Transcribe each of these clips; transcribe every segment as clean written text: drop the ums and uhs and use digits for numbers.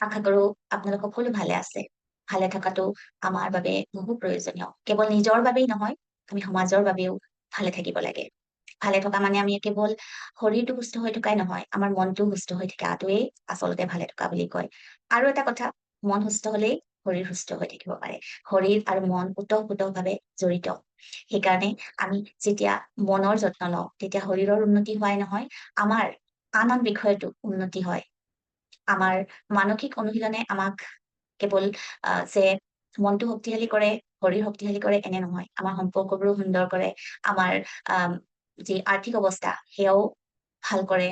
আশা কৰো আপোনালোক সকলো ভালে আছে। ভালে থকাটো আমাৰ বাবে বহু প্ৰয়োজনীয়। কেৱল নিজৰ বাবেই নহয়, আমি সমাজৰ বাবেও ভালে থাকিব লাগে। ভালে থকা মানে আমি কেৱল শৰীৰটো সুস্থ হৈ থকাই নহয়, আমাৰ মনটো সুস্থ হৈ থকাটোৱেই আচলতে ভালে থকা বুলি কয়। আৰু এটা কথা, মন সুস্থ হলেই শৰীৰ সুস্থ হৈ থাকিব পাৰে। শৰীৰ আৰু মন ওতঃপ্ৰোতঃভাৱে জড়িত। সেইকাৰণে আমি যেতিয়া মনৰ যত্ন লওঁ, তেতিয়া শৰীৰৰ উন্নতি হোৱাই নহয়, আমাৰ আন আন বিষয়তো উন্নতি হয়। আমাৰ মানসিক অনুশীলনে আমাক কেৱল যে মনটো শক্তিশালী কৰে, শৰীৰ শক্তিশালী কৰে এনে নহয়, আমাৰ সম্পৰ্কবোৰো সুন্দৰ কৰে, আমাৰ যি আৰ্থিক অৱস্থা সেয়াও ভাল কৰে,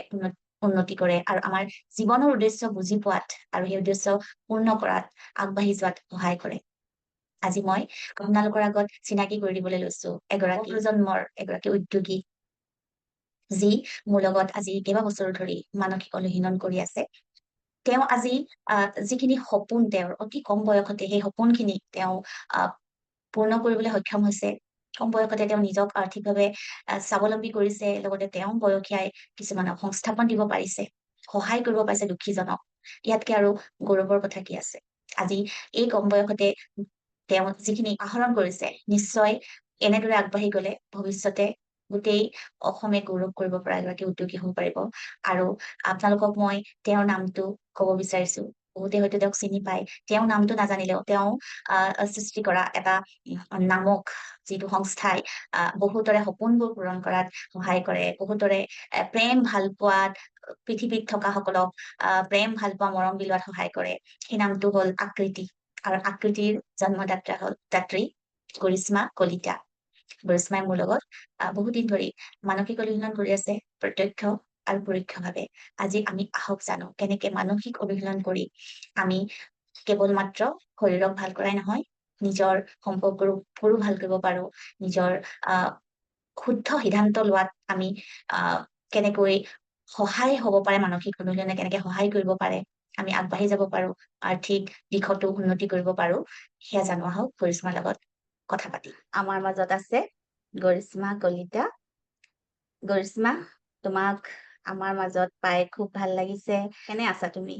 উন্নতি কৰে, আৰু আমাৰ জীৱনৰ উদ্দেশ্য বুজি পোৱাত আৰু সেই উদ্দেশ্য পূৰ্ণ কৰাত, আগবাঢ়ি যোৱাত সহায় কৰে। আজি মই আপোনালোকৰ আগত চিনাকি কৰি দিবলৈ লৈছো এগৰাকী প্ৰজন্মৰ এগৰাকী উদ্যোগী, যি মোৰ লগত আজি কেইবাবছৰো ধৰি মানসিক অনুশীলন কৰি আছে। তেওঁ আজি যিখিনি সপোন তেওঁৰ অতি কম বয়সতে সেই সপোনখিনি তেওঁ পূৰ্ণ কৰিবলৈ সক্ষম হৈছে। কম বয়সতে তেওঁ নিজক আৰ্থিকভাৱে স্বাৱলম্বী কৰিছে, লগতে তেওঁ বয়সীয়াই কিছুমানক সংস্থাপন দিব পাৰিছে, সহায় কৰিব পাৰিছে দুখীজনক। ইয়াতকে আৰু গৌৰৱৰ কথা কি আছে? আজি এই কম বয়সতে তেওঁ যিখিনি আহৰণ কৰিছে, নিশ্চয় এনেদৰে আগবাঢ়ি গলে ভৱিষ্যতে গোটেই অসমে গৌৰৱ কৰিব পৰা এগৰাকী উদ্যোগী হ'ব পাৰিব। আৰু আপোনালোকক মই তেওঁৰ নামটো কব বিচাৰিছো। বহুতে হয়তো তেওঁক চিনি পায়, তেওঁৰ নামটো নাজানিলেও তেওঁ সৃষ্টি কৰা এটা নামক যিটো সংস্থাই বহুতৰে সপোনবোৰ পূৰণ কৰাত সহায় কৰে, বহুতৰে প্ৰেম ভাল পোৱাত, পৃথিৱীত থকা সকলক প্ৰেম ভাল পোৱা মৰম বিলোৱাত সহায় কৰে। সেই নামটো হল আকৃতি, আৰু আকৃতিৰ জন্মদাত্ৰা হল দাত্ৰী গৰিশ্মা কলিতা। গৰিশ্মাই মোৰ লগত বহুদিন ধৰি মানসিক অনুশীলন কৰি আছে, প্ৰত্যক্ষ আৰু পৰোক্ষভাৱে। আজি আমি আহক জানো কেনেকে মানসিক অনুশীলন কৰি আমি কেৱল মাত্ৰ শৰীৰক ভাল কৰাই নহয়, নিজৰ সম্পৰ্কৰো ভাল কৰিব পাৰো, নিজৰ শুদ্ধ সিদ্ধান্ত লোৱাত আমি কেনেকৈ সহায় হ'ব পাৰে, মানসিক অনুশীলনে কেনেকে সহায় কৰিব পাৰে, আমি আগবাঢ়ি যাব পাৰো, আৰ্থিক দিশতো উন্নতি কৰিব পাৰো, সেয়া জানো আহক গৰিশ্মাৰ লগত কথা পাতি। আমাৰ মাজত আছে গৰিশ্মা কলিতা। গৰিশ্মা, তোমাক আমাৰ মাজত পাই খুব ভাল লাগিছে। কেনে আছা তুমি?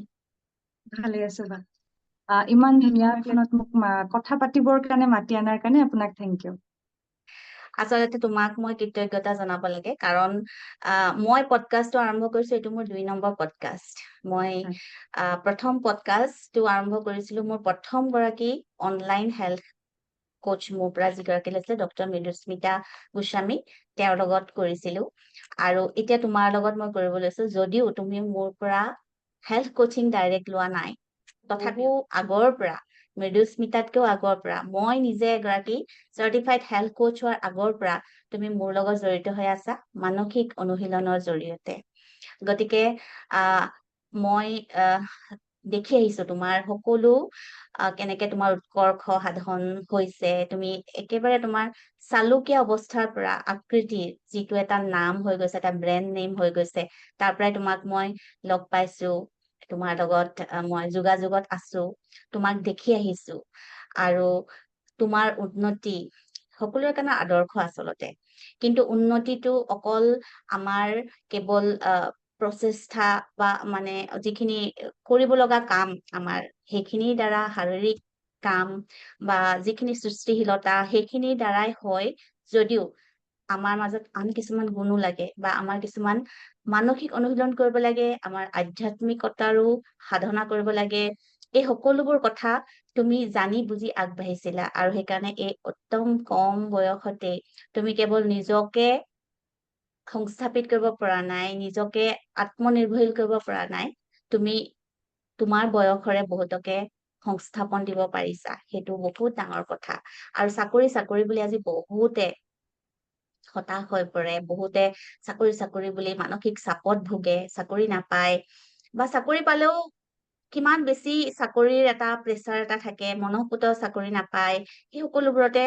ভালে আছে বা। ইমান ধুনীয়া ফোনত মোক কথা পাতিবৰ কাৰণে মাতি আনাৰ কাৰণে আপোনাক থেংক ইউ। আচলতে তোমাক মই কৃতজ্ঞতা জনাব লাগে, কাৰণ মই পডকাষ্টটো আৰম্ভ কৰিছো, এইটো মোৰ 2 নম্বৰ পডকাষ্ট। মই প্ৰথম পডকাষ্টটো আৰম্ভ কৰিছিলো মোৰ প্ৰথম গৰাকী অনলাইন হেল্থ কোচ মোৰ পৰা যিগৰাকী লৈছিলে, ডক্টৰ মৃদুস্মিতা গোস্বামী, তেওঁৰ লগত কৰিছিলো। আৰু এতিয়া তোমাৰ লগত মই কৰিব লৈছো, যদিও তুমি মোৰ পৰা হেল্থ কোচিং ডাইৰেক্ট লোৱা নাই, তথাপিও আগৰ পৰা, মৃদুস্মিতাতকেও আগৰ পৰা, মই নিজে এগৰাকী চাৰ্টিফাইড হেল্থ কোচ হোৱাৰ আগৰ পৰা তুমি মোৰ লগত জড়িত হৈ আছা মানসিক অনুশীলনৰ জৰিয়তে। গতিকে মই দেখি আহিছো তোমাৰ সকলো কেনেকে তোমাৰ উৎকৰ্ষ সাধন হৈছে। তুমি একেবাৰে তোমাৰ চালুকীয়া অৱস্থাৰ পৰা আকৃতিৰ যিটো এটা নাম হৈ গৈছে, এটা ব্ৰেণ্ড নেম হৈ গৈছে, তাৰ পৰাই তোমাক মই লগ পাইছো, তোমাৰ লগত মই যোগাযোগত আছো, তোমাক দেখি আহিছো, আৰু তোমাৰ উন্নতি সকলোৰে কাৰণে আদৰ্শ আচলতে। কিন্তু উন্নতিটো অকল আমাৰ কেৱল প্ৰচেষ্টা বা মানে যিখিনি কৰিব লগা কাম আমাৰ, সেইখিনিৰ দ্বাৰা, শাৰীৰিক কাম বা যিখিনি সৃষ্টিশীলতা সেইখিনিৰ দ্বাৰাই হয়, যদিও আমাৰ মাজত আন কিছুমান গুণো লাগে, বা আমাৰ কিছুমান মানসিক অনুশীলন কৰিব লাগে, আমাৰ আধ্যাত্মিকতাৰো সাধনা কৰিব লাগে। এই সকলোবোৰ কথা তুমি জানি বুজি আগবাঢ়িছিলা, আৰু সেইকাৰণে এই উত্তম কম বয়সতে তুমি কেৱল নিজকে সংস্থাপিত কৰিব পৰা নাই, নিজকে আত্মনিৰ্ভৰশীল কৰিব পৰা নাই, তুমি তোমাৰ বয়সৰে বহুতকে সংস্থাপন দিব পাৰিছা। সেইটো বহুত ডাঙৰ কথা। আৰু চাকৰি বুলি আজি বহুতে হতাশ হৈ পৰে, বহুতে চাকৰি বুলি মানসিক চাপত ভোগে, চাকৰি নাপায়, বা চাকৰি পালেও কিমান বেছি চাকৰিৰ এটা প্ৰেচাৰ এটা থাকে, মনঃপুত চাকৰি নাপায়, সেই সকলোবোৰতে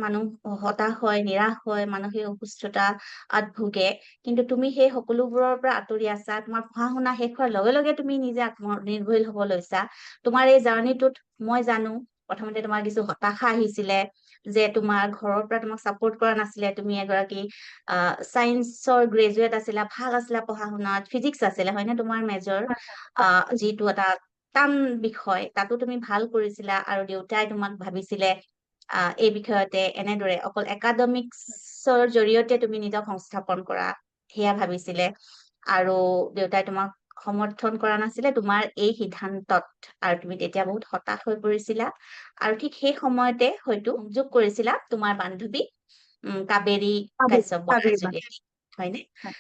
মানুহ হতাশ হয়, নিৰাশ হয়, মানসিক অসুস্থতাত ভোগে। কিন্তু তুমি সেই সকলোবোৰৰ পৰা আঁতৰি আছা, তোমাৰ পঢ়া শুনা শেষ হোৱাৰ লগে লগে তুমি নিজে আত্মনিৰ্ভৰশীল হব লৈছা। তোমাৰ এই জাৰ্ণিটোত মই জানো প্ৰথমতে তোমাৰ কিছু হতাশা আহিছিলে, যে তোমাৰ ঘৰৰ পৰা তোমাক চাপোৰ্ট কৰা নাছিলে। তুমি এগৰাকী চায়েন্সৰ গ্ৰেজুৱেট আছিলা, ভাল আছিলা পঢ়া শুনাত, ফিজিক্স আছিলে হয়নে তোমাৰ মেজৰ, যিটো এটা টান বিষয় তাতো তুমি ভাল কৰিছিলা আৰু দেউতাই তোমাক ভাবিছিলে এই বিষয়তে এনেদৰে অকল একাডেমিক্সৰ জৰিয়তে তুমি নিজক সংস্থাপন কৰা সেয়া ভাবিছিলে আৰু দেউতাই তোমাক সমৰ্থন কৰা নাছিলে তোমাৰ এই সিদ্ধান্তত আৰু তুমি তেতিয়া বহুত হতাশ হৈ পৰিছিলা আৰু ঠিক সেই সময়তে হয়তো যোগ কৰিছিলা তোমাৰ বান্ধৱী কাবেৰী কাশ্যপ বৰাৰ কাবেৰী বা যোগেদি হয়নে হয়।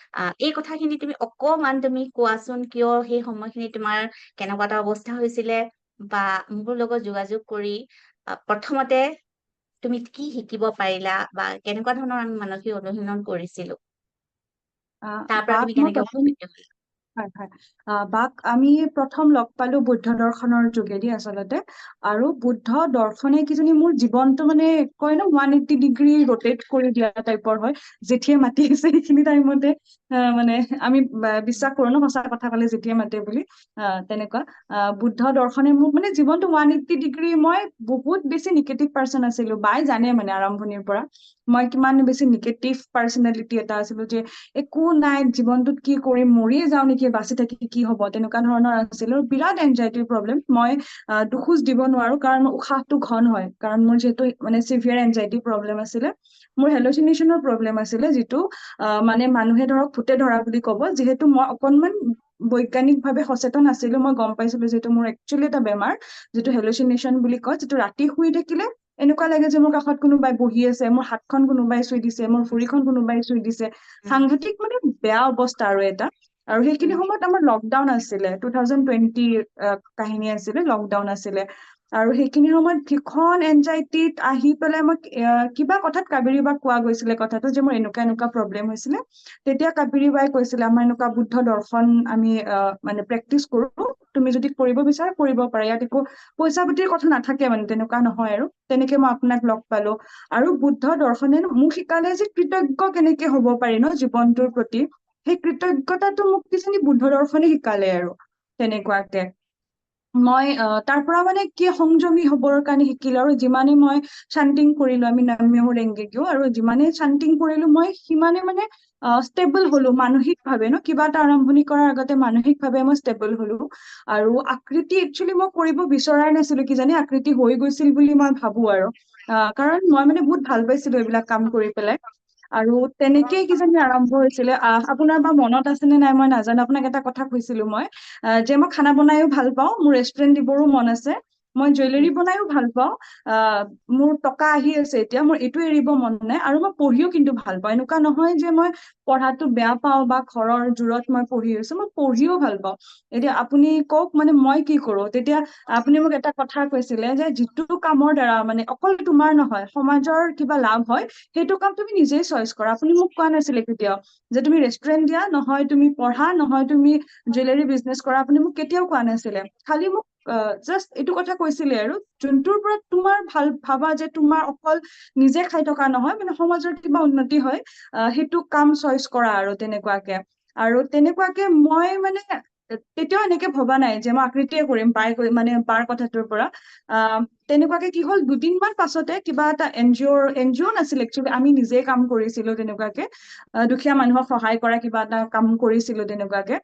এই কথাখিনি তুমি অকমান তুমি কোৱাচোন কিয় সেই সময়খিনি তোমাৰ কেনেকুৱা এটা অৱস্থা হৈছিলে বা মোৰ লগত যোগাযোগ কৰি প্ৰথমতে তুমি কি শিকিব পাৰিলা বা কেনেকুৱা ধৰণৰ আমি মানসিক অনুশীলন কৰিছিলো তাৰ পৰা বাক তুমি মই কেনেকে প্ৰথম উপকৃত হলা হয় হয় বাক আমি প্ৰথম লগ পালো বুদ্ধ দৰ্শনৰ যোগেদি আচলতে আৰু বুদ্ধ দৰ্শনে কিজানি মোৰ জীৱনটো মানে কয় ন 180 ডিগ্ৰী ৰোটেট কৰি দিয়া টাইপৰ হয় যেতিয়াই মাতি আছে সেইখিনি টাইমতে মানে আমি বিশ্বাস কৰো ন সঁচা কথা কলে যেতিয়াই মাতে বুলি তেনেকুৱা বুদ্ধ দৰ্শনে মোক মানে জীৱনটো 180 ডিগ্ৰী মই বহুত বেছি নিগেটিভ পাৰ্চন আছিলো বাই জানে মানে আৰম্ভণিৰ পৰা মই কিমান বেছি নিগেটিভ পাৰ্চনেলিটি এটা আছিলো যে একো নাই জীৱনটোত কি কৰিম মৰিয়ে যাওঁ নেকি বাচি থাকি কি হব তেনেকুৱা ধৰণৰ আছিল আৰু বিৰাট এনজাইটিৰ প্ৰব্লেম মই দুখোজ দিব নোৱাৰো কাৰণ মোৰ উশাহটো ঘন হয় কাৰণ মোৰ যিহেতু মানে চিভিয়াৰ এনজাইটি প্ৰব্লেম আছিলে মোৰ হেলুচিনেশ্যনৰ প্ৰব্লেম আছিলে যিটো মানে মানুহে ধৰক ভূতে ধৰা বুলি ক'ব যিহেতু মই অকনমান বৈজ্ঞানিকভাৱে সচেতন আছিলো মই গম পাইছিলো যিহেতু মোৰ একচুৱেলি এটা বেমাৰ যিটো হেলুচিনেশ্যন বুলি কয় যিটো ৰাতি শুই থাকিলে এনেকুৱা লাগে যে মোৰ কাষত কোনোবাই বহি আছে মোৰ হাতখন কোনোবাই চুই দিছে মোৰ ভৰিখন কোনোবাই চুই দিছে সাংঘাতিক মানে বেয়া অৱস্থা আৰু এটা আৰু সেইখিনি সময়ত আমাৰ লকডাউন আছিলে 2020 কাহিনী আছিলে লকডাউন আছিলে আৰু সেইখিনি সময়ত ভীষণ এনজাইটিত আহি পেলাই মই কিবা কথাত কাবেৰী বাক কোৱা গৈছিলে কথাটো যে মোৰ এনেকুৱা এনেকুৱা প্ৰব্লেম হৈছিলে তেতিয়া কাবেৰী বাই কৈছিলে আমাৰ এনেকুৱা বুদ্ধ দৰ্শন আমি মানে প্ৰেক্টিচ কৰো তুমি যদি কৰিব বিচাৰা কৰিব পাৰা ইয়াত একো পইচা পাতিৰ কথা নাথাকে মানে তেনেকুৱা নহয় আৰু তেনেকে মই আপোনাক লগ পালো আৰু বুদ্ধ দৰ্শনে মোক শিকালে যে কৃতজ্ঞ কেনেকে হব পাৰি ন জীৱনটোৰ প্ৰতি সেই কৃতজ্ঞতাটো মোক কিজানি বুদ্ধ দৰ্শনে শিকালে আৰু তেনেকুৱাকে মই তাৰ পৰা মানে কি সংযমী হবৰ কাৰণে শিকিলো আৰু যিমানে মই চান্টিং কৰিলো আমি নাম্য ৰেংগেকিও আৰু যিমানে চান্টিং কৰিলো মই সিমানে মানে ষ্টেবল হলো মানসিকভাৱে ন কিবা এটা আৰম্ভণি কৰাৰ আগতে মানসিকভাৱে মই ষ্টেবল হলো আৰু আকৃতি একচুৱেলি মই কৰিব বিচৰাই নাছিলো কিজানি আকৃতি হৈ গৈছিল বুলি মই ভাবো আৰু কাৰণ মই মানে বহুত ভাল পাইছিলো এইবিলাক কাম কৰি পেলাই আৰু তেনেকেই কিজানি আৰম্ভ হৈছিলে আপোনাৰ বা মনত আছে নে নাই মই নাজানো আপোনাক এটা কথা কৈছিলো মই যে মই খানা বনাইও ভাল পাওঁ মোৰ ৰেষ্টুৰেণ্ট দিবৰো মন আছে মই জুৱেলাৰী বনাইও ভাল পাওঁ মোৰ টকা আহি আছে এতিয়া মোৰ এইটো এৰিব মন নাই আৰু মই পঢ়িও কিন্তু ভাল পাওঁ এনেকুৱা নহয় যে মই পঢ়াটো বেয়া পাওঁ বা ঘৰৰ জোৰত মই পঢ়ি আছো মই পঢ়িও ভাল পাওঁ এতিয়া আপুনি কওক মানে মই কি কৰো তেতিয়া আপুনি মোক এটা কথা কৈছিলে যে যিটো কামৰ দ্বাৰা মানে অকল তোমাৰ নহয় সমাজৰ কিবা লাভ হয় সেইটো কাম তুমি নিজেই চইচ কৰা আপুনি মোক কোৱা নাছিলে কেতিয়াও যে তুমি ৰেষ্টুৰেণ্ট দিয়া নহয় তুমি পঢ়া নহয় তুমি জুৱেলাৰী বিজনেছ কৰা আপুনি মোক কেতিয়াও কোৱা নাছিলে খালি মোক জাষ্ট এইটো কথা কৈছিলে আৰু যোনটোৰ পৰা তোমাৰ ভাল ভাবা যে তোমাৰ অকল নিজে খাই থকা নহয় মানে সমাজৰ কিবা উন্নতি হয় সেইটো কাম চইচ কৰা আৰু তেনেকুৱাকে মই মানে তেতিয়াও এনেকে ভবা নাই যে মই আকৃতিয়ে কৰিম মানে বাৰ কথাটোৰ পৰা তেনেকুৱাকে কি হ'ল দুদিনমান পাছতে কিবা এটা এনজিঅ' নাছিল একচুৱেলি আমি নিজে কাম কৰিছিলো তেনেকুৱাকে দুখীয়া মানুহক সহায় কৰা কিবা এটা কাম কৰিছিলো তেনেকুৱাকে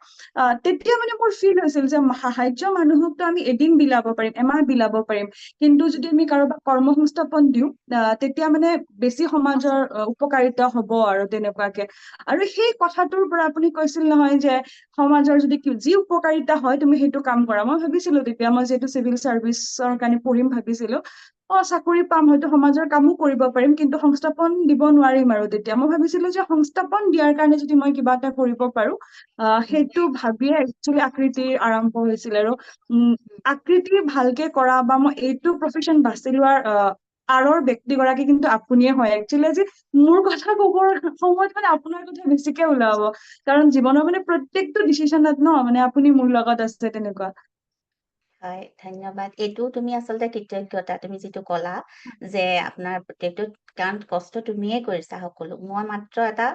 তেতিয়া মানে মোৰ ফিল হৈছিল যে সাহায্য মানুহকতো আমি এদিন বিলাব পাৰিম এমাহ বিলাব পাৰিম কিন্তু যদি আমি কাৰোবাক কৰ্ম সংস্থাপন দিওঁ তেতিয়া মানে বেছি সমাজৰ উপকাৰিতা হব আৰু তেনেকুৱাকে আৰু সেই কথাটোৰ পৰা আপুনি কৈছিল নহয় যে সমাজৰ যদি যি উপকাৰিতা হয় তুমি সেইটো কাম কৰা মই ভাবিছিলো তেতিয়া মই যিহেতু চিভিল চাৰ্ভিচৰ কাৰণে পঢ়িম ভাবিছিলো চাকৰি পাম হয়তো সমাজৰ কামো কৰিব পাৰিম কিন্তু সংস্থাপন দিব নোৱাৰিম আৰু তেতিয়া মই ভাবিছিলো যে সংস্থাপন দিয়াৰ কাৰণে যদি মই কিবা এটা কৰিব পাৰো সেইটো ভাবিয়ে একচুৱেলি আকৃতিৰ আৰম্ভ হৈছিল আৰু আকৃতি ভালকে কৰা বা মই এইটো প্ৰফেচন বাছি লোৱাৰ আঁৰৰ ব্যক্তিগৰাকী কিন্তু আপুনিয়ে হয় একচুৱেলি যে মোৰ কথা কবৰ সময়ত মানে আপোনাৰ কথা বেছিকে ওলাব কাৰণ জীৱনৰ মানে প্ৰত্যেকটো ডিচিশনত ন মানে আপুনি মোৰ লগত আছে তেনেকুৱা হয় ধন্যবাদ এইটো তুমি আচলতে কৃতজ্ঞতা তুমি যিটো কলা যে আপোনাৰ প্ৰত্যেকটো কাৰণ কষ্ট তুমিয়ে কৰিছা সকলো মই মাত্ৰ এটা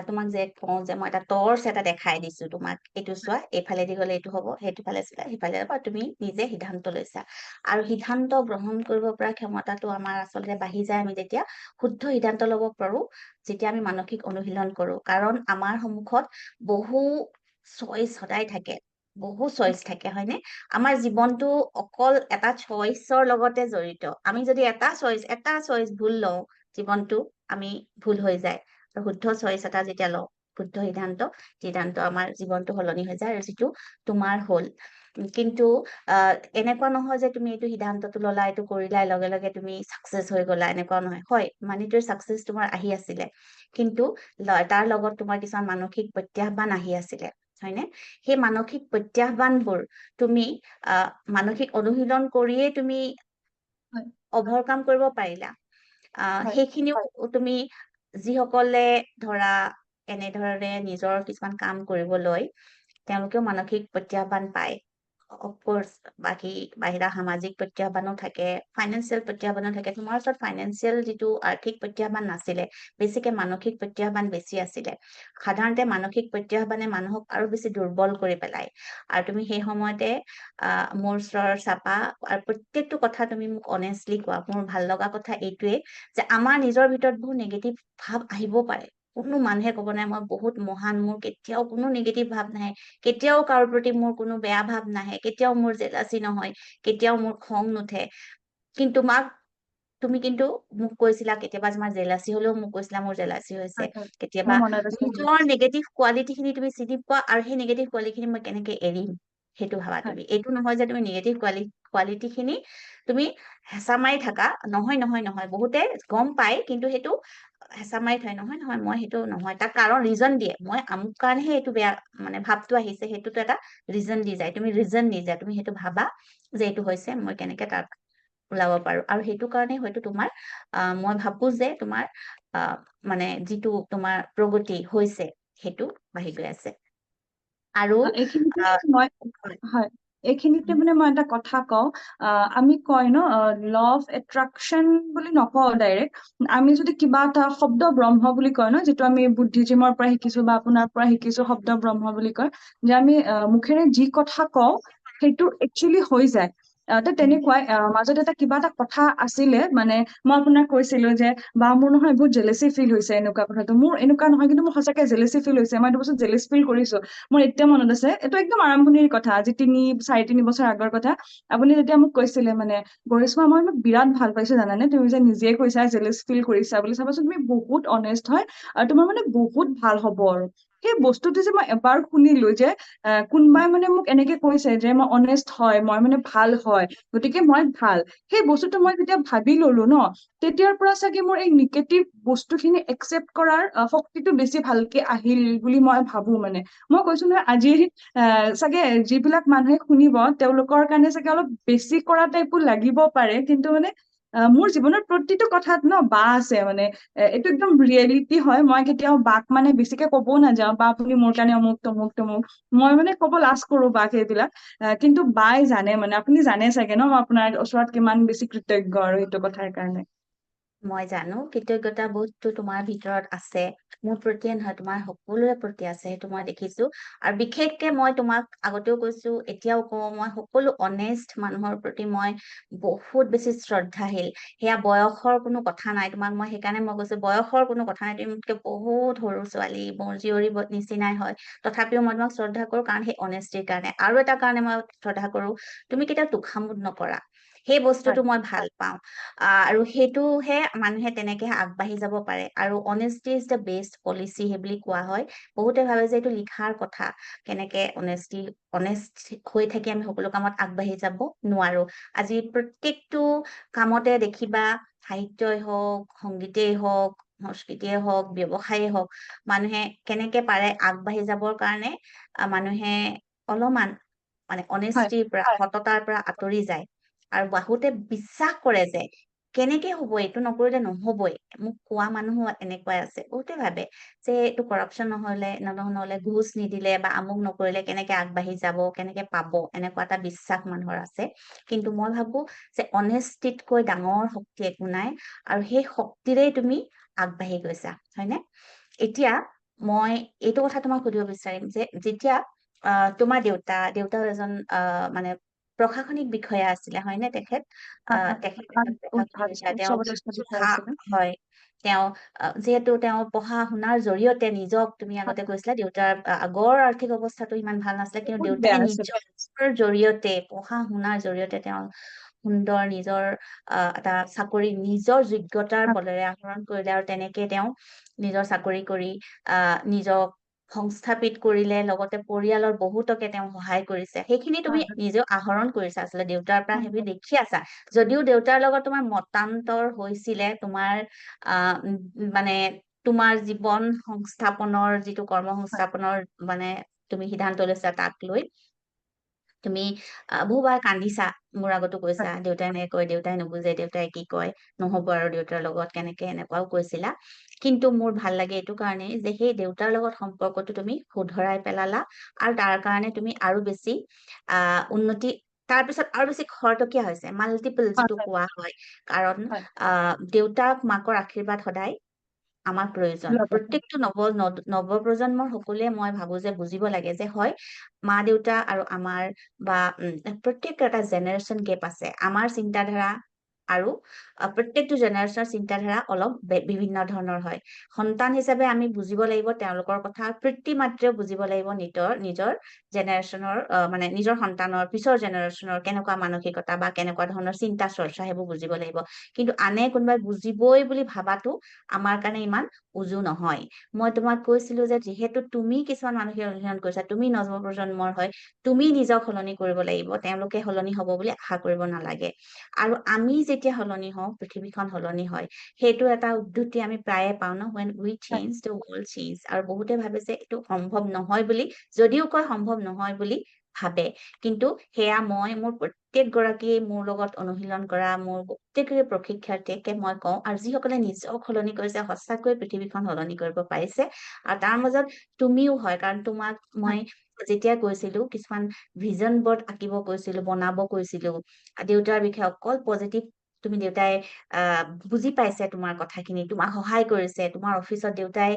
তোমাক যে কওঁ যে মই এটা টৰ্চ এটা দেখাই দিছো তোমাক এইটো চোৱা এইফালেদি গলে এইটো হব সেইটো ফালে চোৱা সিফালে যাব তুমি নিজে সিদ্ধান্ত লৈছা আৰু সিদ্ধান্ত গ্ৰহণ কৰিব পৰা ক্ষমতাটো আমাৰ আচলতে বাঢ়ি যায় আমি যেতিয়া শুদ্ধ সিদ্ধান্ত লব পাৰো যেতিয়া আমি মানসিক অনুশীলন কৰো কাৰণ আমাৰ সন্মুখত বহু চইচ সদায় থাকে বহু চইচ থাকে হয়নে? আমাৰ জীৱনটো অকল এটা চইচৰ লগতে জড়িত। আমি যদি এটা চইচ ভুল লওঁ, জীৱনটো আমি ভুল হৈ যায়। আৰু শুদ্ধ চইচ এটা যেতিয়া লওঁ, শুদ্ধ সিদ্ধান্ত আমাৰ জীৱনটো সলনি হৈ যায়, আৰু যিটো তোমাৰ হ'ল। কিন্তু এনেকুৱা নহয় যে তুমি এইটো সিদ্ধান্তটো ললা, এইটো কৰিলাই, লগে লগে তুমি চাকচেছ হৈ গলা, এনেকুৱা নহয়। হয়, মানিটোৰ চাকচেছ তোমাৰ আহি আছিলে, কিন্তু তাৰ লগত তোমাৰ কিছুমান মানসিক প্ৰত্যাহ্বান আহি আছিলে, হয়নে? সেই মানসিক প্ৰত্যাহ্বানবোৰ তুমি মানসিক অনুশীলন কৰিয়ে তুমি হয় অভাৰকাম কৰিব পাৰিলা। হয় সেইখিনিও তুমি যিসকলে ধৰা এনেধৰণে নিজৰ কিছুমান কাম কৰিবলৈ তেওঁলোকেও মানসিক প্ৰত্যাহ্বান পায়। অফকোৰ্চ বাকী বাহিৰা সামাজিক প্ৰত্যাহ্বানো থাকে, ফাইনেন্সিয়েল প্ৰত্যাহ্বানো থাকে। তোমাৰ ওচৰত ফাইনেন্সিয়েল যিটো আৰ্থিক প্ৰত্যাহ্বান নাছিলে, বেছিকে মানসিক প্ৰত্যাহ্বান বেছি আছিলে। সাধাৰণতে মানসিক প্ৰত্যাহ্বানে মানুহক আৰু বেছি দুৰ্বল কৰি পেলায়। আৰু তুমি সেই সময়তে মোৰ ওচৰৰ চাপা আৰু প্ৰত্যেকটো কথা তুমি মোক অনেষ্টলি কোৱা। মোৰ ভাল লগা কথা এইটোৱে যে আমাৰ নিজৰ ভিতৰত বহুত নিগেটিভ ভাৱ আহিব পাৰে। কোনো মানুহে ক'ব নাই মই বহুত মহান, মোৰ কেতিয়াও কোনো নিগেটিভ ভাৱ নাহে, কেতিয়াও কাৰো প্ৰতি মোৰ কোনো বেয়া ভাৱ নাহে, কেতিয়াও মোৰ জেলাচি নহয়, কেতিয়াও মোৰ খং নুঠে। কিন্তু তুমি কিন্তু মোক কৈছিলা কেতিয়াবা তোমাৰ জেলাচি হলেও মোক কৈছিলা মোৰ জেলাচি হৈছে। হয় হয় কেতিয়াবা মোৰ মনত আছে হয় নিজৰ নিগেটিভ কোৱালিটি খিনি তুমি চিনি পোৱা, আৰু সেই নিগেটিভ কোৱালিটি খিনি মই কেনেকে এৰিম সেইটো ভাবা হয় তুমি। এইটো নহয় যে তুমি নিগেটিভ কোৱালিটি খিনি তুমি হেঁচা মাৰি থাকা, নহয় নহয় নহয়। বহুতে গম পায় কিন্তু সেইটো হেঁচা মাৰি থয়, নহয় নহয় মই সেইটো নহয়, তাৰ কাৰণ ৰিজন দিয়ে, মই আমুক কাৰণেহে এইটো বেয়া মানে ভাৱটো আহিছে, সেইটোতো এটা ৰিজন দি যায়। তুমি ৰিজন নিদিয়া, তুমি সেইটো ভাবা যে এইটো হৈছে, মই কেনেকে তাক ওলাব পাৰো। আৰু সেইটো কাৰণে হয়তো তোমাৰ মই ভাবো যে তোমাৰ মানে যিটো তোমাৰ প্ৰগতি হৈছে সেইটো বাঢ়ি গৈ আছে। আৰু এইখিনিতে আহ, মই হয়, হয় এইখিনিতে মানে মই এটা কথা কওঁ। আমি কয় ন ল অফ এট্ৰাকচন বুলি নকওঁ ডাইৰেক্ট। আমি যদি কিবা এটা শব্দ ব্ৰহ্ম বুলি কয় ন, যিটো আমি বুদ্ধিজিমৰ পৰা শিকিছো বা আপোনাৰ পৰা শিকিছো, শব্দ ব্ৰহ্ম বুলি কয়, যে আমি মুখেৰে যি কথা কওঁ সেইটো একচুৱেলি হৈ যায়। তো তেনেকুৱাই মাজত কিবা এটা কথা আছিলে, মানে মই আপোনাক কৈছিলো যে বা মোৰ নহয় বহুত জেলেচি ফিল হৈছে, এনেকুৱা কথাটো মোৰ এনেকুৱা নহয়, কিন্তু মোৰ সঁচাকে জেলেচি ফিল হৈছে, মই এইটো বস্তু জেলেচ ফিল কৰিছো। মোৰ এতিয়া মনত আছে, এইটো একদম আৰম্ভণিৰ কথা, আজি 4-3 বছৰ আগৰ কথা। আপুনি যেতিয়া মোক কৈছিলে মানে গৰিশ্মা মই বিৰাট ভাল পাইছো জানানে, তুমি যে নিজে কৈছা জেলেচ ফিল কৰিছা বুলি, চাবাচোন তুমি বহুত অনেষ্ট হয় আৰু তোমাৰ মানে বহুত ভাল হব। আৰু সেই বস্তুটো যে মই এবাৰ শুনিলো যে কোনোবাই মানে মোক এনেকে কৈছে যে মই অনেষ্ট হয়, মই মানে ভাল হয়, গতিকে মই ভাল। সেই বস্তুটো মই যেতিয়া ভাবি ললো ন, তেতিয়াৰ পৰা চাগে মোৰ এই নিগেটিভ বস্তুখিনি একচেপ্ট কৰাৰ শক্তিটো বেছি ভালকে আহিল বুলি মই ভাবো। মানে মই কৈছো নহয়, আজি চাগে যিবিলাক মানুহে শুনিব তেওঁলোকৰ কাৰণে চাগে অলপ বেছি কৰা টাইপো লাগিব পাৰে, কিন্তু মানে মোৰ জীৱনৰ প্ৰতিটো কথাত ন বা আছে। মানে এইটো একদম ৰিয়েলিটি হয়। মই কেতিয়াও বাক মানে বেছিকে কবও নাযাওঁ বা আপুনি মোৰ কাৰণে অমুক তমুক তমুক, মই মানে কব লাজ কৰো বাক সেইবিলাক। কিন্তু বাই জানে, মানে আপুনি জানে চাগে ন মই আপোনাৰ ওচৰত কিমান বেছি কৃতজ্ঞ আৰু সেইটো কথাৰ কাৰণে। মই জানো কৃতজ্ঞতা বোধটো তোমাৰ ভিতৰত আছে, মোৰ প্ৰতিয়ে নহয় তোমাৰ সকলোৰে প্ৰতি আছে, সেইটো মই দেখিছো। আৰু বিশেষকে মই তোমাক আগতেও কৈছো, এতিয়াও কওঁ, মই সকলো অনেষ্ট মানুহৰ প্ৰতি মই বহুত বেছি শ্ৰদ্ধাশীল। সেয়া বয়সৰ কোনো কথা নাই, তোমাক মই সেইকাৰণে মই কৈছো বয়সৰ কোনো কথা নাই, তুমি মোতকে বহুত সৰু ছোৱালী, মোৰ জীয়ৰী নিচিনাই হয়, তথাপিও মই তোমাক শ্ৰদ্ধা কৰো, কাৰণ সেই অনেষ্টিৰ কাৰণে। আৰু এটা কাৰণে মই শ্ৰদ্ধা কৰো, তুমি কেতিয়াও তোষামোদ নকৰা, সেই হয় বস্তুটো মই ভাল পাওঁ। আৰু সেইটোহে মানুহে তেনেকেহে আগবাঢ়ি যাব পাৰে। আৰু অনেষ্টি ইজ দ্য বেষ্ট পলিচি সেই বুলি কোৱা হয়। বহুতে ভাবে যে এইটো লিখাৰ কথা, কেনেকে অনেষ্ট হৈ থাকি আমি সকলো কামত আগবাঢ়ি যাব নোৱাৰো। আজি প্ৰত্যেকটো কামতে দেখিবা, সাহিত্যই হওক, সংগীতেই হওক, সংস্কৃতিয়ে হওক, ব্যৱসায়ে হওক, মানুহে কেনেকে পাৰে আগবাঢ়ি যাবৰ কাৰণে মানুহে অলপমান মানে হয় অনেষ্টিৰ পৰা, সততাৰ পৰা আঁতৰি যায়। আৰু বহুতে বিশ্বাস কৰে যে কেনেকে হব, এইটো নকৰিলে নহবই। মোক কোৱা মানুহো এনেকুৱাই আছে। বহুতে ভাবে যে এইটো কৰাপচন নহলে ঘুচ নিদিলে বা আমুক নকৰিলে কেনেকে আগবাঢ়ি যাব, কেনেকে পাব, এনেকুৱা এটা বিশ্বাস মানুহৰ আছে। কিন্তু মই ভাবো যে অনেষ্টিতকৈ ডাঙৰ শক্তি একো নাই, আৰু সেই শক্তিৰেই তুমি আগবাঢ়ি গৈছা, হয়নে? এতিয়া মই এইটো কথা তোমাক সুধিব বিচাৰিম যে যেতিয়া তোমাৰ দেউতাও এজন মানে প্ৰশাসনিক বিষয়া আছিলে হয়নে তেখেত তেখেত এটা প্ৰশাসনিক বিষয়া তেওঁ উচ্চপদস্থ বিষয়া পঢ়া আছিলে। হয় তেওঁ যিহেতু তেওঁ পঢ়া শুনাৰ জৰিয়তে নিজক তুমি আগতে কৈছিলা দেউতাৰ আগৰ আৰ্থিক অৱস্থাটো ইমান ভাল নাছিলে কিন্তু বহুত দেউতাই বেয়া আছিলে। নিজৰ জৰিয়তে পঢ়া শুনাৰ জৰিয়তে তেওঁ সুন্দৰ নিজৰ এটা চাকৰি নিজৰ যোগ্যতাৰ বলেৰে আহৰণ কৰিলে আৰু তেনেকে তেওঁ নিজৰ চাকৰি কৰি নিজক সংস্থাপিত কৰিলে লগতে পৰিয়ালৰ বহুতকে তেওঁ সহায় কৰিছে সেইখিনি তুমি নিজেও আহৰণ কৰিছা আচলতে দেউতাৰ পৰা সেইবোৰ দেখি আছা যদিও দেউতাৰ লগত তোমাৰ মতান্তৰ হৈছিলে তোমাৰ মানে তোমাৰ জীৱন সংস্থাপনৰ যিটো কৰ্ম সংস্থাপনৰ মানে তুমি সিদ্ধান্ত লৈছা তাক লৈ তুমি বহুবাৰ কান্দিছা মোৰ আগতো কৈছা দেউতাই এনেকে কয় দেউতাই নুবুজে দেউতাই কি কয় নহব আৰু দেউতাৰ লগত কেনেকে এনেকুৱাও কৈছিলা কিন্তু মোৰ ভাল লাগে এইটো কাৰণে যে সেই দেউতাৰ লগত সম্পৰ্কটো তুমি শুধৰাই পেলালা আৰু তাৰ কাৰণে তুমি আৰু বেছি উন্নতি তাৰপিছত আৰু বেছি খৰতকীয়া হৈছে মাল্টিপল যিটো কোৱা হয় কাৰণ দেউতাক মাকৰ আশীৰ্বাদ সদায় আমাৰ প্ৰয়োজন প্ৰত্যেকটো নৱপ্ৰজন্মৰ সকলোৱে মই ভাবো যে বুজিব লাগে যে হয় মা দেউতা আৰু আমাৰ বা প্ৰত্যেক এটা জেনেৰেশ্যন গেপ আছে আমাৰ চিন্তাধাৰা আৰু প্ৰত্যেকটো জেনেৰেশ্যনৰ চিন্তাধাৰা অলপ বিভিন্ন ধৰণৰ হয় সন্তান হিচাপে আমি বুজিব লাগিব তেওঁলোকৰ কথা পিতৃ মাতৃও বুজিব লাগিব নিজৰ জেনেৰেশ্যনৰ মানে নিজৰ সন্তানৰ পিছৰ জেনেৰেশ্যনৰ কেনেকুৱা মানসিকতা বা কেনেকুৱা ধৰণৰ চিন্তা চৰ্চা সেইবোৰ বুজিব লাগিব কিন্তু আনে কোনোবাই বুজিবই বুলি ভাবাটো আমাৰ কাৰণে ইমান উজু নহয় মই তোমাক কৈছিলো যে যিহেতু তুমি কিছুমান মানসিক অনুশীলন কৰিছা তুমি নৱপ্ৰজন্মৰ হয় তুমি নিজক সলনি কৰিব লাগিব তেওঁলোকে সলনি হব বুলি আশা কৰিব নালাগে আৰু আমি যেতিয়া সলনি হওঁ পৃথিৱীখন সলনি হয় সেইটো এটা উদ্ধতি আমি প্ৰায়ে পাওঁ ন when we change the world change আৰু বহুতে ভাবে যে এইটো সম্ভৱ নহয় বুলি যদিও কয় সম্ভৱ নহয় বুলি ভাবে কিন্তু সেয়া মই মোৰ প্ৰত্যেক গৰাকী মোৰ লগত অনুশীলন কৰা মোৰ প্ৰত্যেকৰে প্ৰশিক্ষাৰ্থীকে মই কওঁ আৰু যিসকলে নিজক সলনি কৰিছে সঁচাকৈ পৃথিৱীখন সলনি কৰিব পাৰিছে আৰু তাৰ মাজত তুমিও হয় কাৰণ তোমাক মই যেতিয়া কৈছিলো কিছুমান ভিজন বৰ্ড আঁকিব কৈছিলো বনাব কৈছিলো দেউতাৰ বিষয়ে অকল পজিটিভ তুমি দেউতাই বুজি পাইছে তোমাৰ কথাখিনি তোমাক সহায় কৰিছে তোমাৰ অফিচত দেউতাই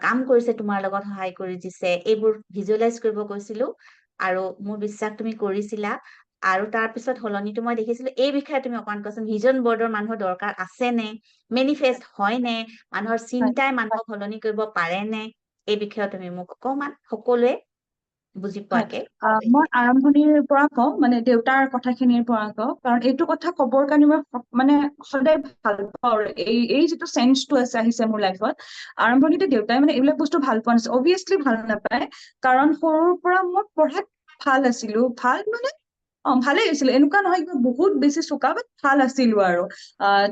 কাম কৰিছে তোমাৰ লগত সহায় কৰি দিছে এইবোৰ ভিজুৱেলাইজ কৰিব কৈছিলো আৰু মোৰ বিশ্বাস তুমি কৰিছিলা আৰু তাৰ পিছত সলনিটো মই দেখিছিলো এই বিষয়ে তুমি অকমান কোৱাচোন ভিজন বৰ্ডৰ মানুহৰ দৰকাৰ আছে নে মেনিফেষ্ট হয় নে মানুহৰ চিন্তাই মানুহক সলনি কৰিব পাৰে নে এই বিষয়ে তুমি মোক অকমান সকলোৱে বুজি পোৱাকে মই আৰম্ভণিৰ পৰা কওঁ মানে দেউতাৰ কথাখিনিৰ পৰা কওঁ কাৰণ এইটো কথা কবৰ কাৰণে মই মানে সদায় ভাল পাওঁ আৰু এই যিটো চেঞ্জটো আহিছে মোৰ লাইফত আৰম্ভণিতে দেউতাই মানে এইবিলাক বস্তু ভাল পোৱা নাছিল অবভিয়াছলি ভাল নাপায় কাৰণ সৰুৰ পৰা মই পঢ়াত ভাল আছিলো ভাল মানে ভালেই হৈছিলে এনেকুৱা নহয় কিবা বহুত বেছি চোকা বাট ভাল আছিলো আৰু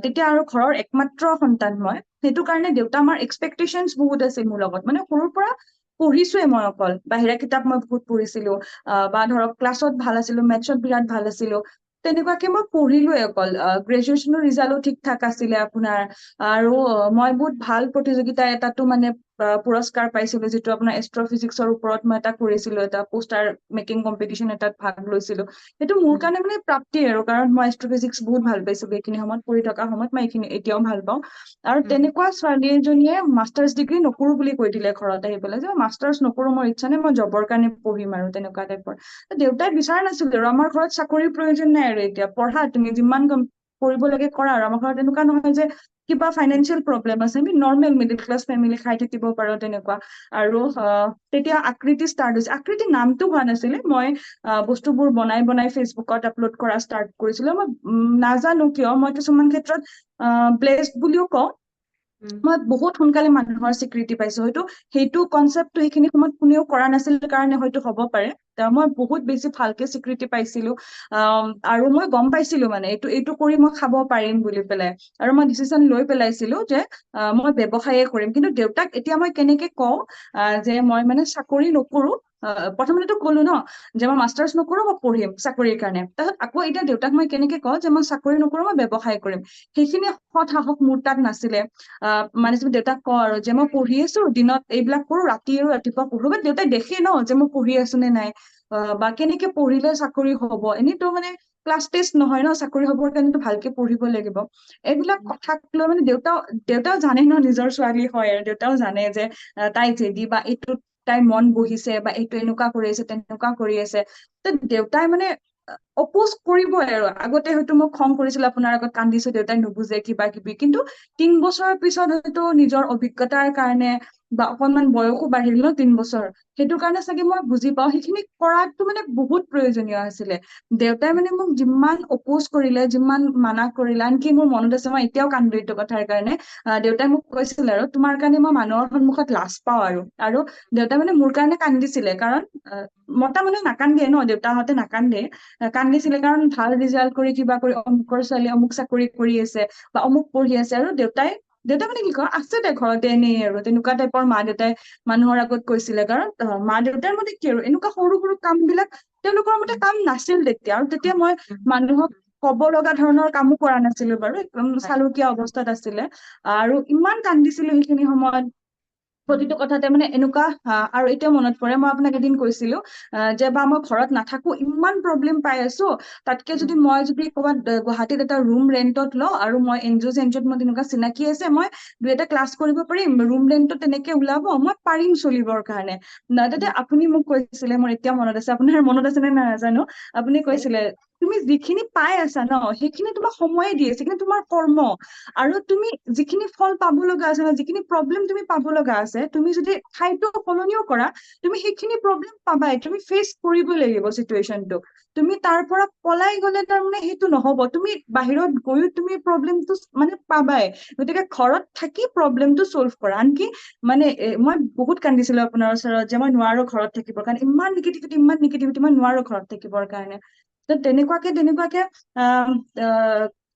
তেতিয়া আৰু ঘৰৰ একমাত্ৰ সন্তান মই সেইটো কাৰণে দেউতা আমাৰ এক্সপেক্টেশনছ বহুত আছিল মোৰ লগত মানে সৰুৰ পৰা পঢ়িছোৱে মই অকল বাহিৰা কিতাপ মই বহুত পঢ়িছিলো বা ধৰক ক্লাছত ভাল আছিলো মেথছত বিৰাট ভাল আছিলো তেনেকুৱাকে মই পঢ়িলোৱে অকল গ্ৰেজুৱেশ্যনৰ ৰিজাল্টো ঠিক ঠাক আছিলে আপোনাৰ আৰু মই বহুত ভাল প্ৰতিযোগিতা এটাতো মানে পুৰস্কাৰ পাইছিলো যিটো আপোনাৰ এষ্ট্ৰফিজিক্সৰ ওপৰত মই এটা কৰিছিলো এটা পোষ্টাৰ মেকিং কম্পিটিশ্যন এটাত ভাগ লৈছিলো সেইটো মোৰ কাৰণে মানে প্ৰাপ্তি আৰু কাৰণ মই এষ্ট্ৰফিজিক্স বহুত ভাল পাইছিলো এইখিনি সময়ত পঢ়ি থকা সময়ত মই এইখিনি এতিয়াও ভাল পাওঁ আৰু তেনেকুৱা ছোৱালী এজনীয়ে মাষ্টাৰ্ছ ডিগ্ৰী নকৰো বুলি কৈ দিলে ঘৰত আহি পেলাই যে মাষ্টাৰ্ছ নকৰো মোৰ ইচ্ছা নাই মই জবৰ কাৰণে পঢ়িম আৰু তেনেকুৱা টাইপৰ দেউতাই বিচৰা নাছিল আৰু আমাৰ ঘৰত চাকৰিৰ প্ৰয়োজন নাই আৰু এতিয়া পঢ়া তুমি যিমান কৰিব লাগে কৰা আৰু আমাৰ ঘৰত এনেকুৱা নহয় যে কিবা ফাইনেন্সিয়েল প্ৰব্লেম আছে আমি নৰ্মেল মিডিল ক্লাছ ফেমিলি খাই থাকিব পাৰো তেনেকুৱা আৰু তেতিয়া আকৃতি ষ্টাৰ্ট হৈছে আকৃতি নামটো হোৱা নাছিলে মই বস্তুবোৰ বনাই বনাই ফেচবুকত আপলোড কৰা ষ্টাৰ্ট কৰিছিলো মই নাজানো কিয় মই কিছুমান ক্ষেত্ৰত ব্লেছড বুলিও কওঁ মই বহুত সোনকালে মানুহৰ স্বীকৃতি পাইছো হয়তো সেইটো কনচেপ্টটো সেইখিনি সময়ত কোনেও কৰা নাছিল কাৰণে হয়তো হ'ব পাৰে মই বহুত বেছি ভালকে স্বীকৃতি পাইছিলো আৰু মই গম পাইছিলো মানে এইটো কৰি মই খাব পাৰিম বুলি পেলাই আৰু মই ডিচিশন লৈ পেলাইছিলো যে মই ব্যৱসায়ে কৰিম কিন্তু দেউতাক এতিয়া মই কেনেকে কওঁ যে মই মানে চাকৰি নকৰো প্ৰথমতেতো কলো ন যে মই মাষ্টাৰ্ছ নকৰো মই পঢ়িম চাকৰিৰ কাৰণে তাৰপিছত আকৌ এতিয়া দেউতাক মই কেনেকে কওঁ যে মই চাকৰি নকৰো মই ব্যৱসায় কৰিম সেইখিনি সৎ সাহস মোৰ তাত নাছিলে মানে তুমি দেউতাক কওঁ আৰু যে মই পঢ়ি আছো দিনত এইবিলাক কৰো ৰাতি আৰু ৰাতিপুৱা পঢ়ো বা দেউতাই দেখে ন যে মই পঢ়ি আছো নে নাই বা কেনেকে পঢ়িলে চাকৰি হব এনেইতো মানে ক্লাছ টেষ্ট নহয় ন চাকৰি হবৰ কাৰণেতো ভালকে পঢ়িব লাগিব এইবিলাক কথাক লৈ মানে দেউতাও জানে ন নিজৰ ছোৱালী হয় আৰু দেউতাও জানে যে তাই জেদি বা এইটোত তাইৰ মন বহিছে বা এইটো এনেকুৱা কৰি আছে তেনেকুৱা কৰি আছে ত দেউতাই মানে অপোজ কৰিবই আৰু আগতে হয়তো মোক খং কৰিছিল আপোনাৰ আগত কান্দিছো দেউতাই নুবুজে কিবা কিবি, কিন্তু 3 বছৰৰ পিছত হয়তো নিজৰ অভিজ্ঞতাৰ কাৰণে বা অকনমান বয়সো বাঢ়িল ন 3 বছৰ, সেইটো কাৰণে চাগে মই বুজি পাওঁ সেইখিনি কৰাটো মানে বহুত প্ৰয়োজনীয় আছিলে। দেউতাই মানে মোক যিমান অপোজ কৰিলে, যিমান মানা কৰিলে, আনকি মোৰ মনত আছে মই এতিয়াও কান্দো এইটো কথাৰ কাৰণে। দেউতাই মোক কৈছিল আৰু তোমাৰ কাৰণে মই মানুহৰ সন্মুখত লাজ পাওঁ আৰু দেউতাই মানে মোৰ কাৰণে কান্দিছিলে, কাৰণ মতা মানুহে নাকান্দে ন, দেউতাহঁতে নাকান্দে। কান্দিছিলে কাৰণ ভাল ৰিজাল্ট কৰি কিবা কৰি অমুকৰ ছোৱালী অমুক চাকৰি কৰি আছে বা অমুক পঢ়ি আছে, আৰু দেউতাই মানে কি কয় আছে দে ঘৰতে এনেই আৰু তেনেকুৱা টাইপৰ মা দেউতাই মানুহৰ আগত কৈছিলে। কাৰণ মা দেউতাৰ মতে কি আৰু এনেকুৱা সৰু সৰু কাম বিলাক তেওঁলোকৰ মতে কাম নাছিল তেতিয়া, আৰু তেতিয়া মই মানুহক কব লগা ধৰণৰ কামো কৰা নাছিলো বাৰু, একদম চালুকীয়া অৱস্থাত আছিলে। আৰু ইমান কান্দিছিলো সেইখিনি সময়ত, প্ৰতিটো কথাতে মানে এনেকুৱা। আৰু এতিয়া মনত পৰে মই আপোনাক এদিন কৈছিলো যে বা মই ঘৰত নাথাকো, ইমান প্ৰব্লেম পাই আছো, তাতকে মই যদি ক'ৰবাত গুৱাহাটীত এটা ৰুম ৰেন্টত লওঁ, আৰু মই এনজিঅ চেনজিঅত মই তেনেকুৱা চিনাকি আছে, মই 2 এটা ক্লাছ কৰিব পাৰিম, ৰুম ৰেন্টত তেনেকে ওলাব, মই পাৰিম চলিবৰ কাৰণে। তাতে আপুনি মোক কৈছিলে, মোৰ এতিয়া মনত আছে, আপোনাৰ মনত আছে নে নাজানো, আপুনি কৈছিলে তুমি যিখিনি পাই আছা ন সেইখিনি তোমাক সময়ে দি আছে, সেইখিনি তোমাৰ কৰ্ম, আৰু তুমি যিখিনি ফল পাব লগা আছে ন, যিখিনি প্ৰব্লেম তুমি পাব লগা আছে, তুমি যদি ঠাইটো সলনিও কৰা, তুমি সেইখিনি প্ৰব্লেম পাবাই, তুমি ফেচ কৰিব লাগিব চিটুৱেশ্যনটো। তুমি তাৰ পৰা পলাই গলে তাৰমানে সেইটো নহব, তুমি বাহিৰত গৈও তুমি প্ৰব্লেমটো মানে পাবাই। গতিকে ঘৰত থাকি প্ৰব্লেমটো চল্ভ কৰা। আনকি মানে মই বহুত কান্দিছিলো আপোনাৰ ওচৰত যে মই নোৱাৰো ঘৰত থাকিবৰ কাৰণে, ইমান নিগেটিভিটি, মই নোৱাৰো ঘৰত থাকিবৰ কাৰণে। তো তেনেকুৱাকে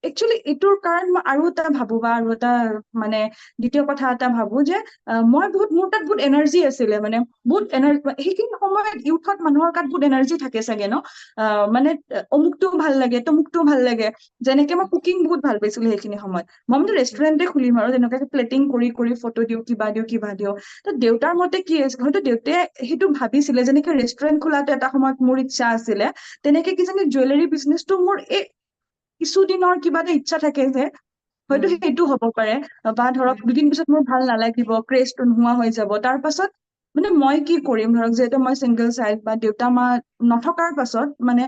একচুৱেলি এইটোৰ কাৰণ মই আৰু এটা ভাবো, বা আৰু এটা মানে দ্বিতীয় কথা এটা ভাবো যে মই মোৰ তাত বহুত এনাৰ্জি আছিলে, মানে বহুত এনাৰ্জি সেইখিনি সময়ত ইউথত মানুহৰ তাত বহুত এনাৰ্জি থাকে চাগে ন। মানে অমুকটোও ভাল লাগে, তমুকটোও ভাল লাগে। যেনেকে মই কুকিং বহুত ভাল পাইছিলো সেইখিনি সময়ত, মই মানে ৰেষ্টুৰেণ্টে খুলিম আৰু তেনেকুৱাকে প্লেটিং কৰি কৰি ফটো দিওঁ, কিবা দিওঁ। তো দেউতাৰ মতে কি আছিল, হয়তো দেউতাই সেইটো ভাবিছিলে, যেনেকে ৰেষ্টুৰেণ্ট খোলাটো এটা সময়ত মোৰ ইচ্ছা আছিলে, তেনেকে কিজানি জুৱেলাৰী বিজনেছটো মোৰ এই কিছুদিনৰ কিবা এটা ইচ্ছা থাকে যে হয়তো সেইটো হ'ব পাৰে। বা ধৰক 2 দিন পিছত মোৰ ভাল নালাগিব, ক্ৰেজটো নোহোৱা হৈ যাব, তাৰ পাছত মানে মই কি কৰিম, ধৰক যিহেতু মই চিংগল চাইল্ড, বা দেউতা মা নথকাৰ পাছত মানে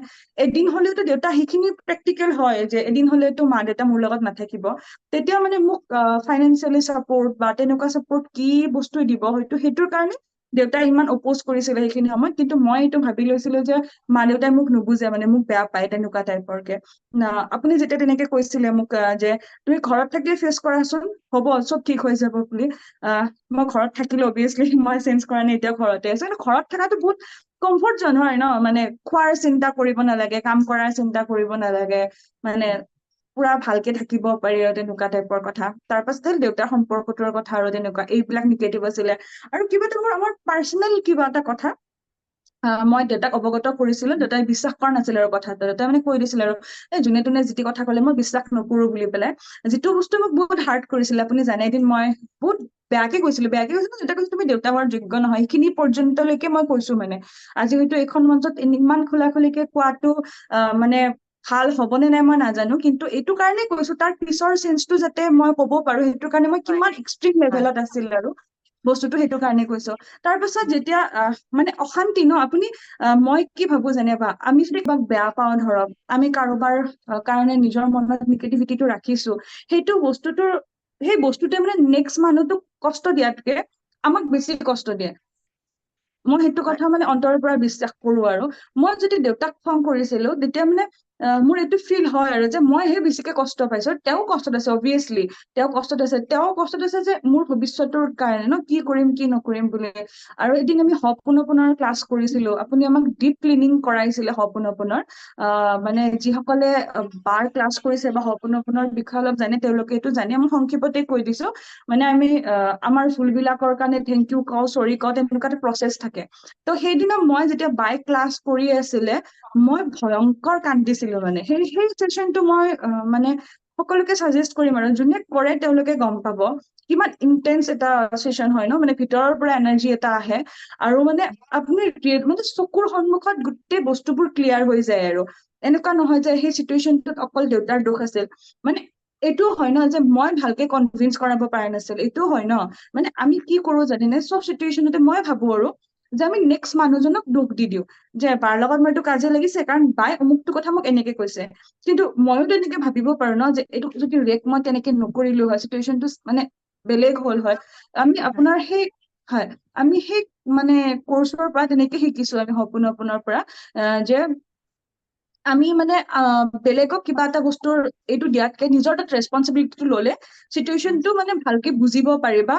এদিন হলেওতো দেউতা সেইখিনি প্ৰেক্টিকেল হয় যে এদিন হলেওতো মা দেউতা মোৰ লগত নাথাকিব, তেতিয়া মানে মোক ফাইনেন্সিয়েলি চাপৰ্ট বা তেনেকুৱা চাপৰ্ট কি বস্তু দিব, হয়তো সেইটোৰ কাৰণে দেউতাই ইমান অপোজ কৰিছিলে সেইখিনি সময়ত। কিন্তু মই এইটো ভাবি লৈছিলো যে মা দেউতাই মোক নুবুজে, মানে মোক বেয়া পায়, তেনেকুৱা টাইপৰকে। আপুনি যেতিয়া তেনেকে কৈছিলে মোক যে তুমি ঘৰত থাকিলে ফেচ কৰাচোন, হ'ব চব ঠিক হৈ যাব বুলি। মই ঘৰত থাকিলে অভিয়াছলি মই চেঞ্জ কৰা নাই, এতিয়াও ঘৰতে আছো। কিন্তু ঘৰত থকাটো বহুত কমফৰ্ট জন হয় ন, মানে খোৱাৰ চিন্তা কৰিব নালাগে, কাম কৰাৰ চিন্তা কৰিব নালাগে, মানে পুৰা ভালকে থাকিব পাৰি আৰু তেনেকুৱা টাইপৰ কথা। তাৰ পাছতে দেউতাৰ সম্পৰ্কটোৰ কথা আৰু তেনেকুৱা এইবিলাক নিগেটিভ আছিলে। আৰু কিবা এটা আমাৰ পাৰ্চনেল কিবা এটা কথা মই দেউতাক অৱগত কৰিছিলো, দেউতাই বিশ্বাস কৰা নাছিলে আৰু কথাটো। দেউতাই মানে কৈ দিছিলে আৰু যোনে তোনে যি টি কথা কলে মই বিশ্বাস নকৰো বুলি পেলাই, যিটো বস্তু মোক বহুত হাৰ্ট কৰিছিলে। আপুনি জানে, এদিন মই বহুত বেয়াকে কৈছিলো দেউতাই কৈছো তুমি দেউতা হোৱাৰ যোগ্য নহয়, সেইখিনি পৰ্যন্তলৈকে মই কৈছো। মানে আজি হয়তো এইখন মঞ্চত ইমান খোলা খুলিকে কোৱাটো মানে ভাল হবনে নাই মই নাজানো, কিন্তু এইটো কাৰণে কৈছো তাৰ পিছৰ চেঞ্জটো যাতে মই কব পাৰো, সেইটো কাৰণে মই কিমান এক্সট্ৰিম লেভেলত আছিল আৰু বস্তুটো, সেইটো কাৰণে কৈছো। তাৰ পাছত যেতিয়া মানে অশান্তি ন, আপুনি মই কি ভাবো যেনিবা, আমি যদি কিবাক বেয়া পাওঁ, ধৰক আমি কাৰোবাৰ কাৰণে নিজৰ মনত নিগেটিভিটিটো ৰাখিছো, সেই বস্তুটোৱে মানে নেক্সট মানুহটোক কষ্ট দিয়াতকে আমাক বেছি কষ্ট দিয়ে। মই সেইটো কথা মানে অন্তৰৰ পৰা বিশ্বাস কৰো। আৰু মই যদি দেউতাক খং কৰিছিলো, তেতিয়া মানে মোৰ এইটো ফিল হয় আৰু যে মইহে বেছিকে কষ্ট পাইছো, তেওঁ কষ্টত আছে অভিয়াছলি, তেওঁ কষ্টত আছে যে মোৰ ভৱিষ্যতৰ কাৰণে ন, কি কৰিম কি নকৰিম বুলি। আৰু এদিন আমি হপোনোপোনৰ ক্লাছ কৰিছিলো, আপুনি আমাক ডিপ ক্লিনিং কৰাইছিলে হপোনোপোনৰ। মানে যিসকলে বাৰ ক্লাছ কৰিছে বা হপোনোপোনৰ বিষয়ে অলপ জানে, তেওঁলোকে এইটো জানে। মই সংক্ষেপতে কৈ দিছো, মানে আমি আমাৰ ভুলবিলাকৰ কাৰণে থেংক ইউ কওঁ, চৰি কওঁ, তেনেকুৱা এটা প্ৰচেছ থাকে। তো সেইদিনা মই যেতিয়া বাই ক্লাছ কৰি আছিলে, মই ভয়ংকৰ কান্দিছিলো। মানে সেই চেচনটো মই মানে সকলোকে চাজেষ্ট কৰিম, আৰু যোনে কৰে তেওঁলোকে গম পাব কিমান ইন্টেন্স এটা চেচন হয় ন, মানে ভিতৰৰ পৰা এনাৰ্জি এটা আহে। আৰু মানে আপুনি মানে চকুৰ সন্মুখত গোটেই বস্তুবোৰ ক্লিয়াৰ হৈ যায়। আৰু এনেকুৱা নহয় যে সেই চিটুৱেশ্যনটোত অকল দেউতাৰ দোষ আছিল, মানে এইটোও হয় ন যে মই ভালকে কনভিন্স কৰাব পৰা নাছিল, এইটোও হয় ন। মানে আমি কি কৰো জানেনে, চব চিটুৱেশ্যনতে মই ভাবো আৰু যে আমি নেক্সট মানুহজনক দুখ দি দিওঁ যে বাৰ লগত মোৰ এইটো কাজিয়া লাগিছে কাৰণ বাই অমুকটো কথা মোক এনেকে কৈছে, কিন্তু ময়ো তেনেকে ভাবিব পাৰো ন যে এইটো যদি ৰেক মই তেনেকে নকৰিলো হয়, চিটুৱেশ্যনটো মানে বেলেগ হ'ল হয়। আমি আপোনাৰ সেই হয় আমি সেই মানে কৰ্চৰ পৰা তেনেকে শিকিছো আমি সপোনৰ পৰা যে আমি মানে বেলেগক কিবা এটা বস্তুৰ এইটো দিয়াতকে নিজৰ তাত ৰেচপনচিবিলিটিটো ললে চিটুৱেশ্যনটো মানে ভালকে বুজিব পাৰি বা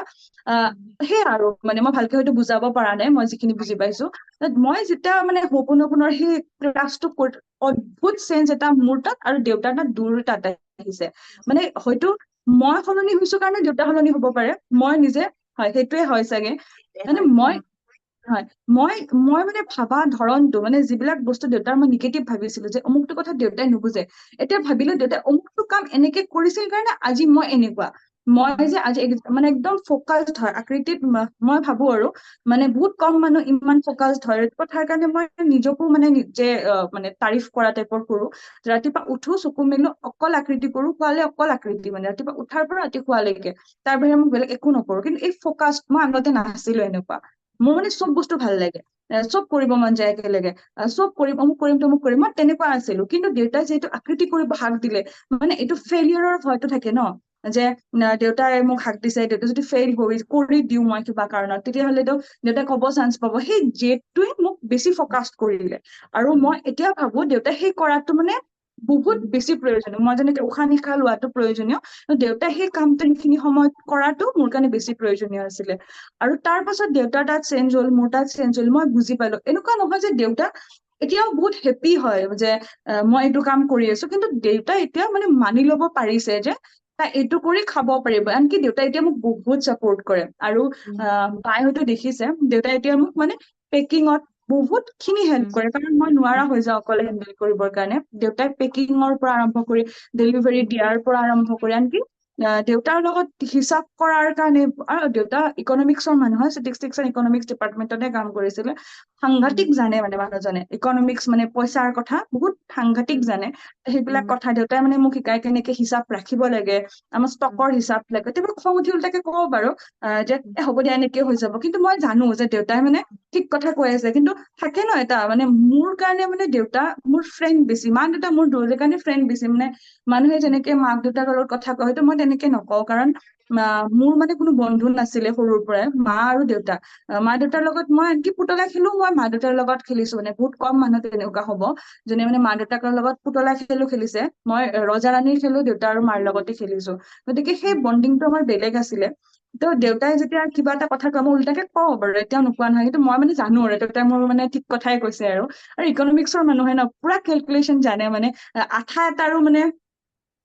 সেয়া আৰু মানে মই ভালকে হয়তো বুজাব পৰা নাই, মই যিখিনি বুজি পাইছো। মই যেতিয়া মানে সপোনৰ সেই ক্লাছটো অদ্ভুত চেঞ্জ এটা মোৰ তাত আৰু দেউতাৰ তাত দুয়োটাত আহিছে। মানে হয়তো মই সলনি হৈছো কাৰণে দেউতা সলনি হব পাৰে, মই নিজে হয় সেইটোৱে হয় চাগে। মানে মই হয় মই মই মানে ভাবা ধৰণটো মানে যিবিলাক বস্তু দেউতাৰ মই নিগেটিভ ভাবিছিলো যে অমুকটো কথা দেউতাই নুবুজে, এতিয়া ভাবিলো দেউতাই অমুকটো কাম এনেকে কৰিছিল কাৰণে আজি মই এনেকুৱা। মই যে আজি মানে একদম ফকাছড হয় আকৃতিত মই ভাবো আৰু মানে বহুত কম মানুহ ইমান ফকাছড হয় কথাৰ কাৰণে মই নিজকো মানে নিজে মানে তাৰিফ কৰা টাইপৰ কৰো। ৰাতিপুৱা উঠো চকু মেলো অকল আকৃতি কৰো, খোৱালে অকল আকৃতি, মানে ৰাতিপুৱা উঠাৰ পৰা ৰাতি খোৱালৈকে তাৰ বাহিৰে মোক বেলেগ একো নকৰো। কিন্তু এই ফকাছড মই আগতে নাছিলো এনেকুৱা, মোৰ মানে চব বস্তু ভাল লাগে, চব কৰিব মন যায় একেলগে, চব কৰিম অমুক কৰিম তমুক কৰিম, মই তেনেকুৱা আছিলো। কিন্তু দেউতাই যিহেতু আকৃতি কৰিব হাক দিলে, মানে এইটো ফেইলিয়ৰৰ ভয়টো থাকে ন যে দেউতাই মোক হাক দিছে, দেউতাই যদি ফেইল কৰি দিও মই কিবা কাৰণত তেতিয়াহলেতো দেউতাই কব চান্স পাব, সেই জেদটোৱে মোক বেছি ফকাছড কৰি দিলে। আৰু মই এতিয়া ভাবো দেউতাই সেই কৰাটো মানে বহুত বেছি প্ৰয়োজনীয়, মই যেনেকে উশাহ নিশাহ লোৱাটো প্ৰয়োজনীয়, দেউতাই সেই কামটো সেইখিনি সময়ত কৰাটো মোৰ কাৰণে বেছি প্ৰয়োজনীয় আছিলে। আৰু তাৰ পাছত দেউতাৰ তাত চেঞ্জ হ'ল, মোৰ তাত চেঞ্জ হ'ল, মই বুজি পালো এনেকুৱা নহয় যে দেউতা এতিয়াও বহুত হেপ্পী হয় যে মই এইটো কাম কৰি আছো, কিন্তু দেউতা এতিয়া মানে মানি লব পাৰিছে যে তাই এইটো কৰি খাব পাৰিব। আনকি দেউতাই এতিয়া মোক বহুত চাপৰ্ট কৰে। আৰু বাই হয়তো দেখিছে দেউতাই এতিয়া মোক মানে পেকিঙত বহুত খিনি হেল্প কৰে, কাৰণ মই নোৱাৰা হৈ যাওঁ অকলে হেণ্ডেল কৰিবৰ কাৰণে। দেউতাই পেকিঙৰ পৰা আৰম্ভ কৰি ডেলিভাৰী দিয়াৰ পৰা আৰম্ভ কৰি আনকি দেউতাৰ লগত হিচাপ কৰাৰ কাৰণে, আৰু দেউতা ইকনমিক্সৰ মানুহ হয়, ষ্টেটিষ্টিক্স এণ্ড ইকনমিক্স ডিপাৰ্টমেণ্টতে কাম কৰিছিলে। সাংঘাতিক জানে মানে মানুহজনে ইকনমিক্স, মানে পইচাৰ কথা বহুত সাংঘাতিক জানে। সেইবিলাক কথা দেউতাই মানে মোক শিকাই কেনেকে হিচাপ ৰাখিব লাগে, আমাৰ ষ্টকৰ হিচাপ লাগে। কেতিয়াবা খং উঠি উল্টাকে কব বাৰু যে হ'ব দিয়া এনেকে হৈ যাব, কিন্তু মই জানো যে দেউতাই মানে ঠিক কথা কৈ আছে। কিন্তু থাকে ন এটা মানে মোৰ কাৰণে মানে দেউতা মোৰ ফ্ৰেণ্ড বেছি, মা দেউতা মোৰ দুয়োৰে কাৰণে ফ্ৰেণ্ড বেছি। মানে মানুহে যেনেকে মাক দেউতাকৰ লগত কথা কয় হয়তো মই তেনেকে নকওঁ, কাৰণ মোৰ মানে কোনো বন্ধু নাছিলে সৰুৰ পৰাই, মা আৰু দেউতা। মা দেউতাৰ লগত মই আনকি পুতলা খেলো মই মা দেউতাৰ লগত খেলিছো, মানে বহুত কম মানুহ তেনেকুৱা হব যোনে মানে মা দেউতাকৰ লগত পুতলা খেলিছে। মই ৰজা ৰাণী খেলো দেউতা আৰু মাৰ লগতে খেলিছো, গতিকে সেই বণ্ডিংটো আমাৰ বেলেগ আছিলে। ত দেউতাই যেতিয়া কিবা এটা কথা কয় মই উল্টাকে কওঁ বাৰু, এতিয়াও নোকোৱা নহয়, কিন্তু মই মানে জানো আৰু দেউতাই মোৰ মানে ঠিক কথাই কৈছে। আৰু ইকনমিক্সৰ মানুহে ন পুৰা কেলকুলেশ্যন জানে, মানে আঠা এটাৰো মানে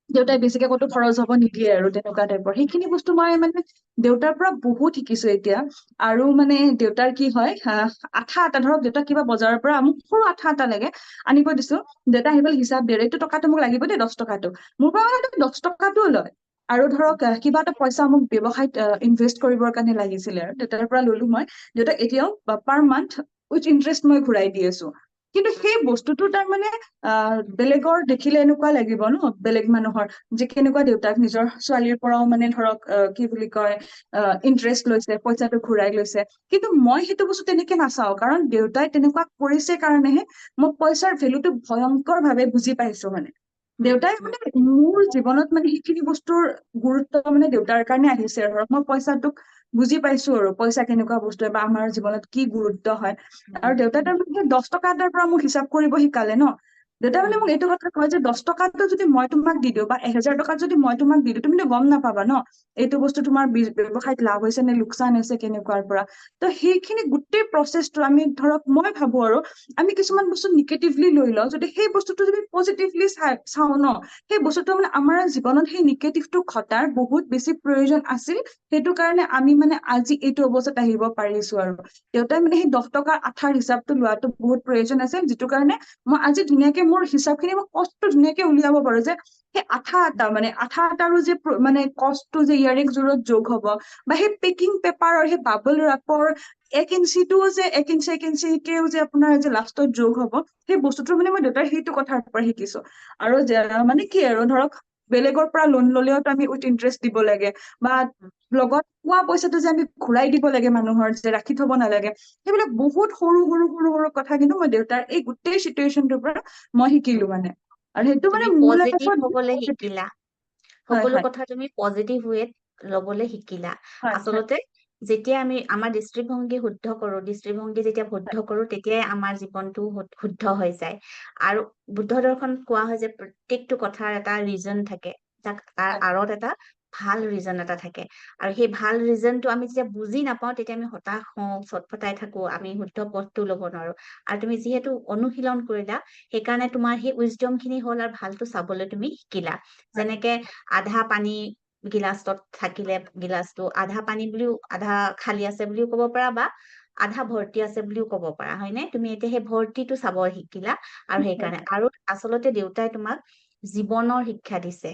দেউতাই বেছিকে ক'তো খৰচ হব নিদিয়ে আৰু তেনেকুৱা টাইপৰ। সেইখিনি বস্তু মই মানে দেউতাৰ পৰা বহুত শিকিছো এতিয়া। আৰু মানে দেউতাৰ কি হয় আঠা এটা ধৰক দেউতাক কিবা বজাৰৰ পৰা মোক সৰু আঠা এটা লাগে আনিব দিছো, দেউতা আহি পেলাই হিচাপ দিয়ে এইটো টকাটো মোক লাগিব দেই 10 টকাটো, মোৰ পৰা মানে 10 টকাটোও লয়। আৰু ধৰক কিবা এটা পইচা মোক ব্যৱসায়ত ইনভেষ্ট কৰিবৰ কাৰণে লাগিছিলে আৰু দেউতাৰ পৰা ললো মই। দেউতাক এতিয়াও পাৰ মান্থ উইথ ইন্টাৰেষ্ট মই ঘূৰাই দি আছো। কিন্তু সেই বস্তুটো তাৰমানে বেলেগৰ দেখিলে এনেকুৱা লাগিব ন, বেলেগ মানুহৰ যে কেনেকুৱা দেউতাক নিজৰ ছোৱালীৰ পৰাও মানে ধৰক কি বুলি কয় ইন্টাৰেষ্ট লৈছে, পইচাটো ঘূৰাই লৈছে। কিন্তু মই সেইটো বস্তু তেনেকে নাচাও, কাৰণ দেউতাই তেনেকুৱা কৰিছে কাৰণেহে মই পইচাৰ ভেলুটো ভয়ংকৰ ভাৱে বুজি পাইছো। মানে দেউতাই মানে মোৰ জীৱনত মানে সেইখিনি বস্তুৰ গুৰুত্ব মানে দেউতাৰ কাৰণে আহিছে। আৰু ধৰক মই পইচাটোক বুজি পাইছো আৰু পইচা কেনেকুৱা বস্তু বা আমাৰ জীৱনত কি গুৰুত্ব হয়। আৰু দেউতাই তাৰমানে 10 টকা এটাৰ পৰা মোক হিচাপ কৰিব শিকালে ন। দেউতাই মানে মোক এইটো কথা কয় যে 10 টকাটো যদি মই তোমাক দি দিওঁ বা 1000 টকাত যদি মই তোমাক দি দিওঁ তুমিতো গম নাপাবা ন এইটো বস্তু তোমাৰ ব্যৱসায়ত লাভ হৈছে নে লোকচান হৈছে কেনেকুৱাৰ পৰা। ত সেইখিনি গোটেই প্ৰচেছটো আমি ধৰক মই ভাবো আৰু আমি কিছুমান বস্তু নিগেটিভলি লৈ লওঁ, যদি সেই বস্তুটো যদি পজিটিভলি চাওঁ ন, সেই বস্তুটো মানে আমাৰ জীৱনত সেই নিগেটিভটো ঘটাৰ বহুত বেছি প্ৰয়োজন আছিল। সেইটো কাৰণে আমি মানে আজি এইটো অৱস্থাত আহিব পাৰিছো। আৰু দেউতাই মানে সেই 10 টকাৰ আঠাৰ হিচাপটো লোৱাটো বহুত প্ৰয়োজন আছিল, যিটো কাৰণে মই আজি ধুনীয়াকে মোৰ হিচাপখিনি মই কষ্টটো ধুনীয়াকে উলিয়াব পাৰো যে সেই আঠা এটা মানে আঠা এটাৰো যে মানে কষ্টটো যে ইয়াৰিং জোৰত যোগ হব, বা সেই পেকিং পেপাৰৰ সেই বাবল ৰাপৰ 1 ইঞ্চিটোও যে 1 ইঞ্চিকেও যে আপোনাৰ যে লাষ্টত যোগ হব, সেই বস্তুটো মানে মই দেউতাৰ সেইটো কথাৰ পৰা শিকিছো। আৰু মানে কি আৰু ধৰক বেলেগৰ পৰা লোন ললেও আমি উইথ ইন্টাৰেষ্ট দিব লাগে, বা লগত পোৱা পইচাটো যে আমি ঘূৰাই দিব লাগে মানুহৰ, যে ৰাখি থব নালাগে, সেইবিলাক বহুত সৰু সৰু সৰু সৰু কথা কিন্তু মই দেউতাৰ এই গোটেই চিটুৱেশ্যনটোৰ পৰা মই শিকিলো মানে। আৰু সেইটো মানে তুমি মোৰ পজিটিভ লাইফত হবলৈ পজিটিভ। শিকিলা, হয় সকলো হয় কথা তুমি পজিটিভ ৱেত লবলৈ শিকিলা। হয় হয় আচলতে যেতিয়া আমি আমাৰ দৃষ্টিভংগী শুদ্ধ কৰো, দৃষ্টিভংগী যেতিয়া শুদ্ধ কৰো, তেতিয়াই আমাৰ জীৱনটো শুদ্ধ হৈ যায়। আৰু বুদ্ধ দৰ্শনত কোৱা হয় যে প্ৰত্যেকটো কথাৰ এটা ৰিজন থাকে, তাৰ হয় আঁৰত এটা ভাল ৰিজন এটা থাকে। আৰু সেই ভাল ৰিজনটো আমি যেতিয়া বুজি নাপাওঁ, তেতিয়া আমি হতাশ হওঁ, ছটফটাই থাকো, আমি শুদ্ধ পথটো ল'ব নোৱাৰো। আৰু তুমি যিহেতু অনুশীলন কৰিলা, সেইকাৰণে তোমাৰ সেই উইজডম খিনি হ'ল, আৰু ভালটো চাবলৈ তুমি শিকিলা। হয় যেনেকে আধা পানী গিলাচত থাকিলে গিলাচটো আধা পানী বুলিও, আধা খালী আছে বুলিও ক'ব পাৰা, বা আধা ভৰ্তি আছে বুলিও ক'ব পাৰা, হয়নে? তুমি এতিয়া সেই ভৰ্তিটো চাব শিকিলা। আৰু হয় সেইকাৰণে, আৰু আচলতে দেউতাই তোমাক জীৱনৰ শিক্ষা দিছে,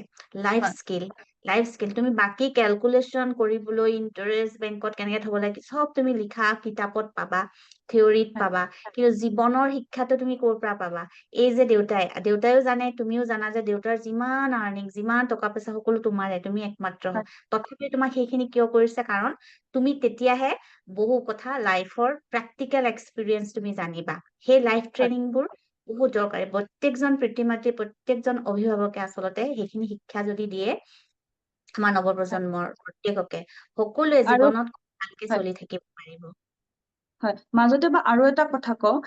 লাইফ হয় স্কিল। লাইফ স্কিল তুমি বাকী কেলকুলেশ্যন কৰিবলৈ, ইন্টাৰেষ্ট বেংকত কেনেকে থব লাগে, চব তুমি লিখা কিতাপত পাবা, থিয়ৰিত হয় পাবা। কিন্তু জীৱনৰ শিক্ষাটো তুমি ক'ৰ পৰা পাবা? এই যে দেউতাইও জানে, তুমিও জানা যে দেউতাৰ যিমান আৰ্নিং, যিমান টকা পইচা, সকলো তোমাৰে, তুমি একমাত্ৰ হয়। তথাপি তোমাক সেইখিনি কিয় কৰিছে? কাৰণ তুমি তেতিয়াহে বহু কথা লাইফৰ প্ৰেক্টিকেল এক্সপিৰিয়েঞ্চ তুমি জানিবা। সেই লাইফ হয় ট্ৰেইনিংবোৰ বহুত দৰকাৰী। প্ৰত্যেকজন পিতৃ মাতৃ, প্ৰত্যেকজন অভিভাৱকে আচলতে সেইখিনি শিক্ষা যদি দিয়ে আমাৰ হয় নৱপ্ৰজন্মৰ প্ৰত্যেককে, সকলোৱে আৰু জীৱনত ভালকে হয় চলি থাকিব পাৰিব। হয়, মাজতে বা আৰু এটা কথা কওঁ,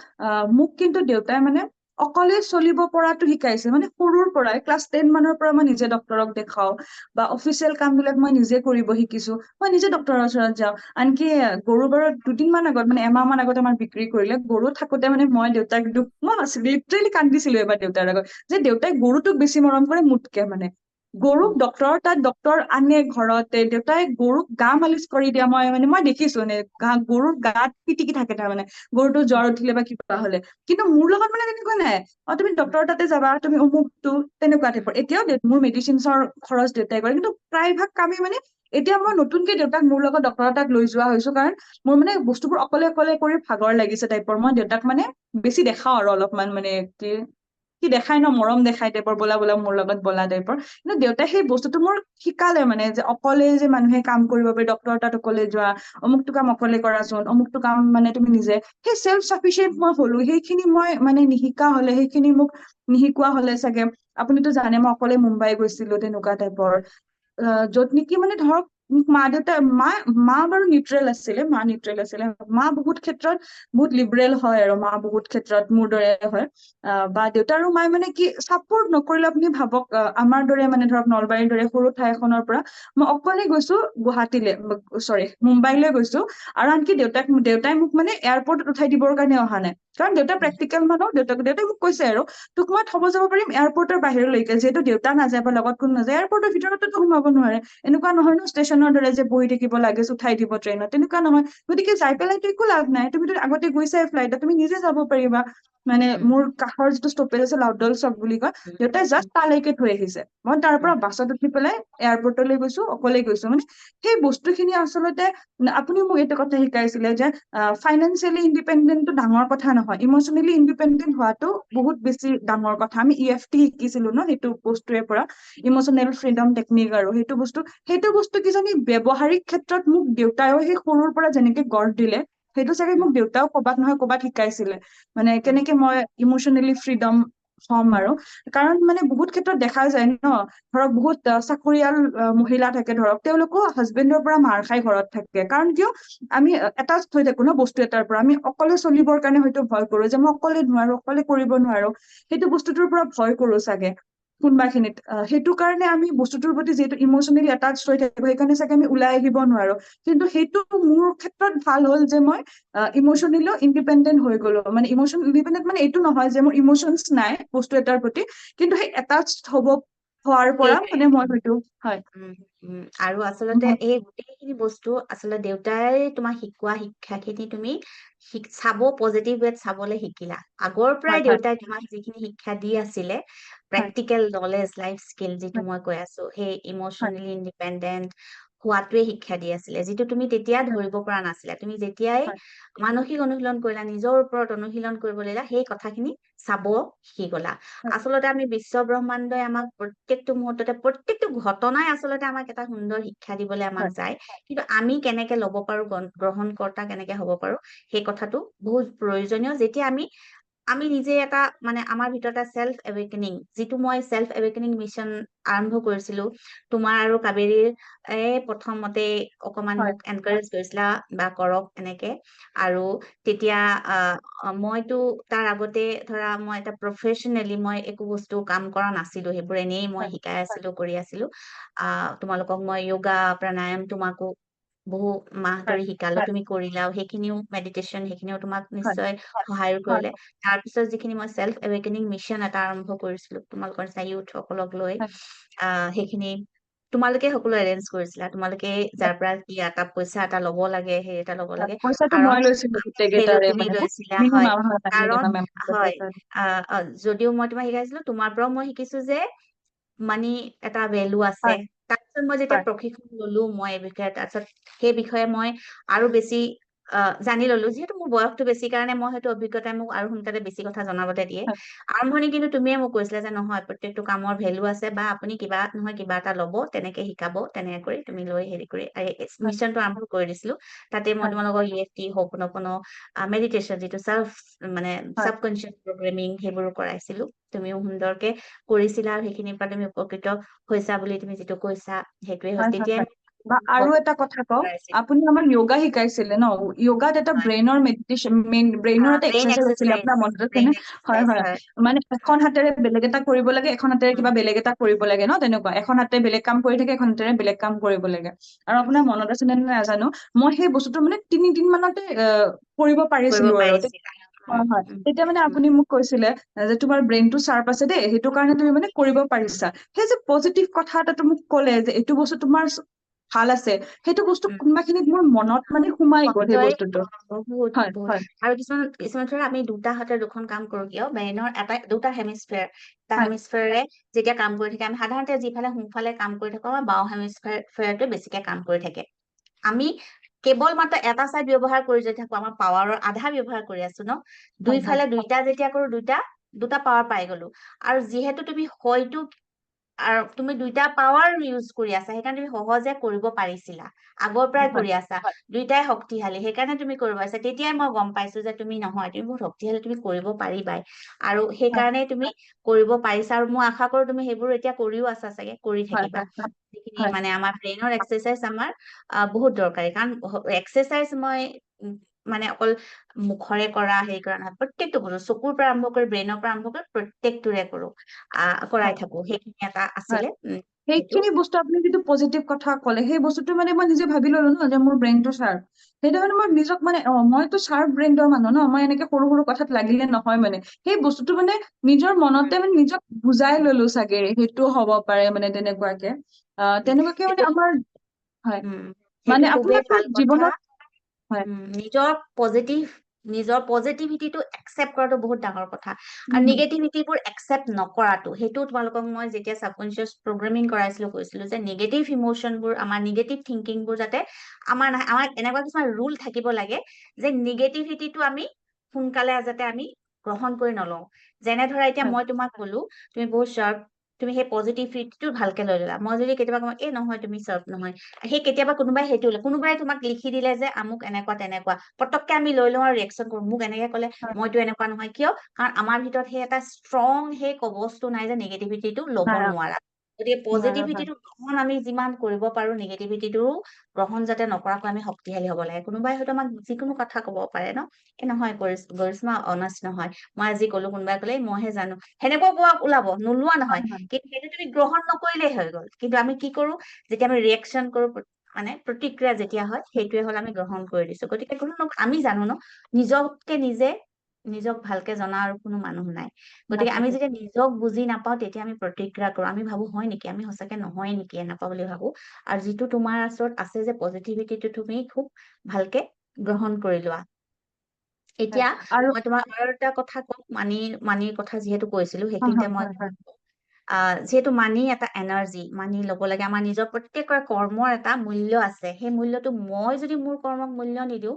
মোক কিন্তু দেউতাই মানে অকলে চলিব পৰাটো শিকাইছে, মানে সৰুৰ পৰাই ক্লাছ 10 মানৰ পৰা মই নিজে ডক্তৰক দেখাও, বা অফিচিয়েল কাম বিলাক মই নিজে কৰিব শিকিছো, মই নিজে ডক্তৰৰ ওচৰত যাওঁ। আনকি গৰু বাৰু 2 দিন মান আগত, মানে এমাহ মান আগত আমাৰ বিক্ৰী কৰিলে, গৰু থাকোতে মানে মই দেউতাক মই লিটাৰেলি কান্দিছিলো এবাৰ দেউতাৰ আগত, যে দেউতাই গৰুটোক বেছি মৰম কৰে মোতকে। মানে গৰুক ডক্তৰৰ তাত ডক্তৰ আনে ঘৰতে, দেউতাই গৰুক গা মালিচ কৰি দিয়া মই দেখিছো, মানে গৰুৰ গাত পিটিকি থাকে, তাৰমানে গৰুটো জ্বৰ উঠিলে বা কিবা হলে। কিন্তু মোৰ লগত মানে তেনেকুৱা নাই, তুমি ডক্তৰৰ তাতে যাবা, তুমি অমুকটো, তেনেকুৱা টাইপৰ। এতিয়াও মোৰ মেডিচিনছৰ খৰচ দেউতাই কৰে, কিন্তু প্ৰায় ভাগ কামেই মানে এতিয়া মই নতুনকে দেউতাক মোৰ লগত ডক্তৰৰ তাত লৈ যোৱা হৈছো, কাৰণ মোৰ মানে বস্তুবোৰ অকলে অকলে কৰি ভাগৰ লাগিছে টাইপৰ। মই দেউতাক মানে বেছি দেখাও আৰু অলপমান, মানে কি দেখাই ন, মৰম দেখাই টাইপৰ, বলা বলা মোৰ লগত বলা টাইপৰ। কিন্তু দেউতাই সেই বস্তুটো মোৰ শিকালে, মানে যে অকলে যে মানুহে কাম কৰিব পাৰি, ডক্তৰৰ তাত অকলে যোৱা, অমুকটো কাম অকলে কৰাচোন, অমুকটো কাম মানে তুমি নিজে, সেই চেল্ফ চাফিচিয়েন্ট মই হলো। সেইখিনি মই মানে নিশিকা হলে, সেইখিনি মোক নিশিকোৱা হলে চাগে, আপুনিতো জানে মই অকলে মুম্বাই গৈছিলো, তেনেকুৱা টাইপৰ। য'ত নেকি মানে ধৰক মা দেউতা, মা বাৰু নিউট্ৰেল আছিলে, মা বহুত ক্ষেত্ৰত বহুত লিবাৰেল হয়, আৰু মা বহুত ক্ষেত্ৰত মোৰ দৰে হয়। বা দেউতা আৰু মায়ে মানে কি চাপৰ্ট নকৰিলে, আপুনি ভাবক, আমাৰ দৰে মানে ধৰক নলবাৰীৰ দৰে সৰু ঠাই এখনৰ পৰা মই অকলে গৈছো গুৱাহাটীলে, মুম্বাইলৈ গৈছো। আৰু আনকি দেউতাই মোক মানে এয়াৰপৰ্টত উঠাই দিবৰ কাৰণে অহা নাই, কাৰণ দেউতা প্ৰেক্টিকেল মানুহ। দেউতাই মোক কৈছে আৰু, তোক মই থব যাব পাৰিম এয়াৰপৰ্টৰ বাহিৰলৈকে, যিহেতু দেউতা নাযায় বা লগত কোনো নাযায়, এয়াৰপৰ্টৰ ভিতৰতো সোমাব নোৱাৰে। এনেকুৱা নহয় ন, ষ্টেচনৰ দৰে যে বহি থাকিব লাগে, উঠাই দিব ট্ৰেইনত, তেনেকুৱা নহয়। গতিকে যাই পেলাইতো একো লাভ নাই, তুমিতো আগতে গৈছাই ফ্লাইটত, তুমি নিজে যাব পাৰিবা। মানে মোৰ কাষৰ যিটো ষ্টপেজ আছে, লাউডল চক বুলি কয়, দেউতাই জাষ্ট তালৈকে থৈ আহিছে। মই তাৰ পৰা বাছত উঠি পেলাই এয়াৰপৰ্টলৈ গৈছো, অকলে গৈছো। মানে সেই বস্তুখিনি আচলতে, আপুনি মোক এইটো কথা শিকাইছিলে যে ফাইনেন্সিয়েলি ইণ্ডিপেণ্ডেণ্টটো ডাঙৰ কথা নহয়, ইমচনেলি ইণ্ডিপেণ্ডেণ্ট হোৱাটো বহুত বেছি ডাঙৰ কথা। আমি EFT শিকিছিলো ন, সেইটো বস্তুৰে পৰা, ইমচনেল ফ্ৰীডম টেকনিক। আৰু সেইটো বস্তু কিজানি ব্যৱহাৰিক ক্ষেত্ৰত মোক দেউতাইও সেই সৰুৰ পৰা যেনেকে গঢ় দিলে, সেইটো চাগে মোক দেউতাও ক'বাত নহয় ক'বাত শিকাইছিলে, মানে কেনেকে মই ইমচনেলি ফ্ৰীডম হম। আৰু কাৰণ মানে বহুত ক্ষেত্ৰত দেখা যায় ন, ধৰক বহুত চাকৰিয়াল মহিলা থাকে, ধৰক তেওঁলোকো হাজবেণ্ডৰ পৰা মাৰ খাই ঘৰত থাকে। কাৰণ কিয়, আমি এটাচ হৈ থাকো ন বস্তু এটাৰ পৰা, আমি অকলে চলিবৰ কাৰণে হয়তো ভয় কৰো, যে মই অকলে নোৱাৰো, অকলে কৰিব নোৱাৰো, সেইটো বস্তুটোৰ পৰা ভয় কৰো চাগে কোনোবা খিনিত। সেইটো কাৰণে আমি বস্তুটোৰ প্ৰতি যিহেতু ইমচনেলি এটাচ হৈ থাকো, সেইকাৰণে চাগে আমি ওলাই আহিব নোৱাৰো। কিন্তু সেইটো মোৰ ক্ষেত্ৰত ভাল হ'ল, যে মই ইমচনেলিও ইণ্ডিপেণ্ডেণ্ট হৈ গলো। মানে ইমচন ইণ্ডিপেণ্ডেণ্ট মানে এইটো নহয় যে মোৰ ইমচনছ নাই বস্তু এটাৰ প্ৰতি, কিন্তু সেই এটাচ হোৱাৰ পৰা মানে মই হয়তো, হয়। আৰু আচলতে এই গোটেইখিনি বস্তু আচলতে দেউতাই তোমাক শিকোৱা শিক্ষাখিনি তুমি চাব, পজিটিভ ৱেত চাবলৈ শিকিলা। আগৰ পৰাই হয় হয় দেউতাই তোমাক যিখিনি শিক্ষা দি আছিলে, হয় প্ৰেক্টিকেল নলেজ, লাইফ স্কিল, যিটো হয় মই কৈ আছো, সেই হয় ইমচনেলি ইণ্ডিপেণ্ডেণ্ট, হোৱাটোৱে শিক্ষা দি আছিলে, যিটো তুমি তেতিয়া হয় ধৰিব পৰা নাছিলা। তুমি যেতিয়াই হয় মানসিক অনুশীলন কৰিলা, নিজৰ ওপৰত অনুশীলন কৰিব লাগিলা, সেই কথাখিনি চাব শিকি গলা। হয় আচলতে আমি বিশ্ব ব্ৰহ্মাণ্ডই আমাক প্ৰত্যেকটো মুহূৰ্ততে, প্ৰত্যেকটো ঘটনাই আচলতে আমাক এটা সুন্দৰ শিক্ষা দিবলৈ আমাক হয় যায়। কিন্তু আমি কেনেকে লব পাৰো, গ্ৰহণকৰ্তা কেনেকে হ'ব পাৰো, সেই কথাটো বহুত প্ৰয়োজনীয়। যেতিয়া আমি নিজে এটা মানে আমাৰ ভিতৰত এটা চেল্ফ এৱেকেনিং, যিটো মই চেল্ফ এৱেকেনিং মিছন আৰম্ভ কৰিছিলো, তোমাৰ আৰু কাবেৰীৰ প্ৰথমতে অকমান হয় মোক এনকাৰেজ কৰিছিলা বা কৰক এনেকে। আৰু তেতিয়া মইতো তাৰ আগতে ধৰা মই এটা প্ৰফেচনেলি মই একো বস্তু কাম কৰা নাছিলো, সেইবোৰ এনেই মই হয় শিকাই আছিলো, কৰি আছিলো। তোমালোকক মই য়োগা প্ৰাণায়াম তোমাকো বহু মাহ হয় ধৰি শিকালো, তুমি কৰিলাও, সেইখিনিও মেডিটেশ্যন, সেইখিনিও তোমাক হয় নিশ্চয় সহায় হয় কৰিলে। তাৰ পিছত যিখিনি মই চেল্ফ এৱেকেনিং মিছন এটা আৰম্ভ কৰিছিলো তোমালোকৰ নিচিনা ইউথ সকলক লৈ, হয় সেইখিনি তোমালোকে সকলো এৰেঞ্জ কৰিছিলা। তোমালোকে যাৰ পৰা কি এটা পইচা এটা ল'ব লাগে, সেই এটা ল'ব হয় লাগে, পইচাটো কাৰণ মই লৈছিলো গোটেই সেইটো কেইটাৰে তুমি মানে লৈছিলা, হয়। মিনিমাম হয় কাৰণ মিনিমাম হয়, পইচা যদিও মই তোমাক শিকাইছিলো, তোমাৰ পৰাও মই শিকিছো যে মানি এটা ভেলু আছে। হয় তাৰপিছত মই যেতিয়া হয় প্ৰশিক্ষণ ললো মই এই বিষয়ে, তাৰপিছত সেই বিষয়ে মই আৰু বেছি জানি ললো। যিহেতু মোৰ বয়সটো বেছি কাৰণে মই হয়তো অভিজ্ঞতাই মোক আৰু সোনকালে বেছি কথা জনাবতে দিয়ে। হয় আৰম্ভণি কিন্তু তুমিয়ে মোক কৈছিলা যে নহয়, প্ৰত্যেকটো কামৰ ভেলু আছে, বা আপুনি কিবা নহয় কিবা এটা ল'ব, তেনেকে শিকাব, তেনেকে কৰি তুমি লৈ হেৰি কৰি হয় মিছনটো আৰম্ভ কৰি দিছিলো। তাতে মই হয় তোমালোকৰ ইএফটি, হোপনপনো, মেডিটেশ্যন, যিটো চেল্ফ মানে হয় চাবকনচিয়াছ প্ৰগ্ৰেমিং, সেইবোৰো কৰাইছিলো। তুমিও সুন্দৰকে কৰিছিলা, আৰু সেইখিনিৰ পৰা তুমি উপকৃত হৈছা বুলি তুমি যিটো কৈছা, সেইটোৱে হয় হৈছে। হয় তেতিয়াই হয় বা আৰু এটা কথা কওঁ, কৰাইছিলো। আপুনি আমাক য়োগা শিকাইছিলে ন? য়োগাত এটা ব্ৰেইনৰ মেডিটেশ্যন, ব্ৰেইনৰ এটা ব্ৰেইন এক্সাৰচাইজ আছিলে, এক্সাৰচাইজ, আপোনাৰ মনত আছেনে? ব্ৰেইন হয় এক্সাৰচাইজ, হয় হয়। মানে এখন হাতেৰে বেলেগ এটা কৰিব লাগে, এখন হাতেৰে কিবা বেলেগ এটা কৰিব লাগে ন? তেনেকুৱা এখন হাতে বেলেগ কাম কৰি থাকে, এখন হাতেৰে বেলেগ কাম কৰিব লাগে। আৰু আপোনাৰ মনত আছে নে নাজানো, মই সেই বস্তুটো মানে 3 দিন মানতে কৰিব কৰিব পাৰিছিলো আৰু পাৰিছিলা। হয় হয় উম, তেতিয়া মানে উম, আপুনি মোক কৈছিলে যে তোমাৰ ব্ৰেইনটো শ্বাৰ্প আছে দেই, সেইটো কাৰণে তুমি মানে কৰিব পাৰিছা। সেই যে পজিটিভ কথা এটা মোক ক'লে যে এইটো বস্তু তোমাৰ ভাল আছে, সেইটো বস্তু উম। কোনোবাখিনিত মোৰ মনত মানে সোমাই গ'ল সেই সহজে বস্তুটো। বহুত হয় বহুত। হয় আৰু কিছুমান কিছুমান ধৰা আমি দুটা হাতে দুখন কাম কৰো কিয়, ব্ৰেইনৰ দুটা হেমিস্ফেয়াৰ, এটা হয় হেমিস্ফেয়াৰে যেতিয়া কাম কৰি থাকে, আমি সাধাৰণতে যিফালে সোঁফালে কাম কৰি থাকো, আমাৰ বাওঁ হেমিস্ফেয়াৰটোৱে বেছিকে কাম কৰি থাকে। আমি কেৱল মাত্ৰ এটা চাইড ব্যৱহাৰ কৰি যদি থাকো, আমাৰ পাৱাৰৰ আধা ব্যৱহাৰ কৰি আছো ন। হয় হয় দুইফালে দুইটা যেতিয়া কৰো, দুটা পাৱাৰ পাই গলো। আৰু যিহেতু তুমি হয়তো আৰু তুমি দুইটা পাৱাৰ ইউজ কৰি আছা, সেইকাৰণে তুমি সহজে কৰিব পাৰিছিলা, আগৰ পৰাই হয় কৰি আছা। দুইটাই শক্তিশালী, সেইকাৰণে তুমি কৰিব পাৰিছা। তেতিয়াই মই গম পাইছো যে তুমি নহয়, তুমি বহুত শক্তিশালী, তুমি কৰিব পাৰিবাই। আৰু হয় সেইকাৰণে তুমি কৰিব পাৰিছা, আৰু মই আশা কৰো তুমি সেইবোৰ এতিয়া কৰিও আছা চাগে, কৰি হয় থাকিবা। হয় হয় যিখিনি হয় মানে আমাৰ ব্ৰেইনৰ এক্সাৰচাইজ আমাৰ বহুত দৰকাৰী। কাৰণ এক্সাৰচাইজ মই মানে অকল মুখৰে কৰা, হেৰি কৰা নহয়, প্ৰত্যেকটো বস্তু, চকুৰ পৰা আৰম্ভ কৰি ব্ৰেইনৰ পৰা আৰম্ভ কৰি প্ৰত্যেকটোৰে কৰো, কৰাই হয় থাকো। সেইখিনি এটা হয় আছিলে সেইটো। সেইখিনি বস্তু আপুনি যিটো পজিটিভ কথা ক'লে, সেই বস্তুটো মানে মই নিজে ভাবি ললো ন যে মোৰ ব্ৰেইনটো শ্বাৰ্প। সেইটো মানে মই নিজক মানে মইতো শ্বাৰ্প ব্ৰেইনৰ মানুহ ন, মই এনেকে সৰু সৰু কথাত লাগিলে নহয় মানে। সেই বস্তুটো মানে নিজৰ মনতে মানে নিজক বুজাই ললো চাগে, সেইটো হ'ব পাৰে মানে তেনেকুৱাকে। উম, তেনেকুৱাকে মানে সেইটো আমাৰ হয় উম, মানে সেইটো খুবেই আপোনাৰতো ভাল কথা। জীৱনত হয় নিজৰ পজিটিভিটিটো একচেপ্ট কৰাটো বহুত ডাঙৰ কথা। আৰু উম, নিগেটিভিটিবোৰ একচেপ্ট নকৰাটো, সেইটো তোমালোকক মই যেতিয়া চাবকনচিয়াছ প্ৰগ্ৰেমিং কৰাইছিলো, কৈছিলো যে নিগেটিভ ইমোচনবোৰ, আমাৰ নিগেটিভ থিংকিংবোৰ যাতে আমাৰ নাহে। আমাৰ এনেকুৱা কিছুমান ৰুল থাকিব লাগে যে নিগেটিভিটিটো আমি সোনকালে যাতে আমি গ্ৰহণ কৰি নলওঁ। যেনে ধৰা এতিয়া হয় মই তোমাক কলো, তুমি বহুত শ্বাৰ্প, তুমি সেই পজিটিভিটিটো ভালকে লৈ ললা। মই যদি কেতিয়াবা কওঁ, এই নহয় তুমি শ্বাৰ্প নহয়, সেই কেতিয়াবা কোনোবাই তোমাক লিখি দিলে যে আমুক এনেকুৱা তেনেকুৱা, পতককে আমি লৈ লওঁ আৰু ৰিয়েকচন কৰো, মোক এনেকে ক'লে হয় মইতো এনেকুৱা নহয়। কিয়? কাৰণ আমাৰ ভিতৰত সেই এটা ষ্ট্ৰং সেই কবচটো নাই যে নিগেটিভিটিটো ল'ব হয় নোৱাৰা। গতিকে নোৱাৰো হয় পজিটিভিটিটো গ্ৰহণ আমি যিমান কৰিব পাৰো, নিগেটিভিটিটো গ্ৰহণ যাতে নকৰাকৈ আমি শক্তিশালী হ'ব লাগে। কোনোবাই হয়তো আমাক যিকোনো কথা ক'ব পাৰে ন, এই নহয় গৰিশ্মা অনেষ্ট নহয়, মই আজি কলো, কোনোবাই ক'লে মইহে জানো, সেনেকুৱা কোৱা ওলাব, নোলোৱা নহয়। হয় হয় কিন্তু সেইটো তুমি গ্ৰহণ নকৰিলেই হৈ গ'ল। কিন্তু আমি কি কৰো, যেতিয়া আমি ৰিয়েকচন কৰো, মানে প্ৰতিক্ৰিয়া যেতিয়া হয়, সেইটোৱে হ'ল আমি গ্ৰহণ কৰি দিছো। গতিকে আমি জানো ন, নিজক ভালকে জনা আৰু কোনো মানুহ নাই। গতিকে আমি নাথাকে যেতিয়া নিজক বুজি নাপাওঁ, তেতিয়া আমি প্ৰতিক্ৰিয়া কৰো। আমি ভাবো হয় নেকি, আমি সঁচাকে নহয় নেকি, এনেকুৱা বুলি ভাবো। আৰু যিটো তোমাৰ ওচৰত আছে যে পজিটিভিটিটো, তুমি খুব ভালকে গ্ৰহণ কৰি লোৱা। হয় এতিয়া আৰু মই তোমাক আৰু এটা কথা কম, মানিৰ কথা যিহেতু কৈছিলো, হয় সেইখিনিতে হয় মই হয় হয় যিহেতু মানি এটা এনাৰ্জি, মানি ল'ব লাগে, আমাৰ নিজৰ প্ৰত্যেকৰ কৰ্মৰ এটা মূল্য আছে। সেই মূল্যটো মই যদি মোৰ কৰ্মক মূল্য নিদিওঁ,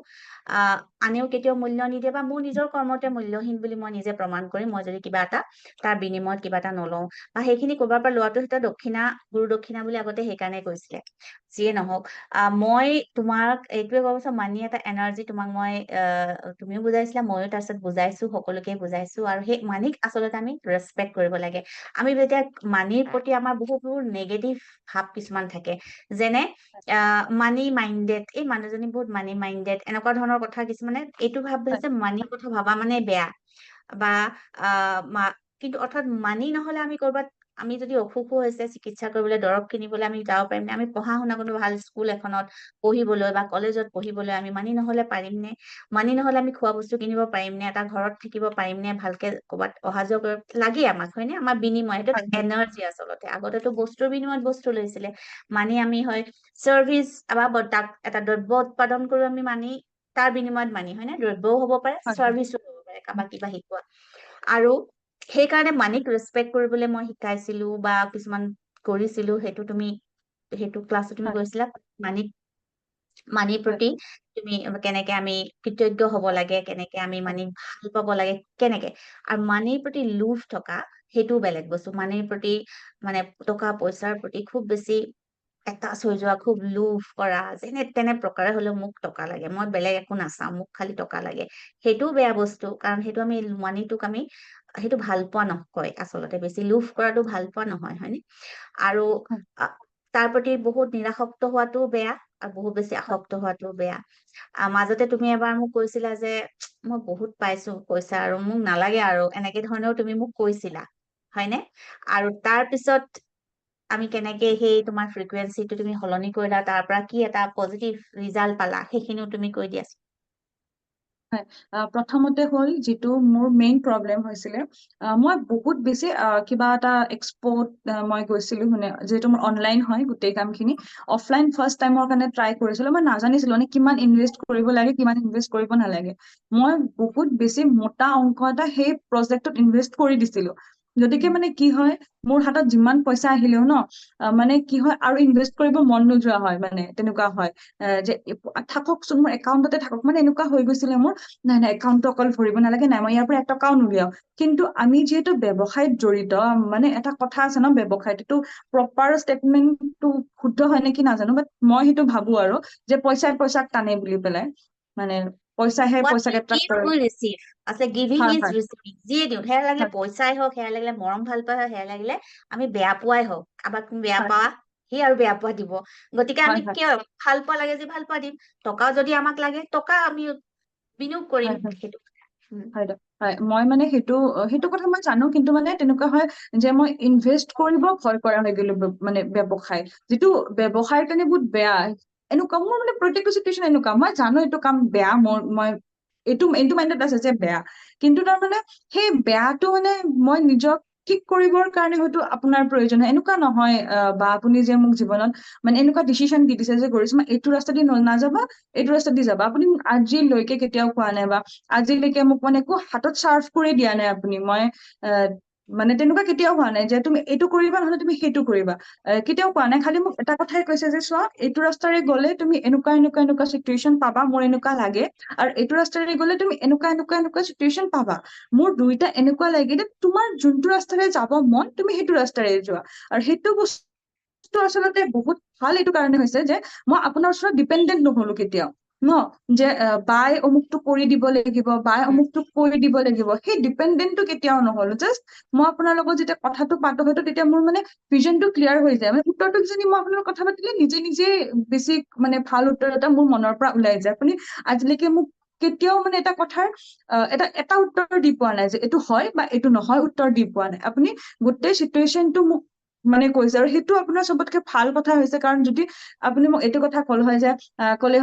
আনেও কেতিয়াও মূল্য নিদিয়ে, বা মোৰ নিজৰ কৰ্মতে মূল্যহীন বুলি মই নিজে প্ৰমাণ কৰিম, মই যদি কিবা এটা তাৰ বিনিময়ত কিবা এটা নলওঁ, বা সেইখিনি কৰবাৰ পৰা লোৱাটো সেইটো দক্ষিণা, গুৰু দক্ষিণা বুলি আগতে সেইকাৰণে কৈছিলে। যিয়ে নহওক, মই তোমাক এইটোৱে ক'ব বিচাৰো, মানি এটা এনাৰ্জি, তোমাক মই তুমিও বুজাইছিলা, ময়ো তাৰপিছত বুজাইছো, সকলোকে বুজাইছো, আৰু সেই মানিক আচলতে আমি ৰেচপেক্ট কৰিব লাগে। আমি যেতিয়া মানিৰ প্ৰতি আমাৰ বহুত নেগেটিভ ভাৱ কিছুমান থাকে, যেনে মানি মাইণ্ডেড, এই মানুহজনী বহুত মানি মাইণ্ডেড, এনেকুৱা ধৰণৰ কথা কিছুমানে এইটো ভাৱ হৈছে মানিৰ কথা ভাবা মানে বেয়া, বা কিন্তু অৰ্থাৎ মানি নহলে আমি কৰবাত, আমি যদি অসুখো হৈছে চিকিৎসা কৰিবলৈ, দৰৱ কিনিবলৈ আমি যাব পাৰিম নে? আমি পঢ়া শুনা কোনো ভাল স্কুল এখনত পঢ়িবলৈ বা কলেজত পঢ়িবলৈ আমি মানি নহলে পাৰিম নে? মানি নহলে আমি খোৱা বস্তু কিনিব পাৰিম নে? এটা ঘৰত থাকিব পাৰিম নে? ভালকে কৰবাত অহা যোৱা কৰিব লাগে আমাক, হয়নে? আমাৰ বিনিময়, সেইটো এনাৰ্জি আচলতে। আগতেতো বস্তুৰ বিনিময়ত বস্তু লৈছিলে, মানি আমি হয় চাৰ্ভিচ বা তাক এটা দ্ৰব্য উৎপাদন কৰো আমি মানি, তাৰ বিনিময়ত মানি, হয়নে? দ্ৰব্যও হ'ব পাৰে, চাৰ্ভিচো হ'ব পাৰে, কাৰোবাক কিবা শিকোৱা। আৰু সেইকাৰণে মানিক ৰেচপেক্ট কৰিবলৈ মই শিকাইছিলো বা কিছুমান কৰিছিলো, সেইটো ক্লাছত তুমি গৈছিলা। মানিৰ প্ৰতি তুমি কেনেকে আমি কৃতজ্ঞ হব লাগে, কেনেকে আমি মানিক ভাল পাব লাগে, কেনেকে। আৰু মানিৰ প্ৰতি লোভ থকা সেইটোও বেলেগ বস্তু। মানিৰ প্ৰতি মানে টকা পইচাৰ প্ৰতি খুব বেছি এটাচ হৈ যোৱা, খুব লোভ কৰা, যেনে তেনে প্ৰকাৰে হলেও মোক টকা লাগে, মই বেলেগ একো নাচাওঁ, মোক খালি টকা লাগে, সেইটোও বেয়া বস্তু। কাৰণ সেইটো আমি মানিটোক আমি সেইটো ভাল পোৱা নকয় আচলতে, বেছি লোভ কৰাটো ভাল পোৱা নহয়, হয়নে? আৰু তাৰ প্ৰতি বহুত নিৰাসক্ত হোৱাটোও বেয়া, আৰু বহুত বেছি আসক্ত হোৱাটোও বেয়া। মাজতে তুমি এবাৰ মোক কৈছিলা যে মই বহুত পাইছো পইচা আৰু মোক নালাগে, আৰু এনেকে ধৰণেও তুমি মোক কৈছিলা, হয়নে? আৰু তাৰ পিছত আমি কেনেকে সেই তোমাৰ ফ্ৰিকুৱেঞ্চিটো তুমি সলনি কৰিলা, তাৰ পৰা কি এটা পজিটিভ ৰিজাল্ট পালা, সেইখিনিও তুমি কৈ দিয়াচোন। প্ৰথমতে হ'ল যিটো মোৰ মেইন প্ৰব্লেম হৈছিলে, মই বহুত বেছি কিবা এটা এক্সপ'ত মই গৈছিলো, মানে যিহেতু মোৰ অনলাইন হয় গোটেই কামখিনি, অফলাইন ফাৰ্ষ্ট টাইমৰ কাৰণে ট্ৰাই কৰিছিলো। মই নাজানিছিলো মানে কিমান ইনভেষ্ট কৰিব লাগে, কিমান ইনভেষ্ট কৰিব নালাগে। মই বহুত বেছি মোটা অংক এটা সেই প্ৰজেক্টত ইনভেষ্ট কৰি দিছিলো। গতিকে মানে কি হয়, মোৰ হাতত যিমান পইচা আহিলেও ন, মানে কি হয়, আৰু ইনভেষ্ট কৰিব মন নোযোৱা হয়, মানে তেনেকুৱা হয় যে থাককচোন, মোৰ একাউণ্টতে থাকক, মানে এনেকুৱা হৈ গৈছিলে মোৰ। নাই নাই, একাউণ্টটো অকল ভৰিব নালাগে, নাই মই ইয়াৰ পৰা এটকাও নোলিয়াও। কিন্তু আমি যিহেতু ব্যৱসায়ত জড়িত, মানে এটা কথা আছে ন, ব্যৱসায়ত এইটো প্ৰপাৰ ষ্টেটমেন্টটো শুদ্ধ হয় নেকি নাজানো, বাট মই সেইটো ভাবো আৰু যে পইচাই পইচাক টানে বুলি পেলাই, মানে পইচাহে What পইচাক we এট্ৰাক্ট give, কৰে। we receive. আছে giving হয় is হয় receiving. যিয়ে দিওঁ, সেয়া লাগিলে হয় পইচাই হওক, সেয়া লাগিলে মৰম ভাল পোৱা হওক, সেয়া লাগিলে আমি বেয়া পোৱাই হওক, কাৰোবাক তুমি বেয়া হয় পাৱা, সি আৰু বেয়া পোৱা দিব। গতিকে হয় আমি হয় কিয় ভাল পোৱা লাগে, যি ভাল পোৱা দিম। টকাও যদি আমাক লাগে, টকা আমি বিনিয়োগ কৰিম, হয় হয় সেইটো। হয় হয়, মই মানে সেইটো সেইটো কথা মই জানো, কিন্তু মানে তেনেকুৱা হয় যে মই ইনভেষ্ট কৰিব ভয় কৰা হৈ গলো, মানে ব্যৱসায়, যিটো ব্যৱসায়ৰ কাৰণে বহুত বেয়া। এনেকুৱা মোৰ মানে প্ৰত্যেকটো চিটুৱেশ্যন এনেকুৱা, মই জানো এইটো কাম বেয়া, মই এইটো এইটো মাইণ্ডত আছে যে বেয়া, কিন্তু তাৰমানে সেই বেয়াটো মানে মই নিজক ঠিক কৰিবৰ কাৰণে হয়তো আপোনাৰ প্ৰয়োজন হয়, এনেকুৱা নহয়। বা আপুনি যে মোক জীৱনত মানে এনেকুৱা ডিচিশ্যন দি দিছে যে কৰিশ্মা এইটো ৰাস্তা দি নাযাবা, এইটো ৰাস্তা দি যাবা, আপুনি আজিলৈকে কেতিয়াও কোৱা নাই, বা আজিলৈকে মোক মানে একো হাতত চাৰ্ভ কৰি দিয়া নাই আপুনি। মই মানে তেনেকুৱা কেতিয়াও হোৱা নাই যে তুমি এইটো কৰিবা, নহলে তুমি সেইটো কৰিবা, কেতিয়াও কোৱা নাই। খালি মোক এটা কথাই কৈছে যে চোৱা, এইটো ৰাস্তাৰে গলে তুমি এনেকুৱা এনেকুৱা এনেকুৱা চিটুৱেশ্যন পাবা, মোৰ এনেকুৱা লাগে, আৰু এইটো ৰাস্তাৰে গলে তুমি এনেকুৱা এনেকুৱা এনেকুৱা চিটুৱেশ্যন পাবা। মোৰ দুইটা এনেকুৱা লাগে যে তোমাৰ যোনটো ৰাস্তাৰে যাব মন, তুমি সেইটো ৰাস্তাৰে যোৱা। আৰু সেইটো বস্তু আচলতে বহুত ভাল এইটো কাৰণে হৈছে যে মই আপোনাৰ ওচৰত ডিপেণ্ডেণ্ট নহলো কেতিয়াও ন, যে বাই অমুকটো কৰি দিব লাগিব, বাই অমুকটো কৰি দিব লাগিব, সেই ডিপেণ্ডেণ্টটো কেতিয়াও নহলো। জাষ্ট মই আপোনাৰ লগত যেতিয়া কথাটো পাতো, হয়তো তেতিয়া মোৰ মানে ভিজনটো ক্লিয়াৰ হৈ যায়, মানে উত্তৰটো যদি মই আপোনাৰ লগত কথা পাতিলে নিজে নিজে বেছি মানে ভাল উত্তৰ এটা মোৰ মনৰ পৰা ওলাই যায়। আপুনি আজিলৈকে মোক কেতিয়াও মানে এটা কথাৰ এটা উত্তৰ দি পোৱা নাই যে এইটো হয় বা এইটো নহয়, উত্তৰ দি পোৱা নাই। আপুনি গোটেই চিটুৱেশ্যনটো মোক মানে কৈছে, আৰু সেইটো আপোনাৰ চবতকে ভাল কথা হৈছে। কাৰণ যদি আপুনি মোক এইটো কথা কলে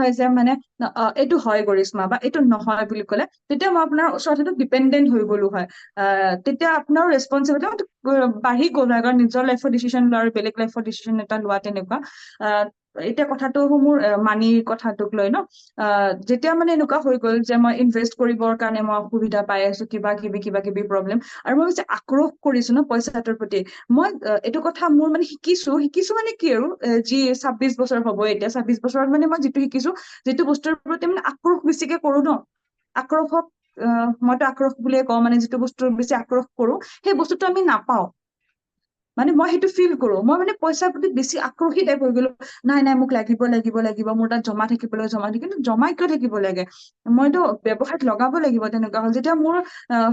হয় যে মানে এইটো হয় কৰিশ্মা, বা এইটো নহয় বুলি কলে, তেতিয়া মই আপোনাৰ ওচৰত সেইটো ডিপেণ্ডেণ্ট হৈ গলো হয়। তেতিয়া আপোনাৰ ৰেচপনচিবিলিটি বাঢ়ি গ'ল হয়, কাৰণ নিজৰ লাইফৰ ডিচিশ্যন লোৱা আৰু বেলেগ লাইফৰ ডিচিশ্যন এটা লোৱা তেনেকুৱা। এতিয়া কথাটো মোৰ মানিৰ কথাটোক লৈ ন যেতিয়া মানে এনেকুৱা হৈ গ'ল যে মই ইনভেষ্ট কৰিবৰ কাৰণে মই অসুবিধা পাই আছো কিবা কিবি প্ৰব্লেম আৰু মই বেছি আক্ৰোশ কৰিছো ন পইচাটোৰ প্ৰতি মই এইটো কথা মোৰ মানে শিকিছো মানে কি আৰু যি 26 বছৰ হ'ব এতিয়া 26 বছৰত মানে মই যিটো শিকিছো যিটো বস্তুৰ প্ৰতি মানে আক্ৰোশ বেছিকে কৰো ন আক্ৰোশক মইতো আক্ৰোশ বুলিয়ে কওঁ মানে যিটো বস্তুৰ বেছি আক্ৰোশ কৰো সেই বস্তুটো আমি নাপাওঁ মানে মই সেইটো ফিল কৰো মই মানে পইচাৰ প্ৰতি বেছি আক্ৰোশী টাইপ হৈ গলো নাই মোক লাগিব মোৰ তাত জমা থাকিব কিন্তু জমা কিয় থাকিব লাগে মইতো ব্যৱসায়ত লগাব লাগিব তেনেকুৱা হ'ল যেতিয়া মোৰ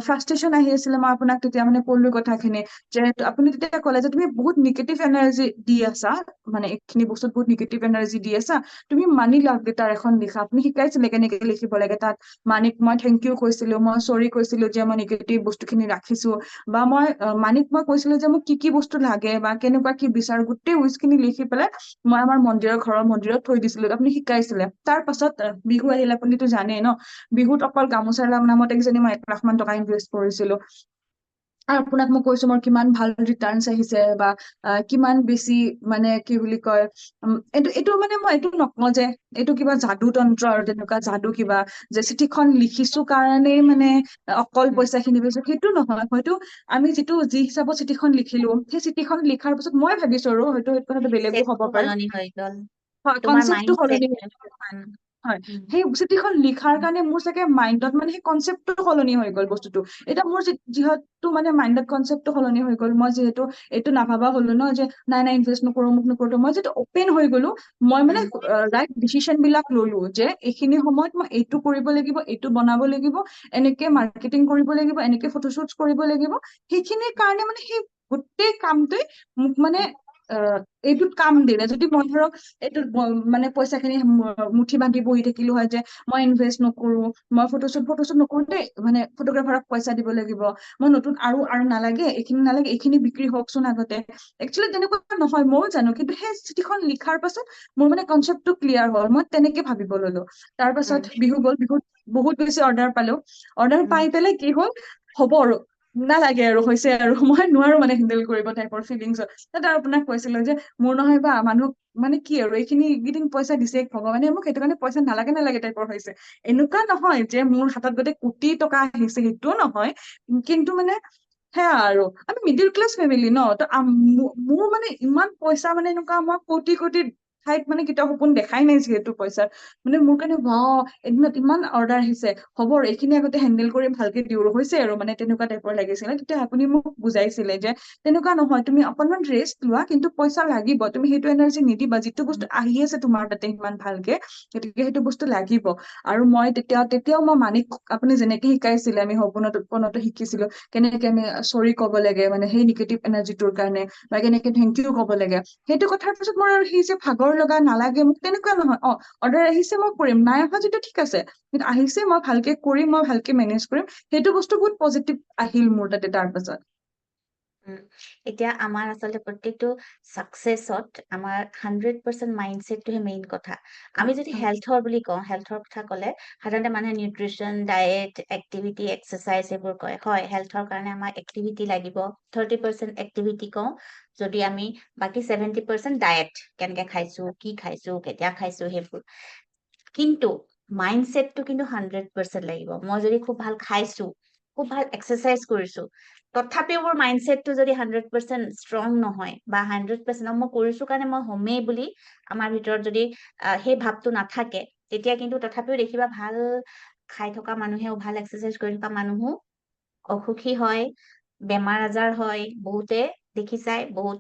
ফ্ৰাষ্ট্ৰেশ্যন আহি আছিলে মই আপোনাক তেতিয়া মানে ক'লো কথাখিনি যে আপুনি তেতিয়া ক'লে যে তুমি বহুত নিগেটিভ এনাৰ্জি দি আছা মানে এইখিনি বস্তুত বহুত নিগেটিভ এনাৰ্জি দি আছা তুমি মানি লাভ লেটাৰ এখন লিখা আপুনি শিকাইছিলে কেনেকে লিখিব লাগে তাত মানিক মই থেংক ইউ কৈছিলো মই চৰি কৈছিলো যে মই নিগেটিভ বস্তুখিনি ৰাখিছো বা মই মানিক মই কৈছিলো যে মোক কি বস্তু লাগে বা কেনেকুৱা কি বিচাৰো গোটেই উইচ খিনি লিখি পেলাই মই আমাৰ ঘৰৰ মন্দিৰত থৈ দিছিলো আপুনি শিকাইছিলে তাৰ পাছত বিহু আহিলে আপুনিতো জানেই ন বিহুত অকল গামোচাৰ নামত একজনী মই 1 লাখ মান টকা ইনভেষ্ট কৰিছিলো আৰু আপোনাক মই কৈছো মোৰ কিমান ভাল ৰিটাৰ্ণছ আহিছে বা কিমান বেছি মানে কি বুলি কয় এইটো মানে মই এইটো নকওঁ যে এইটো কিবা যাদু তন্ত্ৰ আৰু তেনেকুৱা যাদু কিবা যে চিঠিখন লিখিছো কাৰণেই মানে অকল পইচা খিনি পাইছো সেইটো নহয় হয়তো আমি যি হিচাপত চিঠিখন লিখিলো সেই চিঠিখন লিখাৰ পিছত মই ভাবিছো আৰু হয়তো সেইটো কথাটো বেলেগো হ'ব চেটটো পাৰে সলনি হৈ গ'ল হয় তোমাৰ কনচেপ্টটো মাইণ্ড সলনি ছেট হয় সেই চিঠিখন লিখাৰ কাৰণে মোৰ চাগে মাইণ্ডত মানে সেই কনচেপ্টটো সলনি হৈ গ'ল বস্তুটো এতিয়া মোৰ যিহেতু মানে মাইণ্ডত কনচেপ্টটো সলনি হৈ গ'ল মই যিহেতু এইটো নাভাবা হলো ন যে নাই ইনভেষ্ট নকৰো মোক নকৰো মই যিহেতু অপেন হৈ গলো মই মানে ৰাইট ডিচিশন বিলাক ললো যে এইখিনি সময়ত মই এইটো কৰিব লাগিব এইটো বনাব লাগিব এনেকে মাৰ্কেটিং কৰিব লাগিব এনেকে ফটোশ্বুট কৰিব লাগিব সেইখিনিৰ কাৰণে মানে সেই গোটেই কামটোৱে মোক মানে এইটোত কাম দিলে যদি মই ধৰক এইটোত মানে পইচা খিনি মুঠি বান্ধি বহি থাকিলো হয় যে মই ইনভেষ্ট নকৰো মই ফটোশ্বুট নকৰো দেই মানে ফটোগ্ৰাফাৰক পইচা দিব লাগিব মই নতুন আৰু নালাগে এইখিনি বিক্ৰী হওকচোন আগতে একচুৱেলি তেনেকুৱা নহয় ময়ো জানো কিন্তু সেই চিঠিখন লিখাৰ পাছত মোৰ মানে কনচেপ্টটো ক্লিয়াৰ হ'ল মই তেনেকে ভাবিব ললো তাৰ পাছত বিহু গ'ল বিহুত বহুত বেছি অৰ্ডাৰ পালো অৰ্ডাৰ পাই পেলাই কি হ'ল হ'ব আৰু নালাগে আৰু হৈছে আৰু মই নোৱাৰো মানে হেণ্ডেল কৰিব টাইপৰ ফিলিংছ তাত আৰু আপোনাক কৈছিলো যে মোৰ নহয় বা মানুহক মানে কি আৰু এইকেইদিন পইচা দিছে ভগৱানে মোক সেইটো কাৰণে পইচা নালাগে টাইপৰ হৈছে এনেকুৱা নহয় যে মোৰ হাতত গোটেই কোটি টকা আহিছে সেইটোও নহয় কিন্তু মানে সেয়া আৰু আমি মিডিল ক্লাছ ফেমিলি ন ত মোৰ মানে ইমান পইচা মানে এনেকুৱা মই কোটি ঠাইত মানে কেতিয়াও সপোন দেখাই নাই যিহেতু পইচাৰ মানে মোৰ কাৰণে এদিনত ইমান অৰ্ডাৰ আহিছে হ'ব আৰু এইখিনি আগতে হেণ্ডেল কৰি ভালকে দিওঁ হৈছে আৰু মানে তেনেকুৱা টাইপৰ লাগিছিলে তেতিয়া আপুনি মোক বুজাইছিলে যে তেনেকুৱা নহয় তুমি অকনমান ৰেষ্ট লোৱা কিন্তু পইচা লাগিব তুমি সেইটো এনাৰ্জি নিদিবা যিটো বস্তু আহি আছে তোমাৰ তাতে ইমান ভালকে গতিকে সেইটো বস্তু লাগিব আৰু মই তেতিয়াও মই মানিক আপুনি যেনেকে শিকাইছিলে আমি সপোনতো শিকিছিলো কেনেকে আমি চৰি কব লাগে মানে সেই নিগেটিভ এনাৰ্জিটোৰ কাৰণে বা কেনেকে থেংক ইউ কব লাগে সেইটো কথাৰ পিছত মোৰ আৰু সেই যে ভাগৰ লগা নালাগে মোক তেনেকুৱা নহয় অৰ্ডাৰ আহিছে মই কৰিম নাই অহা যিটো ঠিক আছে কিন্তু আহিছে মই ভালকে কৰিম মই ভালকে মেনেজ কৰিম সেইটো বস্তু বহুত পজিটিভ আহিল মোৰ তাতে তাৰ পাছত এতিয়া আমাৰ আচলতে প্ৰত্যেকটো চাকচেছত আমাৰ 100% মাইণ্ডছেটটোহে মেইন কথা আমি যদি হেল্থৰ বুলি কওঁ হেল্থৰ কথা ক'লে সাধাৰণতে মানুহে নিউট্ৰিচন ডায়েট এক্টিভিটি এক্সাৰচাইজ এইবোৰ কয় হয় হেল্থৰ কাৰণে আমাৰ এক্টিভিটি লাগিব 30% এক্টিভিটি কওঁ যদি আমি বাকী 70% ডায়েট কেনেকে খাইছো কি খাইছো কেতিয়া খাইছো সেইবোৰ কিন্তু মাইণ্ডছেটটো কিন্তু 100% লাগিব মই যদি খুব ভাল খাইছো খুব ভাল এক্সাৰচাইজ কৰিছো তথাপিও মোৰ মাইণ্ডছেটটো যদি 100% ষ্ট্ৰং নহয় বা 100% মই কৰিছো কাৰণে মই হ'মেই বুলি আমাৰ ভিতৰত যদি সেই ভাৱটো নাথাকে তেতিয়া কিন্তু তথাপিও দেখিবা ভাল খাই থকা মানুহেও ভাল এক্সাৰচাইজ কৰি থকা মানুহো অসুখী হয় বেমাৰ আজাৰ হয় বহুতে দেখিছাই বহুত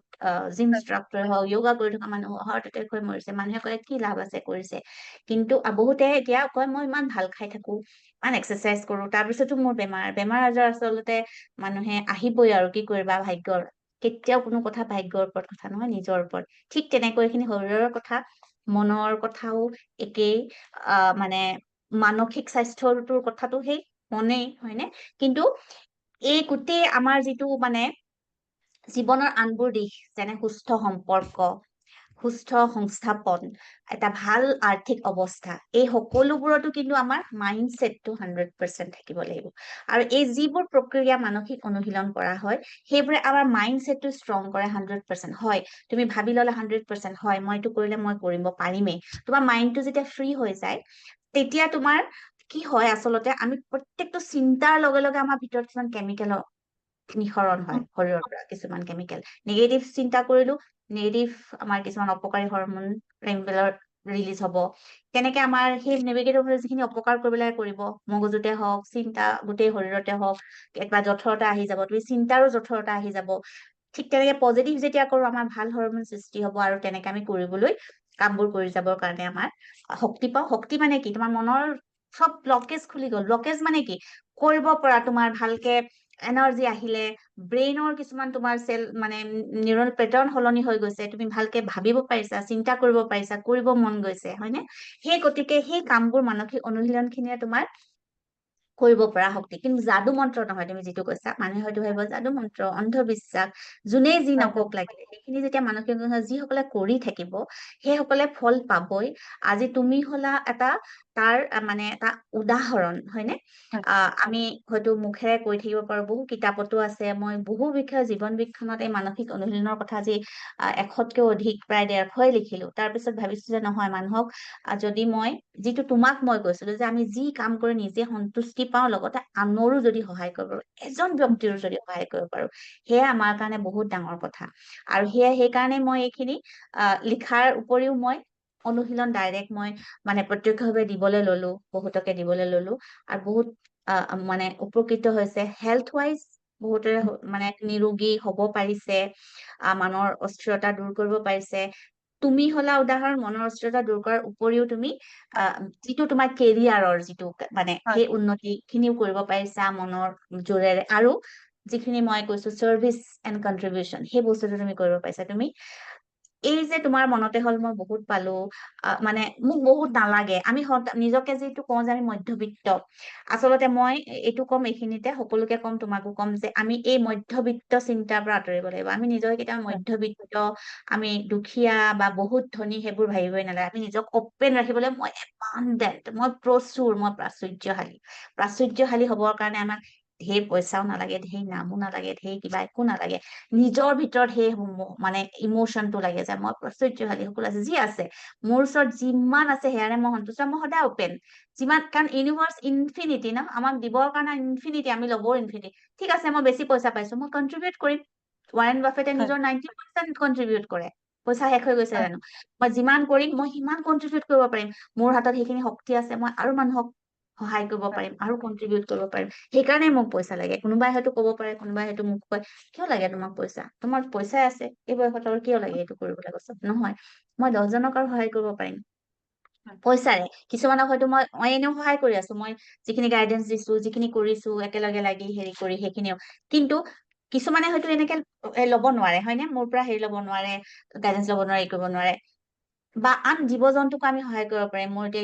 জিম ষ্ট্ৰাকচাৰ হওক য়োগা কৰি থকা মানুহ হাৰ্ট এটেক হৈ মৰিছে মানুহে কয় কি লাভ আছে কৰিছে কিন্তু বহুতে এতিয়া কয় মই ইমান ভাল খাই থাকো ইমান এক্সাৰচাইজ কৰো তাৰপিছতো মোৰ বেমাৰ আজাৰ আচলতে মানুহে আহিবই আৰু কি কৰিবা ভাগ্যৰ কেতিয়াও কোনো কথা ভাগ্যৰ ওপৰত কথা নহয় নিজৰ ওপৰত ঠিক তেনেকৈ এইখিনি শৰীৰৰ কথা মনৰ কথাও একেই মানে মানসিক স্বাস্থ্যটোৰ কথাটো সেই মনেই হয়নে কিন্তু এই গোটেই আমাৰ যিটো মানে জীৱনৰ আনবোৰ দিশ যেনে সুস্থ সম্পৰ্ক সুস্থ সংস্থাপন, এটা ভাল আৰ্থিক অৱস্থা, এই সকলোবোৰতো কিন্তু আমাৰ মাইণ্ড ছেটটো 100% থাকিব লাগিব। আৰু এই যিবোৰ প্ৰক্ৰিয়া মানসিক অনুশীলন কৰা হয় সেইবোৰে আমাৰ মাইণ্ড ছেটটো ষ্ট্ৰং কৰে 100%। হয়, তুমি ভাবি ললা 100% হয় মই এইটো কৰিলে মই কৰিব পাৰিমেই, তোমাৰ মাইণ্ডটো যেতিয়া ফ্ৰী হৈ যায় তেতিয়া তোমাৰ কি হয়, আচলতে আমি প্ৰত্যেকটো চিন্তাৰ লগে লগে আমাৰ ভিতৰত কিছুমান কেমিকেলৰ নিঃসৰণ হয় শৰীৰৰ পৰা, কিছুমান কেমিকেল। নিগেটিভ চিন্তা কৰিলো, নিগেটিভ আমাৰ কিছুমান অপকাৰী হৰমন ৰিলিজ হ'ব। তেনেকে আমাৰ সেই নিগেটিভ যিখিনি অপকাৰ কৰিবলৈ কৰিব, মগজুতে হওক, চিন্তা গোটেই শৰীৰতে হওক, বা জঠৰতা আহি যাব, তুমি চিন্তাৰো জঠৰতা আহি যাব। ঠিক তেনেকে পজিটিভ যেতিয়া কৰো আমাৰ ভাল হৰমন সৃষ্টি হ'ব, আৰু তেনেকে আমি কৰিবলৈ কামবোৰ কৰি যাবৰ কাৰণে আমাৰ শক্তি পাওঁ। শক্তি মানে কি, তোমাৰ মনৰ চব ব্লকেজ খুলি গ'ল। ব্লকেজ মানে কি, কৰিব পৰা তোমাৰ ভালকে এনাৰ্জি আহিলে, ব্ৰেইনৰ কিছুমান তোমাৰ চেল মানে নিউৰল পেটাৰ্ণ সলনি হৈ গৈছে, তুমি ভালকে ভাবিব পাৰিছা, চিন্তা কৰিব পাৰিছা, কৰিব মন গৈছে, হয়নে? সেই গতিকে সেই কামবোৰ মানসিক অনুশীলন খিনিয়ে তোমাৰ কৰিব পৰা শক্তি। কিন্তু যাদু মন্ত্ৰ নহয়, তুমি যিটো কৈছা, মানুহে হয়তো ভাবিব যাদু মন্ত্ৰ, অন্ধবিশ্বাস, যোনে যি হয় হয় নকওক লাগিলে, সেইখিনি যেতিয়া মানসিক অনুশীলন যিসকলে কৰি থাকিব সেইসকলে ফল পাবই। আজি তুমি হলা এটা তাৰ মানে এটা উদাহৰণ, হয়নে? হয় আমি হয়তো মুখেৰে কৈ থাকিব পাৰো, বহু কিতাপতো আছে, মই বহু বিষয়ে জীৱন বীক্ষণত এই মানসিক অনুশীলনৰ কথা যি 100তকৈও অধিক, প্ৰায় 150ই লিখিলো। তাৰ পিছত ভাবিছো যে নহয়, মানুহক যদি মই যিটো তোমাক মই কৈছিলো যে আমি যি কাম কৰি নিজে সন্তুষ্টি পাওঁ, লগতে আনৰো যদি সহায় কৰিব পাৰো, এজন ব্যক্তিৰো যদি সহায় কৰিব পাৰো, সেয়া আমাৰ কাৰণে বহুত ডাঙৰ কথা। আৰু সেইকাৰণে মই এইখিনি লিখাৰ উপৰিও মই অনুশীলন ডাইৰেক্ট মই মানে প্ৰত্যক্ষভাৱে দিবলৈ ললো, বহুতকে দিবলৈ ললো, আৰু বহুত মানে উপকৃত হৈছে। হেল্থ ৱাইজ বহুতৰে মানে নিৰোগী হ'ব পাৰিছে, মনৰ অস্থিৰতা দূৰ কৰিব পাৰিছে। তুমি হলা উদাহৰণ, মনৰ অস্থিৰতা দূৰ কৰাৰ উপৰিও তুমি যিটো তোমাৰ কেৰিয়াৰৰ যিটো মানে হয় সেই উন্নতি খিনিও কৰিব পাৰিছা মনৰ জোৰেৰে। আৰু যিখিনি মই কৈছো চাৰ্ভিচ এণ্ড কন্ট্ৰিবিউচন, সেই বস্তুটো তুমি কৰিব পাৰিছা। তুমি এই যে তোমাৰ মনতে হ'ল মই বহুত পালো, মানে মোক বহুত নালাগে, আমি নিজকে যিটো কওঁ যে আমি মধ্যবিত্ত, আচলতে মই এইটো কম এইখিনিতে, সকলোকে কম, তোমাকো কম, যে আমি এই মধ্যবিত্ত চিন্তাৰ পৰা আঁতৰিব লাগিব। আমি নিজকে কেতিয়াও হয় মধ্যবিত্ত, আমি দুখীয়া বা বহুত ধনী সেইবোৰ ভাবিবই নালাগে। আমি নিজক অপেন ৰাখিবলৈ, মই এবাণ্ডেণ্ট, মই প্ৰচুৰ, মই প্ৰাচুৰ্যশালী। প্ৰাচুৰ্যশালী হবৰ কাৰণে আমাক ঢেৰ পইচাও নালাগে, ঢেৰ নামো নালাগে, ঢেৰ কিবা একো নালাগে। নিজৰ ভিতৰত সেই মানে ইমোচনটো লাগে যে মই প্ৰাচুৰ্যশালী, সকলো আছে যি আছে মোৰ ওচৰত, যিমান আছে সেয়াৰে মই সন্তুষ্ট, মই সদায় অপেন। যিমান, কাৰণ ইউনিভাৰ্চ ইনফিনিটি ন, আমাক দিবৰ কাৰণে ইনফিনিটি, আমি ল'বও ইনফিনিটি। ঠিক আছে, মই বেছি পইচা পাইছো, মই কন্ট্ৰিবিউট কৰিম। ৱাৰেন বাফেটে হয় নিজৰ 90% কন্ট্ৰিবিউট কৰে। পইচা শেষ হৈ গৈছে হয় জানো? মই যিমান কৰিম মই সিমান কন্ট্ৰিবিউট কৰিব পাৰিম। মোৰ হাতত সেইখিনি শক্তি আছে, মই আৰু মানুহক সহায় কৰিব হয় পাৰিম, আৰু কন্ট্ৰিবিউট কৰিব পাৰিম। সেইকাৰণে মোক পইচা লাগে। কোনোবাই হয়তো কব পাৰে, কোনোবাই হয়তো মোক কয়, কিয় লাগে তোমাক পইচা? তোমাৰ পইচাই আছে, এই বয়সত আৰু কিয় লাগে এইটো কৰিবলৈ? কৈছে নহয়, মই 10জনক আৰু সহায় কৰিব পাৰিম হয় পইচাৰে। কিছুমানক হয়তো মই এনেও সহায় কৰি আছো, মই যিখিনি গাইডেন্স দিছো, যিখিনি কৰিছো একেলগে লাগি হেৰি কৰি, সেইখিনিও। কিন্তু কিছুমানে হয়তো এনেকে ল'ব নোৱাৰে, হয়নে? মোৰ পৰা হেৰি ল'ব নোৱাৰে, গাইডেন্স ল'ব নোৱাৰে, কৰিব নোৱাৰে। বা আন জীৱ জন্তুকো আমি সহায় কৰিব পাৰিম। মোৰ এতিয়া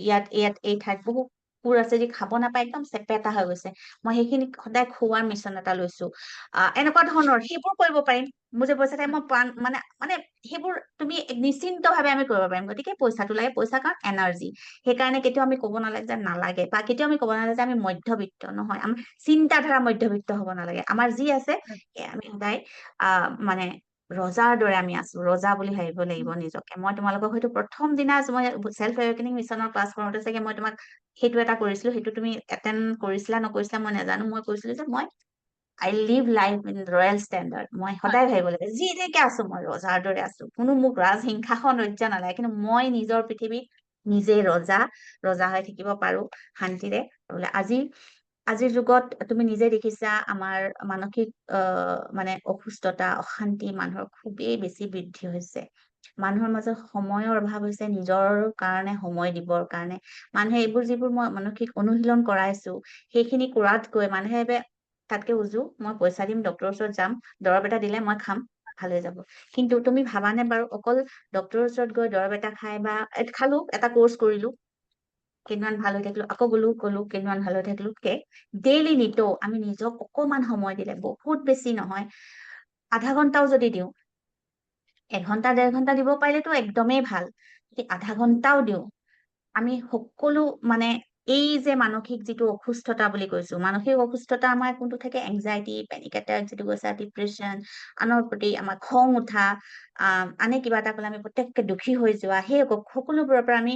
ইয়াত এই ঠাইত বহু কুকুৰ আছে যি খাব নাপায়, একদম চেপেটা হৈ গৈছে, মই সেইখিনি সদায় খোৱাৰ মিছন এটা লৈছো। এনেকুৱা ধৰণৰ সেইবোৰ কৰিব পাৰিম। মোৰ যে পইচা থাকে, মই মানে মানে সেইবোৰ তুমি নিশ্চিন্ত ভাৱে আমি কৰিব পাৰিম। গতিকে পইচাটো লাগে, পইচা কাৰণ এনাৰ্জি। সেইকাৰণে কেতিয়াও আমি ক'ব নালাগে যে নালাগে, বা কেতিয়াও আমি ক'ব নালাগে যে আমি মধ্যবিত্ত নহয়। আমাৰ চিন্তাধাৰা মধ্যবিত্ত হ'ব নালাগে। আমাৰ যি আছে আমি সদায় মানে ৰজাৰ দৰে আমি আছো, ৰজা বুলি ভাবিব লাগিব নিজকে। মই তোমালোকক হয়তো প্ৰথম দিনা মই চেল্ফ এৱেকেনিং মিছনৰ ক্লাছ কৰোতে চাগে মই তোমাক সেইটো এটা কৰিছিলো, সেইটো তুমি এটেণ্ড কৰিছিলা নকৰিছিলা মই নাজানো। মই কৈছিলো যে মই I live life in royal standard. মই হয় সদায় ভাবিব লাগে যি এনেকে আছো মই ৰজাৰ দৰে আছো, কোনো মোক ৰাজ সিংহাসন ৰজ্জা নালাগে, কিন্তু মই নিজৰ পৃথিৱীত নিজে ৰজা, ৰজা হৈ থাকিব পাৰো শান্তিৰে। বোলে আজিৰ যুগত তুমি নিজে দেখিছা, আমাৰ মানসিক মানে অসুস্থতা, অশান্তি মানুহৰ খুবেই বেছি বৃদ্ধি হৈছে। মানুহৰ মাজত সময়ৰ অভাৱ হৈছে, নিজৰ কাৰণে সময় দিবৰ কাৰণে। মানুহে এইবোৰ যিবোৰ মই মানসিক অনুশীলন কৰাইছো, সেইখিনি কৰাতকৈ মানুহে তাতকে উজু, মই পইচা দিম, ডক্তৰৰ ওচৰত যাম, দৰৱ এটা দিলে মই খাম, ভাল হৈ যাব। কিন্তু তুমি ভাবানে বাৰু, অকল ডক্তৰৰ ওচৰত গৈ দৰৱ এটা খাই, বা খালো, এটা কোৰ্চ কৰিলো, কেইদিনমান ভাল হৈ থাকিলো, আকৌ গলো কেইদিনমান ভাল হৈ থাকিলো, ডেইলি নিতৌ আমি নিজক অকমান সময় দিলে, বহুত বেছি নহয়, আধা ঘন্টাও যদি দিওঁ, 1 ঘন্টা 1.5 ঘন্টা দিব পাৰিলেতো একদমেই ভাল, যদি আধা ঘন্টাও দিওঁ, আমি সকলো মানে এই যে মানসিক যিটো অসুস্থতা বুলি কৈছো, মানসিক অসুস্থতা আমাৰ কোনটো থাকে, এংজাইটি, পেনিক এটাক যিটো কৈছা, ডিপ্ৰেছন, আনৰ প্ৰতি আমাৰ খং উঠা, আনে কিবা এটা কলে আমি প্ৰত্যেককে দুখী হৈ যোৱা, সেই সকলোবোৰৰ পৰা আমি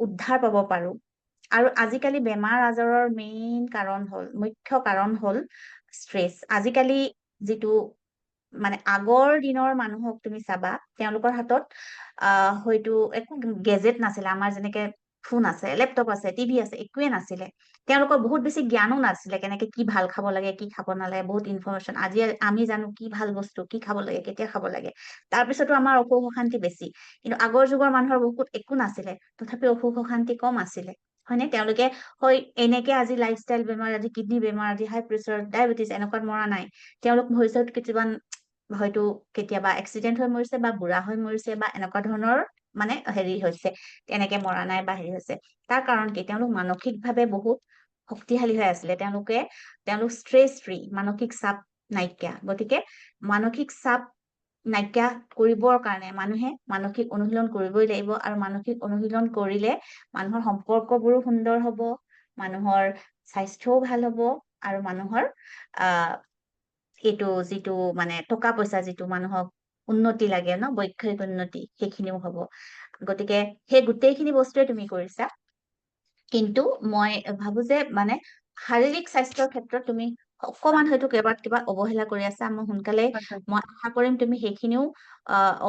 উদ্ধাৰ পাব পাৰো। আৰু আজিকালি বেমাৰ আজাৰৰ মুখ্য কাৰণ হ'ল ষ্ট্ৰেছ। আজিকালি যিটো মানে আগৰ দিনৰ মানুহক তুমি চাবা, তেওঁলোকৰ হাতত হয়তো একো গেজেট নাছিলে, আমাৰ যেনেকে ফোন আছে, লেপটপ আছে, টিভি আছে, একোৱে নাছিলে। তেওঁলোকৰ বহুত বেছি জ্ঞানো নাছিলে, কেনেকে কি ভাল খাব লাগে, কি খাব নালাগে, বহুত ইনফৰমেশ্যন। আজি আমি জানো কি ভাল বস্তু, কি খাব লাগে, কেতিয়া খাব লাগে। তাৰপিছতো আমাৰ অসুখ অশান্তি বেছি, কিন্তু আগৰ যুগৰ মানুহৰ বহুত একো নাছিলে, তথাপি অসুখ অশান্তি কম আছিলে। হয়নে? তেওঁলোকে হয় এনেকে আজি লাইফষ্টাইল বেমাৰ, আজি কিডনী বেমাৰ, আজি হাই প্ৰেচাৰ, ডায়েবেটিছ এনেকুৱাত মৰা নাই। তেওঁলোক ভৱিষ্যত কিছুমান হয়তো কেতিয়াবা এক্সিডেন্ট হৈ মৰিছে, বা বুঢ়া হৈ মৰিছে, বা এনেকুৱা ধৰণৰ মানে হেৰি হৈছে, তেনেকে মৰা নাই বা হেৰি হৈছে। তাৰ কাৰণ কি? তেওঁলোক মানসিকভাৱে বহুত শক্তিশালী হৈ আছিলে। তেওঁলোক ষ্ট্ৰেছ ফ্ৰী, মানসিক চাপ নাইকিয়া। গতিকে মানসিক চাপ নাইকিয়া কৰিবৰ কাৰণে মানুহে মানসিক অনুশীলন কৰিবই লাগিব, আৰু মানসিক অনুশীলন কৰিলে মানুহৰ সম্পৰ্কবোৰো সুন্দৰ হব, মানুহৰ স্বাস্থ্যও ভাল হব, আৰু মানুহৰ আহ এইটো যিটো মানে টকা পইচা যিটো মানুহক উন্নতি লাগে ন, বৈষয়িক উন্নতি, সেইখিনিও হব। গতিকে সেই গোটেইখিনি বস্তুৱে তুমি কৰিছা। কিন্তু মই ভাবো যে মানে শাৰীৰিক স্বাস্থ্যৰ ক্ষেত্ৰত তুমি অকমান হয়তো কিবা অৱহেলা কৰি আছা। হয় হয় মই আশা কৰিম তুমি সেইখিনিও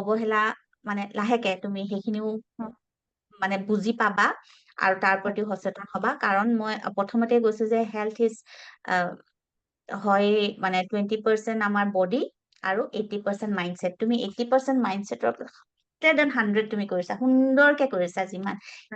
অৱহেলা মানে লাহেকে তুমি সেইখিনিও মানে বুজি পাবা, আৰু তাৰ হয় প্ৰতিও সচেতন হবা। কাৰণ মই প্ৰথমতে কৈছো যে হেল্থ ইজ হয় মানে 20% আমাৰ বডি আৰু 80% মাইণ্ডছেট। তুমি 80% মাইণ্ডছেটৰ 100 তুমি কৰিছা, সুন্দৰকে কৰিছা। যিমান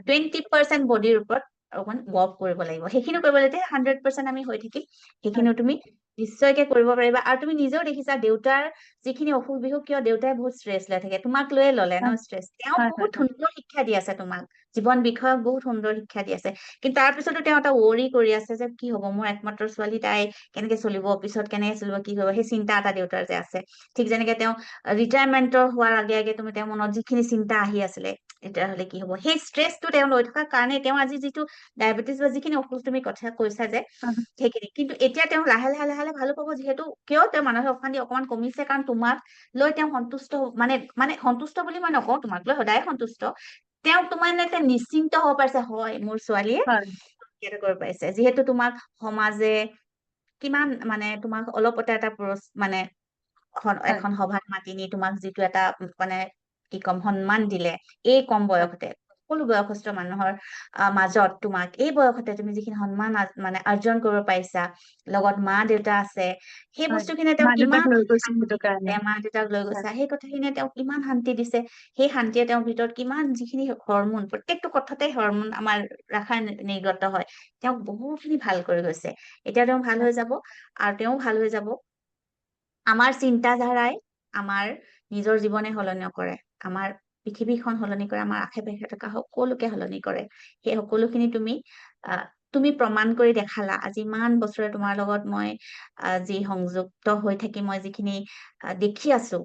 20% বডিৰ ওপৰত অকমান ৱৰ্ক কৰিব লাগিব, সেইখিনি কৰিব লাগিলে 100% আমি হৈ থাকিম। হয় সেইখিনিও তুমি নিশ্চয়কে কৰিব পাৰিবা। আৰু তুমি নিজেও দেখিছা দেউতাৰ যিখিনি অসুখ বিসুখ, কিয় দেউতাই বহুত ষ্ট্ৰেছ লৈ থাকে, তোমাক লৈয়ে ললে ন ষ্ট্ৰেছ। তেওঁ হয় হয় বহুত সুন্দৰ শিক্ষা দি আছে তোমাক, জীৱন বিষয়ক বহুত সুন্দৰ শিক্ষা দি আছে। কিন্তু তাৰ পিছতো তেওঁ এটা ৱৰি কৰি আছে যে কি হব, মোৰ একমাত্ৰ ছোৱালী, তাই কেনেকে চলিব, পিছত কেনেকে চলিব, কি কৰিব, সেই চিন্তা এটা দেউতাৰ যে আছে। ঠিক যেনেকে তেওঁ ৰিটায়াৰমেন্টৰ হোৱাৰ আগে আগে তুমি তেওঁৰ মনত যিখিনি চিন্তা আহি আছিলে, এতিয়া হলে কি হব, সেই ষ্ট্ৰেছটো তেওঁ লৈ থকাৰ কাৰণে তেওঁ আজি যিটো ডায়েবেটিছ বা যিখিনি অসুখ তুমি কথা কৈছা যে, হয় সেইখিনি কিন্তু এতিয়া তেওঁ লাহে লাহে লাহে লাহে ভালো পাব। যিহেতু কিয় তেওঁৰ মানসিক অশান্তি অকমান কমিছে, কাৰণ তোমাক লৈ তেওঁ সন্তুষ্ট, মানে মানে সন্তুষ্ট বুলি মই নকওঁ, তোমাক লৈ সদায় সন্তুষ্ট। তেওঁ তোমাৰ এটা নিশ্চিন্ত হব পাৰিছে, হয় মোৰ ছোৱালীয়ে হয় এটা কৰিব পাৰিছে। যিহেতু তোমাক সমাজে কিমান মানে তোমাক অলপতে এটা মানে হয় এখন সভাত মাতি নি তোমাক যিটো এটা মানে কি কম সন্মান দিলে, এই কম হয় বয়সতে সকলো বয়সস্থ মানুহৰ মাজত তোমাক এই বয়সতে তুমি যিখিনি সন্মান মানে অৰ্জন কৰিব পাৰিছা, লগত মা দেউতা আছে, সেই হয় বস্তুখিনিয়ে মা তেওঁক দেউতাক কিমান লৈ গৈছো শান্তি সেইটো দিছে, কাৰণে মা দেউতাক লৈ হয় গৈছা, সেই কথাখিনিয়ে তেওঁক কিমান শান্তি দিছে। সেই শান্তিয়ে তেওঁৰ ভিতৰত কিমান যিখিনি হৰমোন, প্ৰত্যেকটো কথাতে হৰমোন আমাৰ ৰাসায়ন নিৰ্গত হয়, তেওঁক বহুখিনি ভাল কৰি গৈছে। এতিয়া তেওঁ ভাল হয় হৈ যাব, আৰু তেওঁ ভাল হৈ যাব। আমাৰ চিন্তাধাৰাই আমাৰ নিজৰ জীৱনে সলনি কৰে, আমাৰ পৃথিৱীখন সলনি কৰে, আমাৰ আশে পাশে থকা সকলোকে সলনি কৰে। সেই সকলোখিনি তুমি প্ৰমাণ কৰি দেখালা। আজি ইমান বছৰে তোমাৰ লগত মই যি সংযুক্ত হৈ থাকি মই যিখিনি দেখি আছো,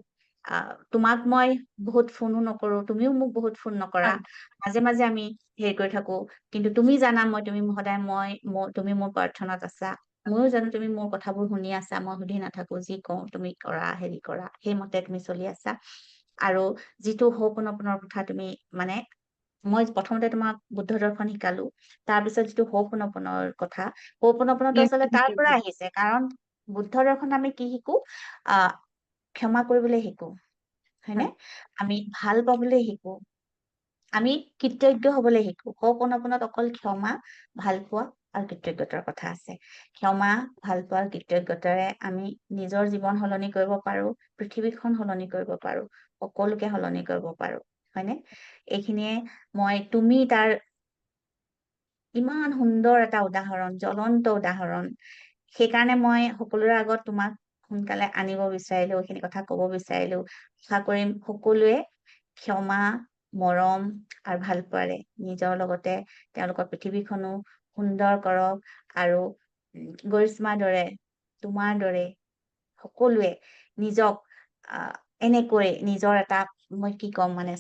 তোমাক মই বহুত ফোনো নকৰো, তুমিও মোক বহুত ফোন নকৰা, হয় মাজে মাজে আমি হেৰি কৰি থাকো, কিন্তু তুমি জানা তুমি সদায় তুমি মোৰ প্ৰাৰ্থনাত আছা। ময়ো জানো তুমি মোৰ কথাবোৰ শুনি আছা, মই সুধি নাথাকো, যি কওঁ তুমি কৰা, হেৰি কৰা, সেইমতে তুমি চলি আছা। আৰু যিটো হোপনপনৰ কথা তুমি মানে, মই প্ৰথমতে তোমাক বুদ্ধ দৰ্শন শিকালো, তাৰপিছত যিটো হোপনপনৰ কথা, হোপনপনটো Yes, আচলতে তাৰ পৰা আহিছে। কাৰণ বুদ্ধ দৰ্শন আমি কি শিকো, আহ ক্ষমা কৰিবলৈ শিকো, হয়নে? হয় আমি ভাল পাবলৈ শিকো, আমি কৃতজ্ঞ হবলৈ শিকো। হোপনপনত অকল ক্ষমা, ভাল পোৱা আৰু কৃতজ্ঞতাৰ কথা আছে। ক্ষমা, ভাল পোৱা, কৃতজ্ঞতাৰে আমি নিজৰ জীৱন সলনি কৰিব পাৰো, পৃথিৱীখন সলনি কৰিব পাৰো, সকলোকে সলনি কৰিব পাৰো, হয়নে? এইখিনিয়ে তুমি তাৰ ইমান সুন্দৰ এটা উদাহৰণ, জ্বলন্ত উদাহৰণ। সেইকাৰণে মই সকলোৰে আগত তোমাক সোনকালে আনিব বিচাৰিলো, এইখিনি কথা কব বিচাৰিলো। আশা কৰিম সকলোৱে ক্ষমা, মৰম আৰু ভাল পোৱাৰে নিজৰ লগতে তেওঁলোকৰ পৃথিৱীখনো সুন্দৰ কৰক। আৰু গৰিশ্মাৰ দৰে, তোমাৰ দৰে সকলোৱে নিজক এনেকৈ নিজৰ এটা মই কি ক'ম মানে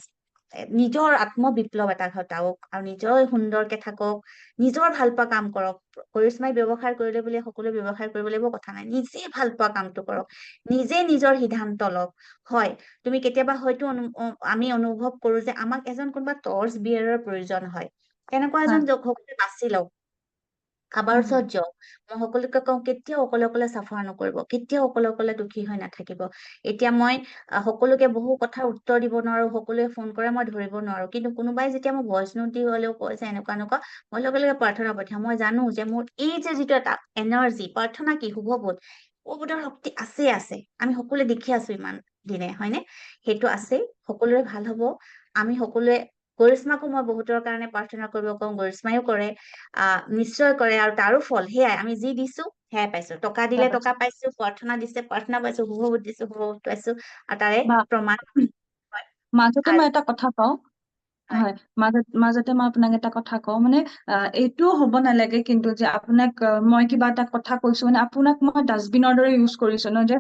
নিজৰ আত্মবিপ্লৱ এটা ঘটাওক আৰু নিজৰ সুন্দৰকে থাকক, নিজৰ ভাল পোৱা কাম কৰক। কৰিশ্মাই ব্যৱসায় কৰিলে বুলি সকলোৱে ব্যৱসায় কৰিব লাগিব কথা নাই, নিজে ভাল পোৱা কামটো কৰক, নিজে নিজৰ সিদ্ধান্ত লওক। হয়, তুমি কেতিয়াবা হয়তো আমি অনুভৱ কৰো যে আমাক এজন কোনোবা টৰ্চ বিয়াৰৰ প্ৰয়োজন হয়, তেনেকুৱা হয় এজন সকলোৱে বাছি লওক। কাৰোবাৰ উম ওচৰত যাওক, মই সকলোকে কওঁ কেতিয়াও অকলে অকলে চাফাৰ নকৰিব, কেতিয়াও অকলে অকলে দুখী হৈ নাথাকিব। এতিয়া মই সকলোকে বহু কথাৰ উত্তৰ দিব নোৱাৰো, সকলোৱে ফোন কৰে মই ধৰিব নোৱাৰো, কিন্তু কোনোবাই যেতিয়া মোক ভইচ নোট দি হলেও কয় যে এনেকুৱা এনেকুৱা, মই লগে লগে প্ৰাৰ্থনা পঠিয়াও। মই জানো যে মোৰ এই যে যিটো এটা এনাৰ্জি, প্ৰাৰ্থনা কি শুভবোধ, শুভবোধৰ শক্তি আছে। আমি সকলোৱে দেখি আছো ইমান দিনে, হয়নে? সেইটো আছে, সকলোৰে ভাল হব। আমি সকলোৱে, কৰিশ্মাকো মই বহুতৰ কাৰণে প্ৰাৰ্থনা কৰিব কওঁ, কৰিশ্মাইও কৰে, নিশ্চয় কৰে, আৰু তাৰো ফল সেয়াই, আমি যি দিছো সেয়াই পাইছো। টকা দিলে পাইছো টকা পাইছো, প্ৰাৰ্থনা দিছে প্ৰাৰ্থনা পাইছো, শুভবোধ দিছো শুভবোধ পাইছো, আৰু তাৰে বা প্ৰমাণ হয়। মাজতে মই আৰু এটা কথা কওঁ। হয়, হয়, মাজতে মই আপোনাক এটা কথা কওঁ, মানে এইটোও হ'ব নালাগে কিন্তু যে আপোনাক মই কিবা এটা কথা কৈছো, মানে আপোনাক মই ডাষ্টবিনৰ দৰে ইউজ কৰিছো ন, যে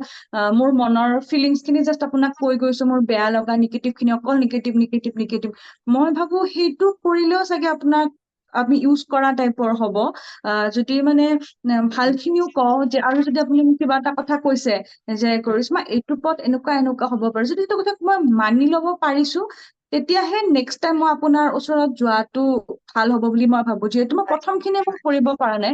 মোৰ মনৰ ফিলিংছ খিনি জাষ্ট আপোনাক কৈ গৈছো, মোৰ বেয়া লগা নিগেটিভ খিনি অকল নিগেটিভ নিগেটিভ নিগেটিভ। মই ভাবো সেইটো কৰিলেও চাগে আপোনাক আমি ইউজ কৰা টাইপৰ হ'ব। যদি মানে ভাল খিনিও কওঁ, যে আৰু যদি আপুনি মোক কিবা এটা কথা কৈছে যে কৰিশ্মা এইটো পথ এনেকুৱা এনেকুৱা হ'ব পাৰে, যদি সেইটো কথা মই মানি ল'ব পাৰিছো, তেতিয়াহে নেক্সট টাইম মই আপোনাৰ ওচৰত যোৱাটো ভাল হ'ব বুলি মই ভাবো। যিহেতু মই হয়, প্ৰথম খিনি মই কৰিব পৰা নাই,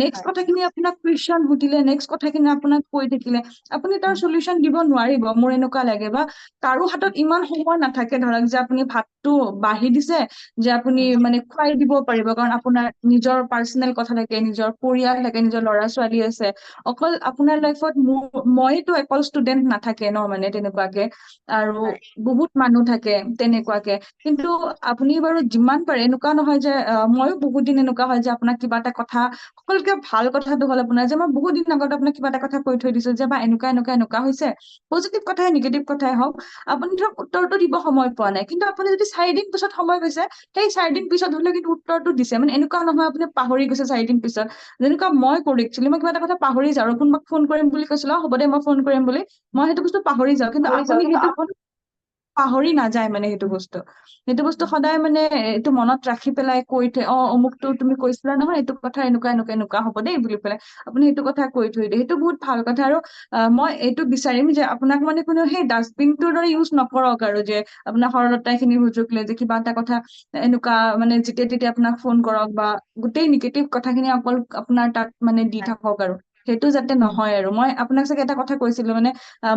নেক্সট হয়, কথাখিনি আপোনাক কুৱেশ্যন সুধিলে, নেক্সট কথাখিনি আপোনাক কৈ থাকিলে আপুনি তাৰ উম, চলিউশ্যন দিব নোৱাৰিব, মোৰ এনেকুৱা লাগে। বা কাৰো হাতত ইমান সময় নাথাকে ধৰক, যে আপুনি ভাতটো বাঢ়ি দিছে, যে আপুনি উম, মানে খুৱাই দিব পাৰিব, কাৰণ আপোনাৰ নিজৰ পাৰ্চনেল কথা থাকে, নিজৰ পৰিয়াল থাকে, নিজৰ ল'ৰা ছোৱালী আছে। অকল আপোনাৰ লাইফত মইতো অকল ষ্টুডেন্ট নাথাকে ন, মানে তেনেকুৱাকে আৰু হয়, বহুত মানুহ থাকে তেনেকুৱাকে। কিন্তু আপুনি বাৰু যিমান পাৰে, এনেকুৱা নহয় যে ময়ো বহুত দিন এনেকুৱা হয় যে আপোনাক কিবা এটা কথা, সকলোকে ভাল কথাটো হ'ল আপোনাৰ যে মই বহুত দিন আগত আপোনাক কিবা এটা কথা কৈ থৈ দিছো, যে বা এনেকুৱা এনেকুৱা এনেকুৱা হৈছে, পজিটিভ কথাই নিগেটিভ কথাই হওক, আপুনি ধৰক উত্তৰটো দিব সময় পোৱা নাই, কিন্তু আপুনি যদি 4 দিন পিছত সময় পাইছে, সেই 4 দিন পিছত হলেও কিন্তু উত্তৰটো দিছে। মানে এনেকুৱা নহয় আপুনি পাহৰি গৈছে 4 দিন পিছত। যেনেকুৱা মই কৰো, একচুৱেলি মই কিবা এটা কথা পাহৰি যাওঁ, আৰু কোনোবাক ফোন কৰিম বুলি কৈছিলো, হ'ব দে মই ফোন কৰিম বুলি, মই সেইটো বস্তু পাহৰি যাওঁ, কিন্তু পাহৰি যাওঁ, আপুনি কিন্তু সেইটো পাহৰি নাযায়। মানে সেইটো বস্তু সদায় মানে এইটো মনত ৰাখি পেলাই কৈ থৈ, অমুকটো তুমি কৈছিলা নহয়, এইটো কথা এনেকুৱা এনেকুৱা এনেকুৱা হ'ব দেই বুলি পেলাই আপুনি সেইটো কথা কৈ থৈ দিয়ে, সেইটো বহুত ভাল কথা। আৰু মই এইটো বিচাৰিম যে আপোনাক মানে কোনেও সেই ডাষ্টবিনটোৰ দৰে ইউজ নকৰক, আৰু যে আপোনাৰ সৰলতাই খিনি সুযোগ লৈ যে কিবা এটা কথা এনেকুৱা মানে যেতিয়া তেতিয়া আপোনাক ফোন কৰক, বা গোটেই নিগেটিভ কথাখিনি অকল আপোনাৰ তাত মানে দি থাকক, আৰু সেইটো যাতে নহয়। আৰু মই আপোনাক চাগে এটা কথা কৈছিলো, মানে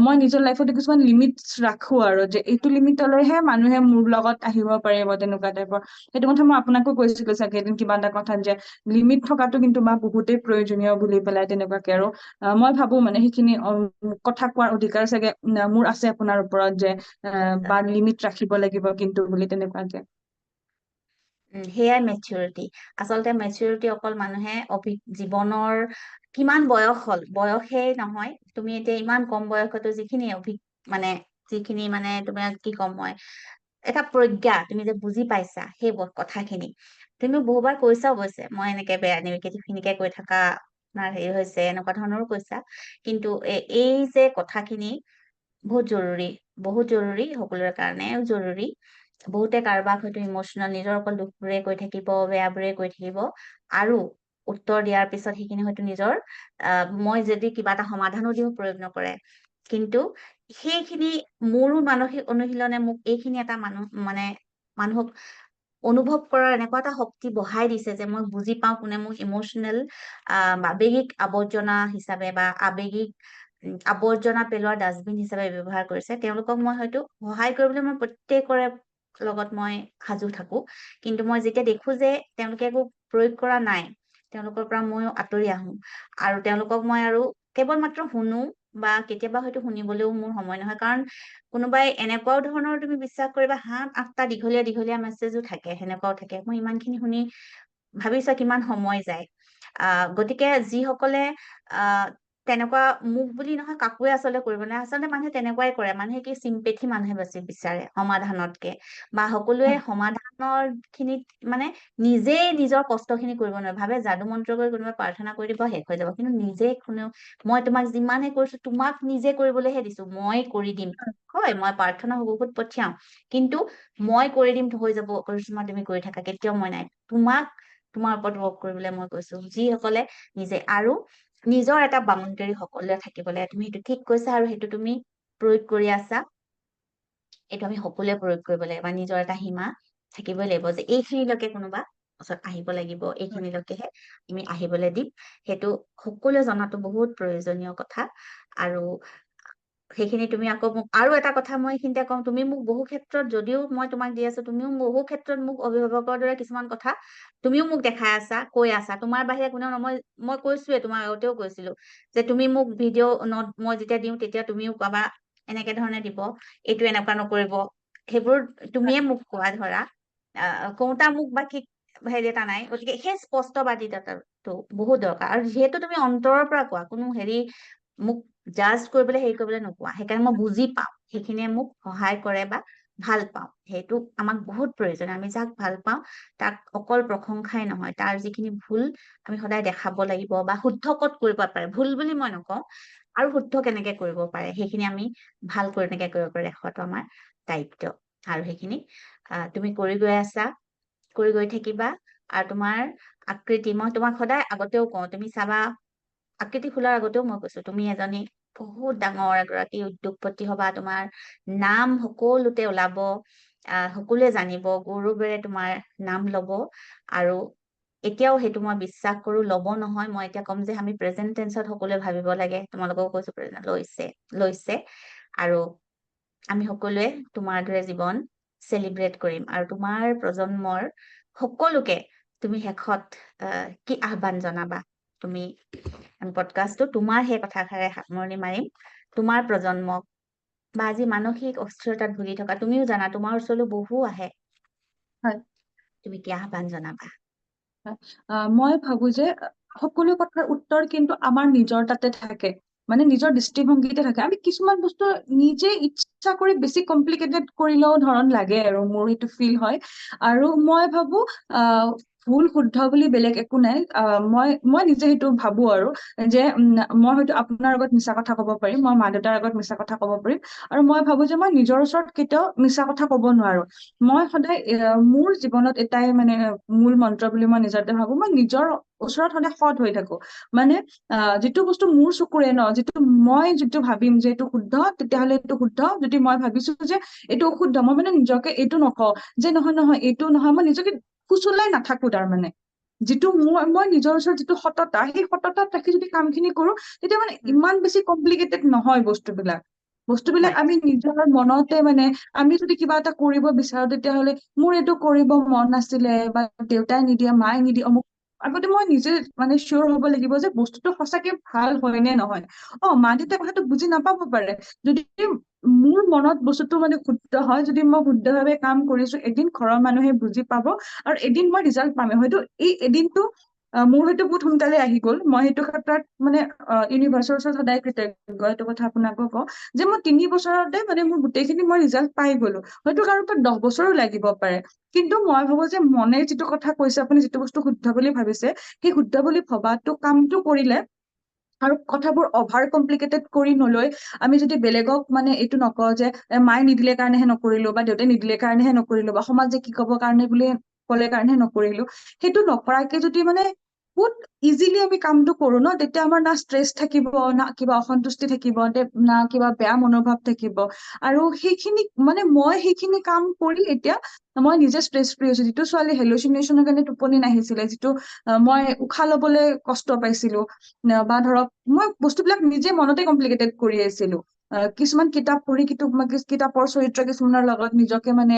মই নিজৰ লাইফত কিছুমান লিমিট ৰাখো, আৰু যে এইটো লিমিটলৈহে মানুহে মোৰ লগত আহিব পাৰিব, তেনেকুৱা টাইপৰ। সেইটো কথা মই আপোনাকো কৈছিলো চাগে এদিন কিবা এটা কথাত, যে লিমিট থকাটো কিন্তু বা বহুতেই প্ৰয়োজনীয় বুলি পেলাই তেনেকুৱাকে। আৰু মই ভাবো মানে সেইখিনি কথা কোৱাৰ অধিকাৰ চাগে মোৰ আছে আপোনাৰ ওপৰত, যে বা লিমিট ৰাখিব লাগিব কিন্তু বুলি তেনেকুৱাকে। সেয়াই মেচিউৰিটি। আচলতে মেচিউৰিটি অকল মানুহে জীৱনৰ কিমান বয়স হ'ল, বয়সেই নহয়। তুমি এতিয়া ইমান কম বয়সতো যিখিনি মানে যিখিনি মানে তোমাৰ কি ক'ম মই, এটা প্ৰজ্ঞা, তুমি যে বুজি পাইছা সেই কথাখিনি, তুমি বহুবাৰ কৈছা অৱশ্যে, মই এনেকে বেয়া নিগেটিভ খিনিকে কৈ থাকা আপোনাৰ হেৰি হৈছে, এনেকুৱা ধৰণৰো কৈছা। কিন্তু এই যে কথাখিনি বহুত জৰুৰী, বহুত জৰুৰী, সকলোৰে কাৰণে জৰুৰী। বহুতে কাৰোবাক হয়তো ইমোচনেল, নিজৰ অকল দুখবোৰে কৈ থাকিব, বেয়াবোৰে কৈ থাকিব, আৰু উত্তৰ দিয়াৰ পিছত সেইখিনি হয়তো নিজৰ মই যদি কিবা এটা সমাধানো দিওঁ, প্ৰয়োগ নকৰে। কিন্তু সেইখিনি মোৰো মানসিক অনুশীলনে মোক এইখিনি এটা মানুহক অনুভৱ কৰাৰ এনেকুৱা এটা শক্তি বঢ়াই দিছে, যে মই বুজি পাওঁ কোনে মোক ইমোচনেল আবেগিক আৱৰ্জনা হিচাপে বা আবেগিক আৱৰ্জনা পেলোৱা ডাষ্টবিন হিচাপে ব্যৱহাৰ কৰিছে। তেওঁলোকক মই হয়তো সহায় কৰিবলৈ মই প্ৰত্যেকৰে লগত মই সাজু থাকো, কিন্তু মই যেতিয়া দেখো যে তেওঁলোকে একো প্ৰয়োগ কৰা নাই, তেওঁলোকৰ পৰা ময়ো আঁতৰি আহো, আৰু তেওঁলোকক মই আৰু কেৱল মাত্ৰ শুনো, বা কেতিয়াবা হয়তো শুনিবলৈও মোৰ সময় নহয়। কাৰণ কোনোবাই এনেকুৱাও ধৰণৰ, তুমি বিশ্বাস কৰিবা, 7-8টা দীঘলীয়া দীঘলীয়া মেছেজো থাকে, সেনেকুৱাও থাকে। মই ইমানখিনি শুনি ভাবিছা কিমান সময় যায়। গতিকে যিসকলে তেনেকুৱা মোক বুলি নহয় কাকোৱে আচলতে কৰিব নোৱাৰে, আচলতে মানুহে তেনেকুৱাই কৰে, মানুহে কি চিম্পেথি মানুহে বেছি বিচাৰে সমাধানতকে, বা সকলোৱে হয় সমাধানৰ খিনিত মানে নিজেই নিজৰ কষ্ট খিনি কৰিব নোৱাৰে, ভাবে যাদু মন্ত্ৰ কৰি কোনোবাই প্ৰাৰ্থনা কৰি দিব শেষ হৈ যাব, কিন্তু নিজে কোনেও, মই তোমাক যিমানে কৰিছো তোমাক নিজে কৰিবলৈহে দিছো, মই কৰি দিম, হয় মই প্ৰাৰ্থনা বহুত পঠিয়াও, কিন্তু মই কৰি দিম হৈ যাব কৰিশ্মা তুমি কৰি থাকা, কেতিয়াও মই নাই, তোমাক তোমাৰ ওপৰত ৱৰ্ক কৰিবলৈ মই কৈছো, যিসকলে নিজে, আৰু নিজৰ এটা বাউণ্ডেৰী সকলোৱে থাকিব লাগে, তুমি সেইটো ঠিক কৈছা আৰু সেইটো তুমি প্ৰয়োগ কৰি আছা, এইটো আমি সকলোৱে প্ৰয়োগ কৰিব লাগে, বা নিজৰ এটা সীমা থাকিবই লাগিব, যে এইখিনিলৈকে কোনোবা ওচৰত আহিব লাগিব, হয় এইখিনিলৈকেহে আমি আহিবলৈ দিম, সেইটো সকলোৱে জনাটো বহুত প্ৰয়োজনীয় কথা। আৰু সেইখিনি তুমি আকৌ মোক আৰু এটা কথা মই এইখিনিতে কওঁ, তুমি মোক বহু ক্ষেত্ৰত যদিও মই তোমাক দি আছো, তুমিও বহু ক্ষেত্ৰত মোক অভিভাৱকৰ দৰে কিছুমান কথা তুমিও মোক দেখাই আছা, কৈ আছা, তোমাৰ বাহিৰে কোনেও মই কৈছোৱে, তোমাৰ আগতেও কৈছিলো যে তুমি মোক ভিডিঅ' নোট মই যেতিয়া দিওঁ তেতিয়া তুমিও কবা এনেকে ধৰণে দিব, এইটো এনেকুৱা নকৰিব, সেইবোৰ তুমিয়ে মোক কোৱা, ধৰা কওঁতা মোক বা কি হেৰি এটা নাই, গতিকে সেই স্পষ্টবাদিতাটো বহুত দৰকাৰ, আৰু যিহেতু তুমি অন্তৰৰ পৰা কোৱা, কোনো হেৰি মোক জাজ কৰিবলৈ হেৰি কৰিবলৈ নোকোৱা, সেইকাৰণে মই বুজি পাওঁ, সেইখিনিয়ে মোক সহায় কৰে বা ভাল পাওঁ, সেইটো আমাক বহুত প্ৰয়োজন, আমি যাক ভাল পাওঁ তাক অকল প্ৰশংসাই নহয়, তাৰ যিখিনি ভুল আমি সদায় দেখাব লাগিব, বা শুদ্ধ ক'ত কৰিব পাৰে, ভুল বুলি মই নকওঁ, আৰু শুদ্ধ কেনেকে কৰিব পাৰে সেইখিনি আমি ভাল কৰি কেনেকে কৰিব পাৰে দেখাটো আমাৰ দায়িত্ব, আৰু সেইখিনি তুমি কৰি গৈ আছা, কৰি গৈ থাকিবা, আৰু তোমাৰ আকৃতি, মই তোমাক সদায় আগতেও কওঁ, তুমি চাবা আকৃতি খোলাৰ আগতেও মই কৈছো, তুমি এজনী বহুত ডাঙৰ এগৰাকী উদ্যোগপতি হবা, তোমাৰ নাম সকলোতে ওলাব, সকলোৱে জানিব, গৌৰৱেৰে তোমাৰ নাম লব, আৰু এতিয়াও সেইটো মই বিশ্বাস কৰো, লব নহয়, মই এতিয়া ক'ম যে আমি প্ৰেজেন্ট টেন্সত সকলোৱে ভাবিব লাগে, তোমালোকেও কৈছো প্ৰেজেন্ট লৈছে, আৰু আমি সকলোৱে তোমাৰ দৰে জীৱন চেলিব্ৰেট কৰিম, আৰু তোমাৰ প্ৰজন্মৰ সকলোকে তুমি শেষত কি আহ্বান জনাবা, তুমি পডকাষ্টটো তোমাৰ সেই কথাষাৰে সামৰণি মাৰিম, তোমাৰ প্ৰজন্মক, বা আজি মানসিক অস্থিৰতাত ভুগি থকা, তুমিও জানা তোমাৰ ওচৰলৈ বহু আহে, হয় তুমি কি আহ্বান জনাবা? মই ভাবো যে সকলো কথাৰ উত্তৰ কিন্তু আমাৰ নিজৰ তাতে থাকে, মানে নিজৰ দৃষ্টিভংগীতে থাকে, আমি কিছুমান বস্তু নিজে ইচ্ছা কৰি বেছি কমপ্লিকেটেড কৰিলেও ধৰণ লাগে, আৰু মোৰ সেইটো ফিল হয়, আৰু মই ভাবো ভুল শুদ্ধ বুলি বেলেগ একো নাই, মই নিজে সেইটো ভাবো, আৰু যে মই হয়তো আপোনাৰ আগত মিছা কথা কব পাৰিম, মই মা দেউতাৰ আগত মিছা কথা কব পাৰিম, আৰু মই ভাবো যে মই নিজৰ ওচৰত কেতিয়াও মিছা কথা কব নোৱাৰো, মই সদায় মোৰ জীৱনত এটাই মানে মূল মন্ত্ৰ বুলি মই নিজতে ভাবো, মই নিজৰ ওচৰত সদায় সৎ হৈ থাকো, মানে যিটো বস্তু মোৰ চকুৰে মই যিটো ভাবিম যে এইটো শুদ্ধ, তেতিয়াহলে এইটো শুদ্ধ, যদি মই ভাবিছো যে এইটো অশুদ্ধ, মই মানে নিজকে এইটো নকওঁ যে নহয় নহয় এইটো নহয়, মই নিজকে ফুচলাই নাথাকো, তাৰমানে যিটো মই নিজৰ ওচৰত যিটো সততা, সেই সততাত ৰাখি যদি কামখিনি কৰো, তেতিয়া মানে ইমান বেছি কমপ্লিকেটেড নহয় বস্তুবিলাক হয় আমি নিজৰ মনতে, মানে আমি যদি কিবা এটা কৰিব বিচাৰো, তেতিয়াহলে মোৰ এইটো কৰিব মন নাছিলে, বা দেউতাই নিদিয়ে, মায়ে নিদিয়ে, অমুক, আগতে মই নিজে মানে চিয়ৰ হব লাগিব যে বস্তুটো সঁচাকে ভাল হয় নে নহয়, মা দেউতাই কথাটো বুজি নাপাব পাৰে, যদি মোৰ মনত বস্তুটো মানে শুদ্ধ হয়, যদি মই শুদ্ধভাৱে কাম কৰিছো, এদিন ঘৰৰ মানুহে বুজি পাব, আৰু এদিন মই ৰিজাল্ট পামেই, হয়তো এই এদিনটো মোৰ হয়তো বহুত সোনকালে আহি গল, মই সেইটো ক্ষেত্ৰত মানে ইউনিভাৰ্চৰ ওচৰত সদায় কৃতজ্ঞ, এইটো কথা আপোনাকো কওঁ, যে মই 3 বছৰতে মানে মোৰ গোটেইখিনি মই ৰিজাল্ট পাই গলো, হয়তো কাৰোবাৰ 10 বছৰো লাগিব পাৰে, কিন্তু মই ভাবো যে মনে যিটো কথা কৈছে, আপুনি যিটো বস্তু শুদ্ধ বুলি ভাবিছে, সেই শুদ্ধ বুলি ভবাটো কামটো কৰিলে, আৰু কথাবোৰ অভাৰ কমপ্লিকেটেড কৰি নলৈ, আমি যদি বেলেগক মানে এইটো নকওঁ যে মায়ে নিদিলে কাৰণেহে নকৰিলো, বা দেউতাই নিদিলে কাৰণেহে নকৰিলো, বা সমাজে কি কব কাৰণে বুলি কলে কাৰণেহে নকৰিলো, সেইটো নকৰাকে যদি মানে বহুত ইজিলি আমি কামটো কৰো ন, তেতিয়া আমাৰ না ষ্ট্ৰেছ থাকিব, না কিবা অসন্তুষ্টি থাকিব, না কিবা বেয়া মনোভাৱ থাকিব, আৰু মই সেইখিনি কাম কৰি এতিয়া মই নিজে ষ্ট্ৰেছ ফ্ৰী হৈছো, যিটো ছোৱালী হেলুচিনেশ্যনৰ কাৰণে টোপনি নাহিছিলে, যিটো মই উশাহ লবলৈ কষ্ট পাইছিলো, বা ধৰক মই বস্তুবিলাক নিজে মনতে কমপ্লিকেটেড কৰি আছিলো, কিছুমান কিতাপ পঢ়ি, কিতাপৰ চৰিত্ৰ কিছুমানৰ লগত নিজকে মানে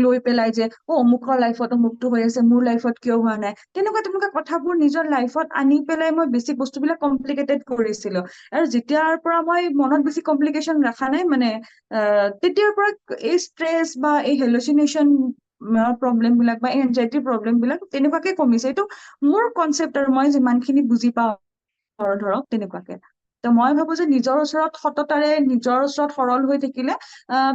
লৈ পেলাই যে অমুকৰ লাইফত অমুকটো হৈ আছে, মোৰ লাইফত কিয় হোৱা নাই, তেনেকুৱা কথাবোৰ নিজৰ লাইফত আনি পেলাই মই বেছি বস্তুবিলাক কমপ্লিকেটেড কৰিছিলো, আৰু যেতিয়াৰ পৰা মই মনত বেছি কমপ্লিকেশ্যন ৰখা নাই, মানে তেতিয়াৰ পৰা এই ষ্ট্ৰেছ বা এই হেলুচিনেশ্যন প্ৰব্লেম বিলাক, বা এনজাইটিৰ প্ৰব্লেম বিলাক তেনেকুৱাকে কমিছে, এইটো মোৰ কনচেপ্ট, আৰু মই যিমানখিনি বুজি পাওঁ ধৰক তেনেকুৱাকে। ত মই ভাবো যে নিজৰ ওচৰত সততাৰে নিজৰ ওচৰত সৰল হৈ থাকিলে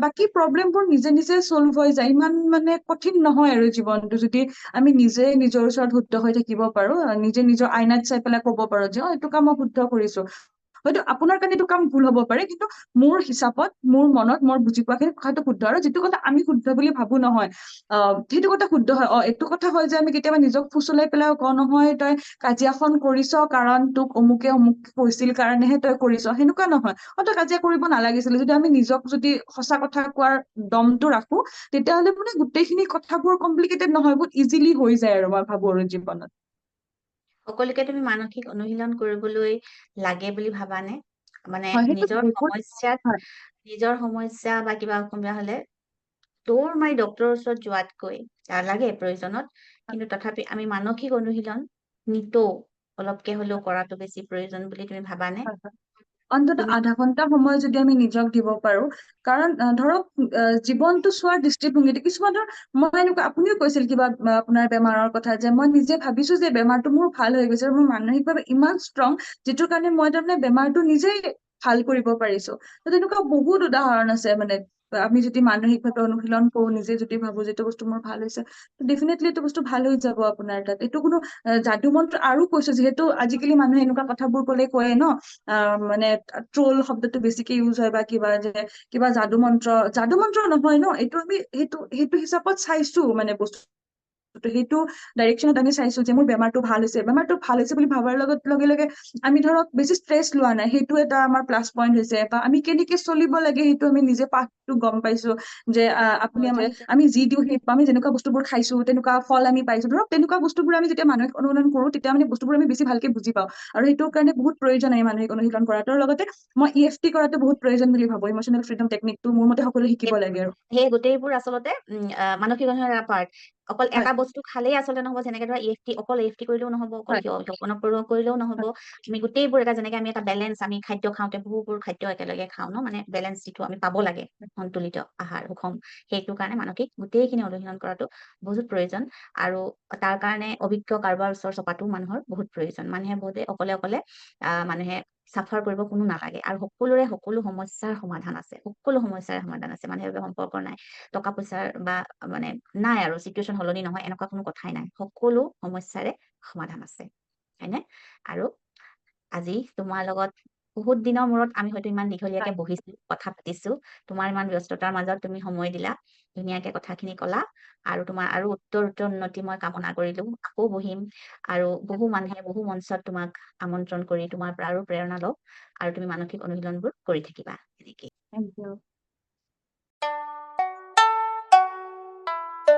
বাকী প্ৰব্লেমবোৰ নিজে নিজে চল্ভ হৈ যায়। ইমান মানে কঠিন নহয় আৰু জীৱনটো, যদি আমি নিজে নিজৰ ওচৰত শুদ্ধ হৈ থাকিব পাৰো, নিজে নিজৰ আইনাত চাই পেলাই কব পাৰো যে এইটো কাম মই শুদ্ধ কৰিছো। হয়তো আপোনাৰ কাৰণে এইটো কাম ভুল হব পাৰে, কিন্তু মোৰ হিচাপত, মোৰ মনত, মই বুজি পোৱাখিনি কথাটো শুদ্ধ। আৰু যিটো কথা আমি শুদ্ধ বুলি ভাবো নহয়, সেইটো কথা শুদ্ধ হয়। এইটো কথা হয় যে আমি কেতিয়াবা নিজক ফুচলাই পেলাই কওঁ নহয় তই কাজিয়াখন কৰিছ কাৰণ তোক অমুকে কৈছিল কাৰণেহে তই কৰিছ, সেনেকুৱা নহয়। তই কাজিয়া কৰিব নালাগিছিলে। যদি আমি নিজক যদি সঁচা কথা কোৱাৰ দমটো ৰাখো, তেতিয়াহলে মানে গোটেইখিনি কথাবোৰ কমপ্লিকেটেড নহয়, বহুত ইজিলি হৈ যায় আৰু মই ভাবো আৰু জীৱনত। সকলোকে তুমি মানসিক অনুশীলন কৰিবলৈ লাগে বুলি ভাবানে? মানে হয়, সেইটো নিজৰ বহুত সমস্যাত, হয়। নিজৰ সমস্যা বা কিবা অসুবিধা হলে দৌৰ মাৰি ডক্তৰৰ ওচৰত যোৱাতকৈ লাগে প্ৰয়োজনত, কিন্তু তথাপি আমি মানসিক অনুশীলন নিতৌ অলপকে হলেও কৰাটো বেছি প্ৰয়োজন বুলি তুমি ভাবানে? হয়, হয়। অন্তত তুমি আধা ঘন্টা সময় যদি আমি নিজক দিব পাৰো, কাৰণ ধৰক জীৱনটো চোৱাৰ দৃষ্টিভংগীটো কিছুমানৰ, মই এনেকুৱা, আপুনিও কৈছিল কিবা আপোনাৰ বেমাৰৰ কথা, যে মই নিজে ভাবিছো যে বেমাৰটো মোৰ ভাল হৈ গৈছে আৰু মোৰ মানসিকভাৱে ইমান ষ্ট্ৰং, যিটোৰ কাৰণে মই তাৰমানে বেমাৰটো নিজেই ভাল কৰিব পাৰিছো। তো তেনেকুৱা বহুত উদাহৰণ আছে। মানে আমি যদি মানসিকভাৱে অনুশীলন কৰো, নিজে যদি ভাবো যে এইটো বস্তু মোৰ ভাল হৈছে, ডেফিনেটলি এইটো বস্তু ভাল হৈ যাব আপোনাৰ তাত। এইটো কোনো যাদু মন্ত্ৰ। আৰু কৈছো, যিহেতু আজিকালি মানুহে এনেকুৱা কথাবোৰ কলে কয়ে ন, মানে ট্ৰল শব্দটো বেছিকে ইউজ হয়, বা কিবা যে কিবা যাদু মন্ত্ৰ, যাদু মন্ত্ৰ নহয় ন, এইটো আমি সেইটো হিচাপত চাইছো মানে বস্তু, সেইটো ডাইৰেকশ্যনত আমি চাইছো যে মোৰ বেমাৰটো ভাল হৈছে। বেমাৰটো ভাল হৈছে বুলি ভাবাৰ লগে লগে আমি ধৰক বেছি ষ্ট্ৰেছ লোৱা নাই, সেইটো এটা আমাৰ প্লাছ পইণ্ট হৈছে। বা আমি কেনেকে চলিব লাগে সেইটো আমি নিজে পাঠটো গম পাইছো, যে আমি যি দিওঁ সেই, আমি যেনেকুৱা বস্তুবোৰ খাইছো তেনেকুৱা ফল আমি পাইছো। ধৰক তেনেকুৱা বস্তুবোৰ আমি যেতিয়া মানসিক অনুশীলন কৰো, তেতিয়া মানে বস্তুবোৰ আমি বেছি ভালকে বুজি পাওঁ। আৰু সেইটোৰ কাৰণে বহুত প্ৰয়োজন হয় মানসিক অনুশীলন কৰাটো। আৰু লগতে মই EFT কৰাটো বহুত প্ৰয়োজন বুলি ভাবো। ইমোচনেল ফ্ৰীডম টেকনিকটো মোৰ মতে সকলোৱে শিকিব লাগে আৰু। সেই গোটেইবোৰ আচলতে মানসিক অনুশীলনৰ পাৰ্ট। অকল হয়, এটা বস্তু খালেই আচলতে নহব, যেনেকে ধৰা EFT, অকল EFT কৰিলেও নহব, অকল হয়, কৰিলেও নহব। হয়, আমি গোটেইবোৰ যেনেকে আমি এটা বেলেঞ্চ, আমি খাদ্য খাওঁতে বহুবোৰ খাদ্য একেলগে খাওঁ ন, মানে বেলেঞ্চ যিটো আমি পাব লাগে, সন্তুলিত আহাৰ, সুষম, সেইটো কাৰণে মানসিক গোটেইখিনি অনুশীলন কৰাটো বহুত প্ৰয়োজন। আৰু তাৰ কাৰণে অভিজ্ঞ কাৰোবাৰ ওচৰ চপাটো মানুহৰ বহুত প্ৰয়োজন। মানুহে বহুতে অকলে অকলে মানুহে চাফাৰ কৰিব কোনো নালাগে। আৰু সকলোৰে সকলো সমস্যাৰ সমাধান আছে, সকলো সমস্যাৰ সমাধান আছে। মানুহৰ বাবে সম্পৰ্ক নাই, টকা পইচাৰ বা মানে নাই, আৰু চিটুৱেশ্যন সলনি নহয় এনেকুৱা কোনো কথাই নাই। সকলো সমস্যাৰে সমাধান আছে, হয়নে? আৰু আজি তোমাৰ লগত বহুত দিনৰ মূৰত আমি হয়তো ইমান দীঘলীয়াকে হয়। বহিছো, কথা পাতিছো। তোমাৰ ইমান ব্যস্ততাৰ মাজত তুমি সময় দিলা, ধুনীয়াকে কথাখিনি কলা, আৰু তোমাৰ আৰু উত্তৰ উন্নতি মই কামনা কৰিলো। আকৌ বহিম, আৰু বহু মানুহে বহু মঞ্চত তোমাক আমন্ত্ৰণ কৰি তোমাৰ পৰা আৰু প্ৰেৰণা লওক, আৰু তুমি মানসিক অনুশীলনবোৰ কৰি থাকিবা এনেকে। Thank you.